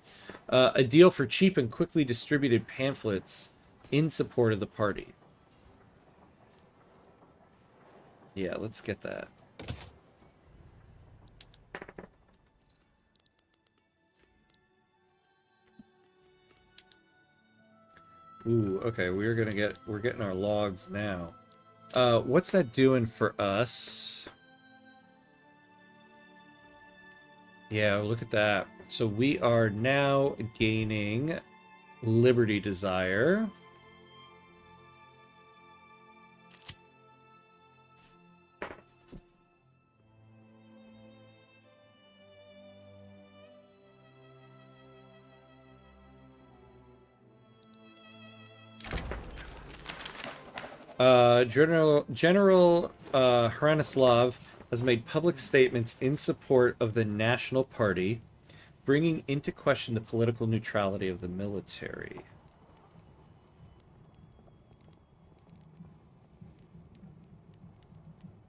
A deal for cheap and quickly distributed pamphlets in support of the party. Yeah, let's get that. Ooh, okay, we're getting our logs now. What's that doing for us? Yeah, look at that. So we are now gaining liberty desire. General Hranislav has made public statements in support of the National Party, bringing into question the political neutrality of the military.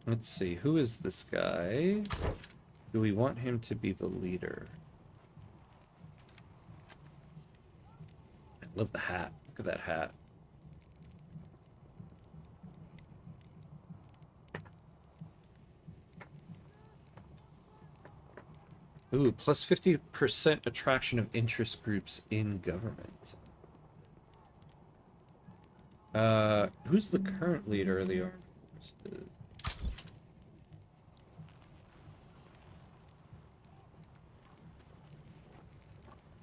Let's see, who is this guy? Do we want him to be the leader? I love the hat. Look at that hat. Ooh, plus 50% attraction of interest groups in government. Who's the current leader of the armed forces?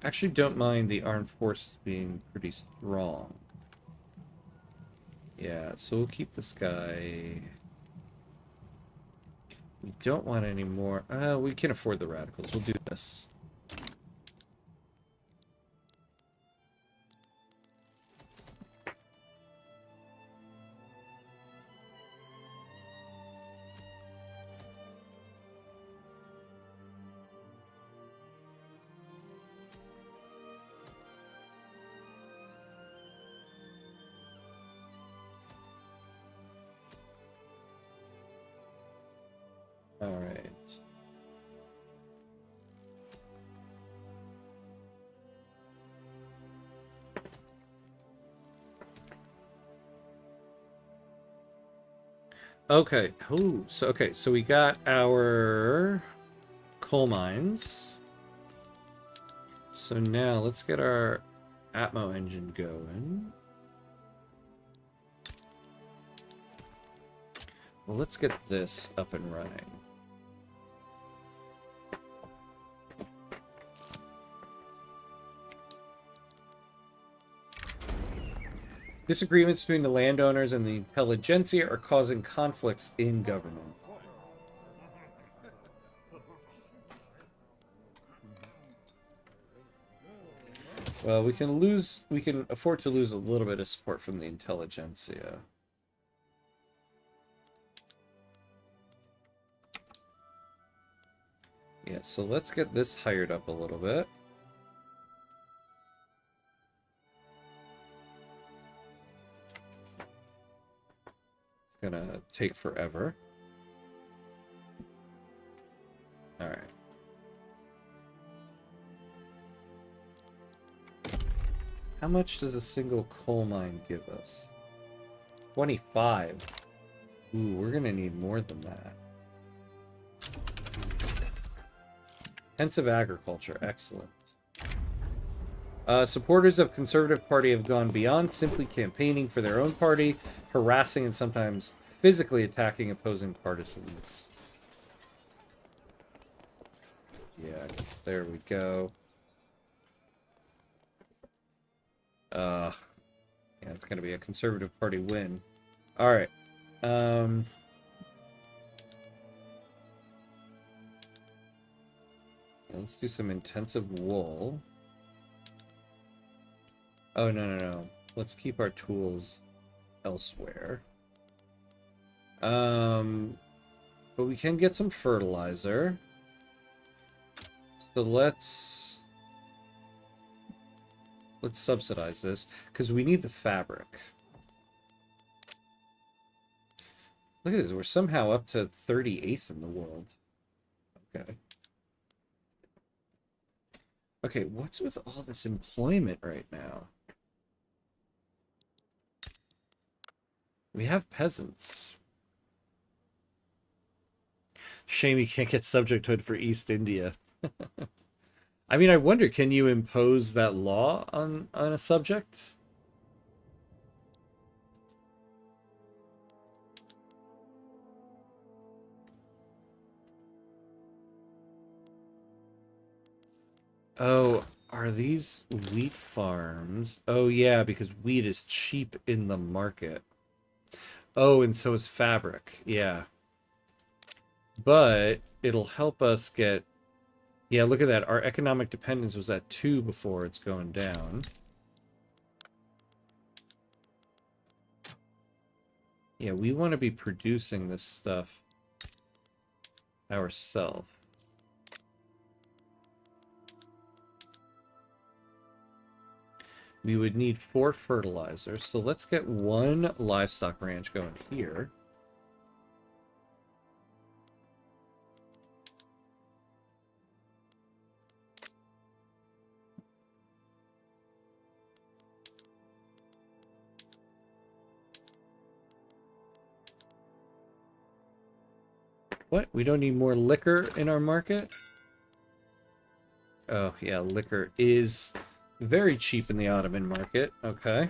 Actually, don't mind the armed forces being pretty strong. Yeah, so we'll keep this guy. We don't want any more. We can afford the radicals. We'll do this. All right. Okay. Ooh, so we got our coal mines. So now let's get our Atmo engine going. Well, let's get this up and running. Disagreements between the landowners and the intelligentsia are causing conflicts in government. Well, we can afford to lose a little bit of support from the intelligentsia. Yeah, so let's get this hired up a little bit. It's gonna take forever. All right. How much does a single coal mine give us? 25. Ooh, we're gonna need more than that. Intensive agriculture, excellent. Supporters of Conservative Party have gone beyond simply campaigning for their own party, harassing and sometimes physically attacking opposing partisans. Yeah, there we go. Yeah, it's gonna be a Conservative Party win. All right. Let's do some intensive wool. Oh, no. Let's keep our tools elsewhere. But we can get some fertilizer. So let's subsidize this, because we need the fabric. Look at this, we're somehow up to 38th in the world. Okay. Okay, what's with all this employment right now? We have peasants. Shame you can't get subjecthood for East India. I mean, I wonder, can you impose that law on a subject? Oh, are these wheat farms? Oh, yeah, because wheat is cheap in the market. Oh, and so is fabric. Yeah. But it'll help us get... Yeah, look at that. Our economic dependence was at 2 before. It's going down. Yeah, we want to be producing this stuff ourselves. We would need 4 fertilizers, so let's get 1 livestock ranch going here. What? We don't need more liquor in our market? Oh, yeah, liquor is very cheap in the Ottoman market. Okay.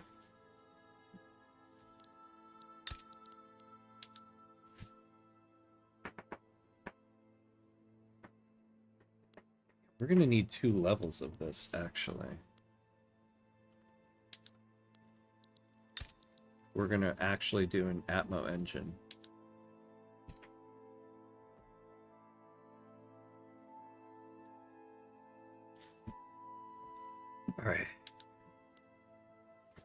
We're going to need 2 levels of this, actually. We're going to actually do an Atmo engine. Alright.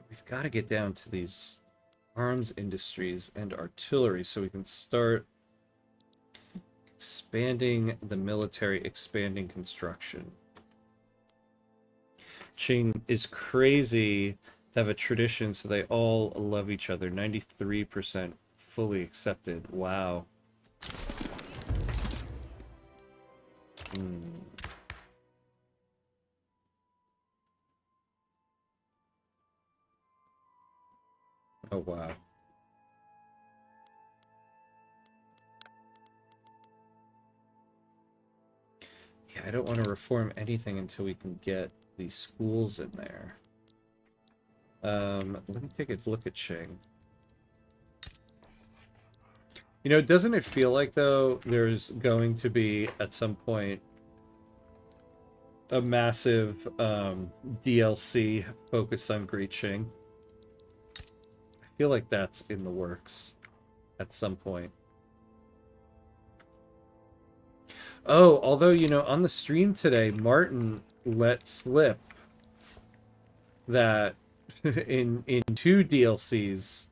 We've got to get down to these arms industries and artillery so we can start expanding the military, expanding construction. Qing is crazy to have a tradition so they all love each other. 93% fully accepted. Wow. Oh, wow. Yeah, I don't want to reform anything until we can get these schools in there. Let me take a look at Qing. You know, doesn't it feel like, though, there's going to be, at some point, a massive DLC focused on Great Qing? I feel like that's in the works at some point. Oh, although, you know, on the stream today, Martin let slip that in 2 DLCs,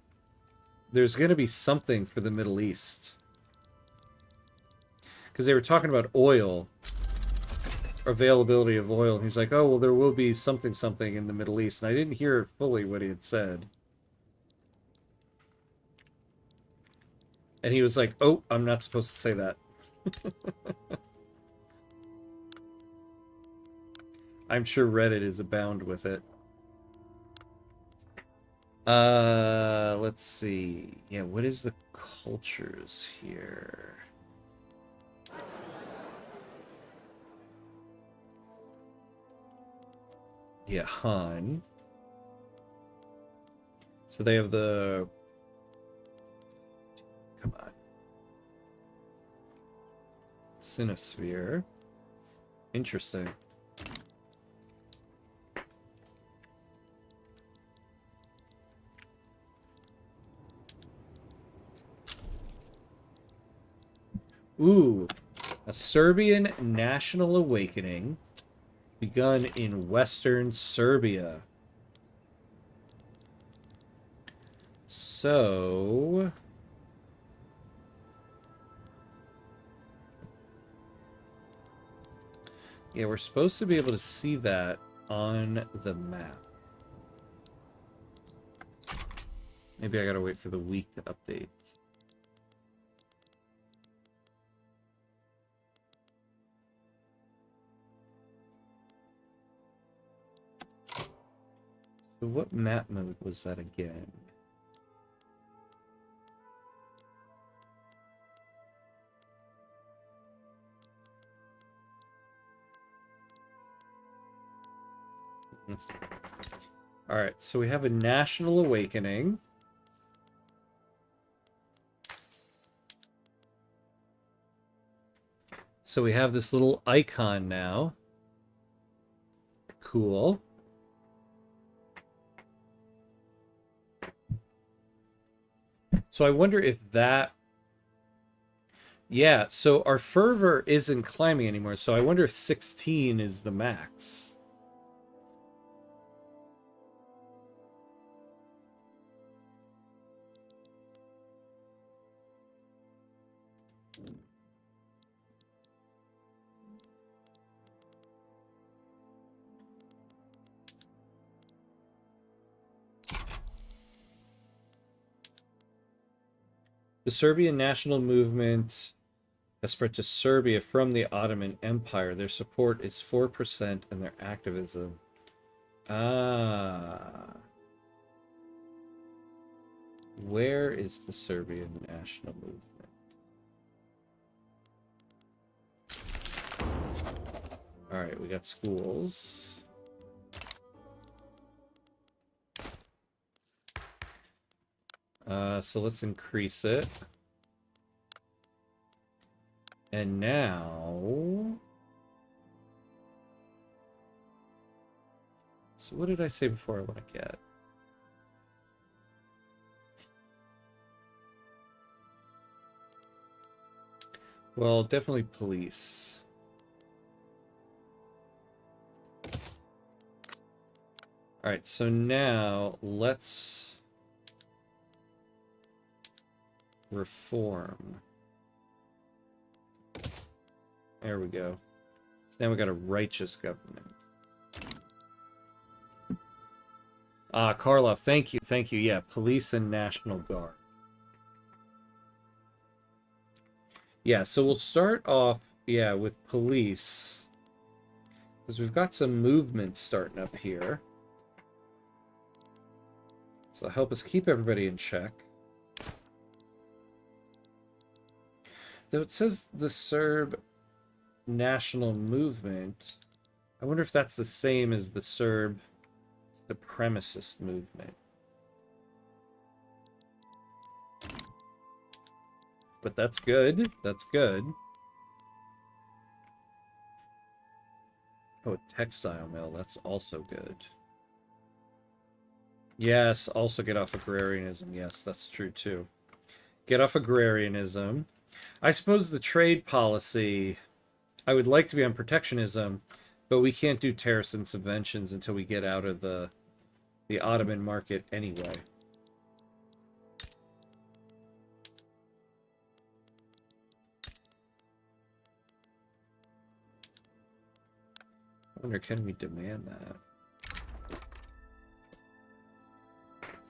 there's going to be something for the Middle East. Because they were talking about oil, availability of oil. And he's like, oh, well, there will be something in the Middle East. And I didn't hear fully what he had said. And he was like, oh, I'm not supposed to say that. I'm sure Reddit is abound with it. Let's see. Yeah, what is the cultures here? Yeah, Han. So they have the... Come on. Sinosphere. Interesting. Ooh, a Serbian national awakening begun in Western Serbia. So... yeah, we're supposed to be able to see that on the map. Maybe I gotta wait for the week to update. So what map mode was that again? All right, so we have a national awakening. So we have this little icon now. Cool. So I wonder if that... Yeah, so our fervor isn't climbing anymore, so I wonder if 16 is the max. The Serbian national movement has spread to Serbia from the Ottoman Empire. Their support is 4% and their activism. Ah. Where is the Serbian national movement? All right, we got schools. So let's increase it. And now... So what did I say before I want to get? Well, definitely police. All right, so now let's reform. There we go. So now we got a righteous government. Ah, Karlov, thank you, thank you. Yeah, police and National Guard. Yeah, so we'll start off, yeah, with police. Because we've got some movement starting up here. So help us keep everybody in check. Though it says the Serb national movement, I wonder if that's the same as the Serb supremacist movement. But that's good. That's good. Oh, textile mill. That's also good. Yes, also get off agrarianism. Yes, that's true too. Get off agrarianism. I suppose the trade policy, I would like to be on protectionism, but we can't do tariffs and subventions until we get out of the Ottoman market anyway. I wonder, can we demand that?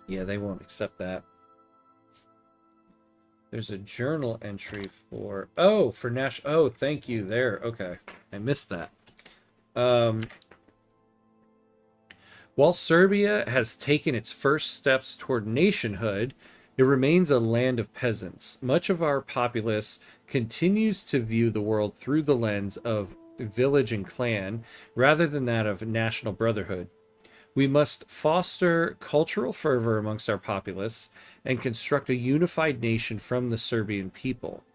Yeah, they won't accept that. There's a journal entry for... Oh, for Nash... Oh, thank you. There. Okay. I missed that. While Serbia has taken its first steps toward nationhood, it remains a land of peasants. Much of our populace continues to view the world through the lens of village and clan rather than that of national brotherhood. We must foster cultural fervor amongst our populace and construct a unified nation from the Serbian people.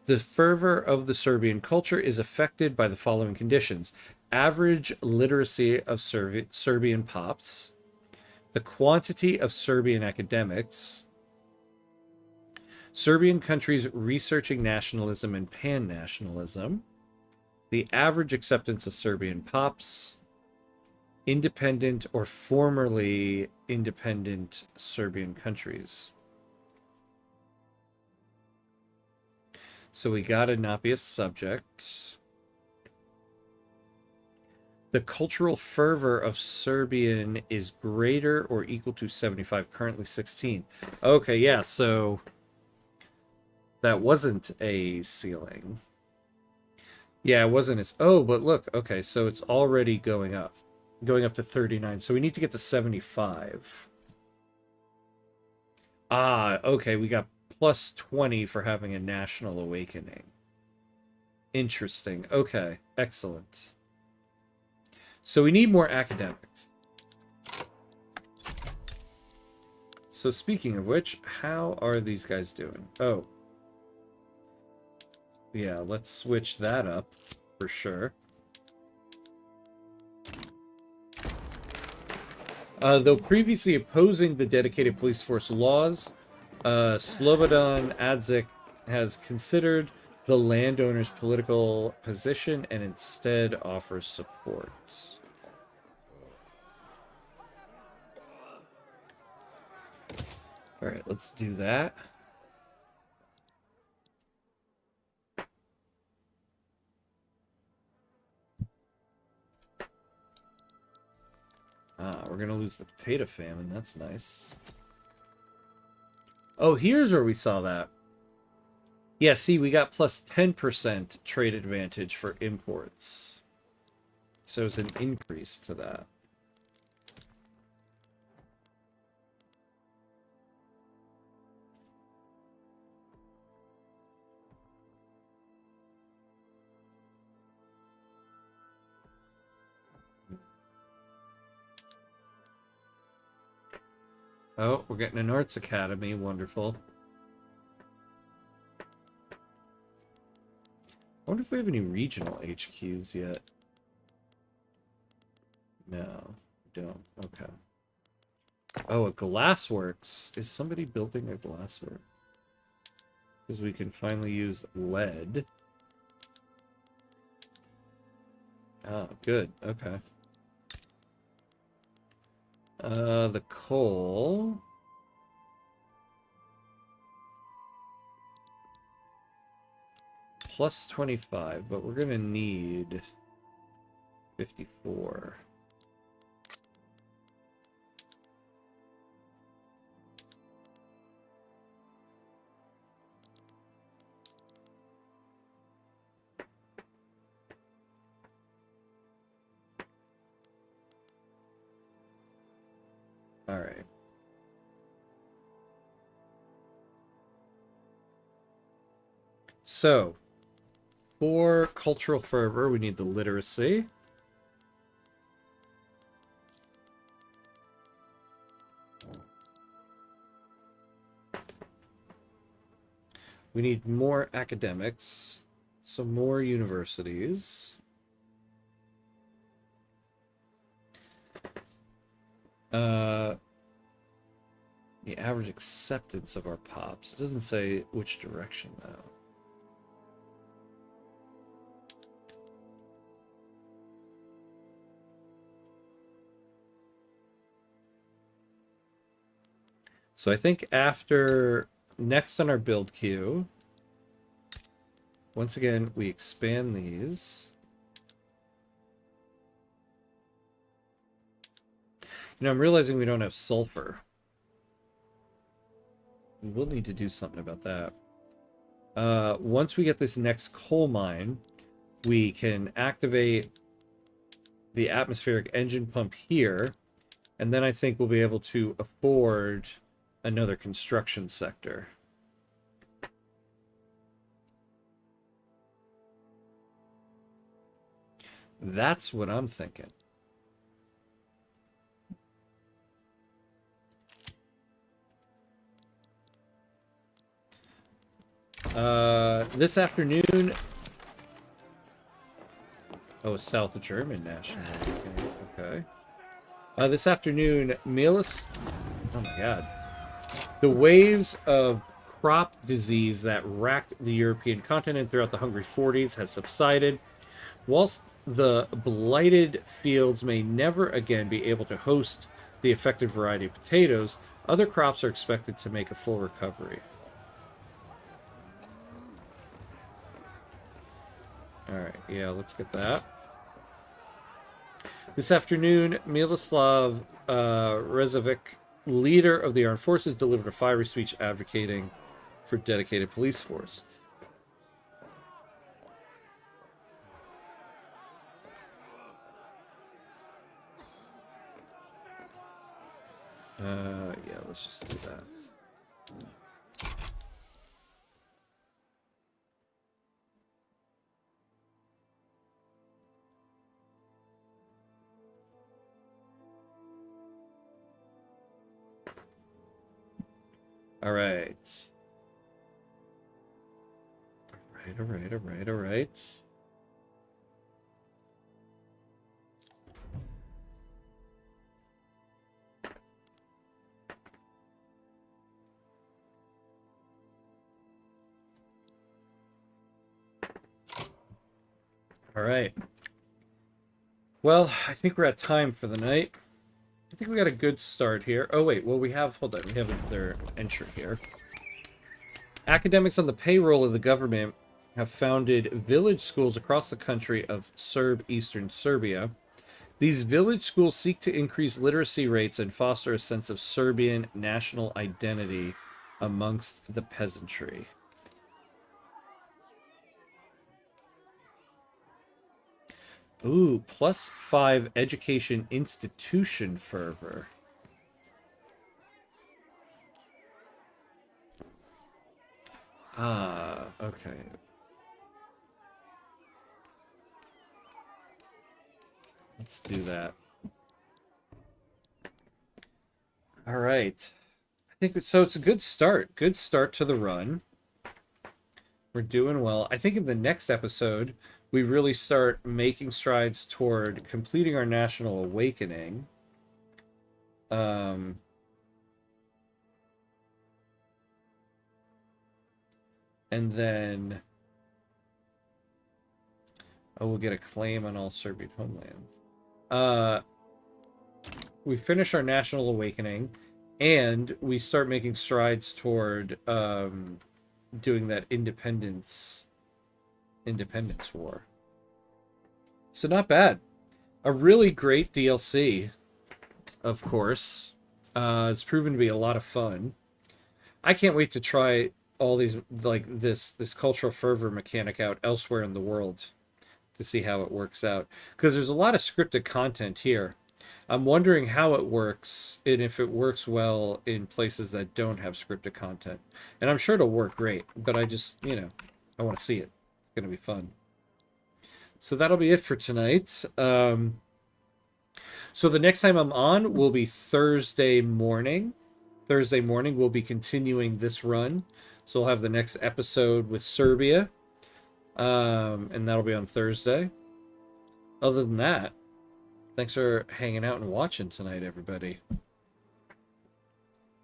The fervor of the Serbian culture is affected by the following conditions: average literacy of Serbian pops, the quantity of Serbian academics, Serbian countries researching nationalism and pan-nationalism, the average acceptance of Serbian pops, independent or formerly independent Serbian countries. So we gotta not be a subject. The cultural fervor of Serbian is greater or equal to 75, currently 16. Okay, yeah, so that wasn't a ceiling. Yeah, it wasn't as... Oh, but look, okay, so it's already going up to 39. So we need to get to 75. Ah, okay, we got plus 20 for having a national awakening. Interesting. Okay, excellent. So we need more academics. So speaking of which, how are these guys doing? Oh. Yeah, let's switch that up for sure. Though previously opposing the dedicated police force laws, Slobodan Adzik has considered the landowner's political position and instead offers support. All right, let's do that. We're gonna lose the potato famine. That's nice. Oh, here's where we saw that. Yeah, see, we got plus 10% trade advantage for imports. So it's an increase to that. Oh, we're getting an arts academy. Wonderful. I wonder if we have any regional HQs yet. No, we don't. Okay. Oh, a glassworks. Is somebody building a glassworks? Because we can finally use lead. Oh, good. Okay. The coal. Plus 25, but we're gonna need 54. All right. So, for cultural fervor, we need the literacy. We need more academics, so more universities. The average acceptance of our pops. It doesn't say which direction, though. So I think after, next on our build queue, once again, we expand these. You know, I'm realizing we don't have sulfur. We will need to do something about that. Once we get this next coal mine, we can activate the atmospheric engine pump here, and then I think we'll be able to afford another construction sector. That's what I'm thinking. This afternoon... Oh, a South German national. Okay. This afternoon, Milos... Oh my god. The waves of crop disease that racked the European continent throughout the Hungry 40s has subsided. Whilst the blighted fields may never again be able to host the affected variety of potatoes, other crops are expected to make a full recovery. Alright, yeah, let's get that. This afternoon, Miloslav Rezovic, leader of the armed forces, delivered a fiery speech advocating for dedicated police force. Yeah, let's just do that. All right. All right. All right. Well, I think we're at time for the night. I think we got a good start here. Oh, wait. Well, hold on. We have another entry here. Academics on the payroll of the government have founded village schools across the country of Serb Eastern Serbia. These village schools seek to increase literacy rates and foster a sense of Serbian national identity amongst the peasantry. Ooh, +5 education institution fervor. Ah, okay. Let's do that. All right. I think so. It's a good start. Good start to the run. We're doing well. I think in the next episode, we really start making strides toward completing our national awakening. And then we'll get a claim on all Serbian homelands. We finish our national awakening, and we start making strides toward doing that independence war. So not bad. A really great DLC, of course. It's proven to be a lot of fun. I can't wait to try all these, like this cultural fervor mechanic out elsewhere in the world to see how it works out, because there's a lot of scripted content here. I'm wondering how it works and if it works well in places that don't have scripted content. And I'm sure it'll work great, but I just, I want to see it. It's going to be fun. So that'll be it for tonight. So the next time I'm on will be Thursday morning. Thursday morning we'll be continuing this run. So we'll have the next episode with Serbia. And that'll be on Thursday. Other than that, thanks for hanging out and watching tonight, everybody.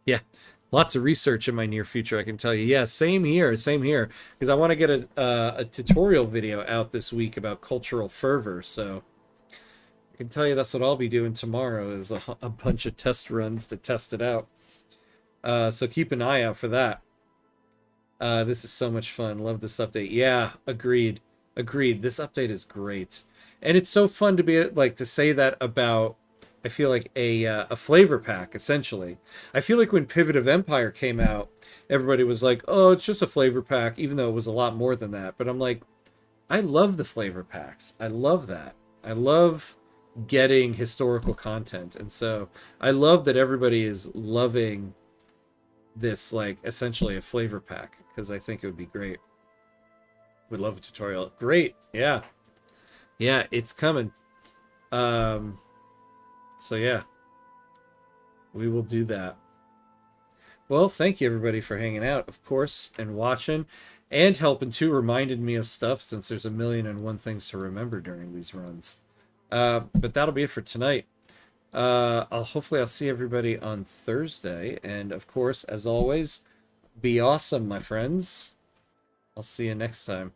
Yeah, lots of research in my near future, I can tell you. Yeah, same here, because I want to get a tutorial video out this week about cultural fervor, so I can tell you that's what I'll be doing tomorrow, is a bunch of test runs to test it out. So keep an eye out for that. This is so much fun. Love this update. Yeah, agreed. This update is great. And it's so fun to be to say that about, I feel like a flavor pack, essentially. I feel like when Pivot of Empire came out, everybody was like, oh, it's just a flavor pack, even though it was a lot more than that. But I'm like, I love the flavor packs. I love that. I love getting historical content. And so I love that everybody is loving this, essentially a flavor pack, because I think it would be great. Would love a tutorial. Great. Yeah, it's coming. So yeah, we will do that. Well, thank you everybody for hanging out, of course, and watching and helping too. Reminded me of stuff, since there's 1,000,001 things to remember during these runs. But that'll be it for tonight. Hopefully I'll see everybody on Thursday, and of course, as always, be awesome, my friends. I'll see you next time.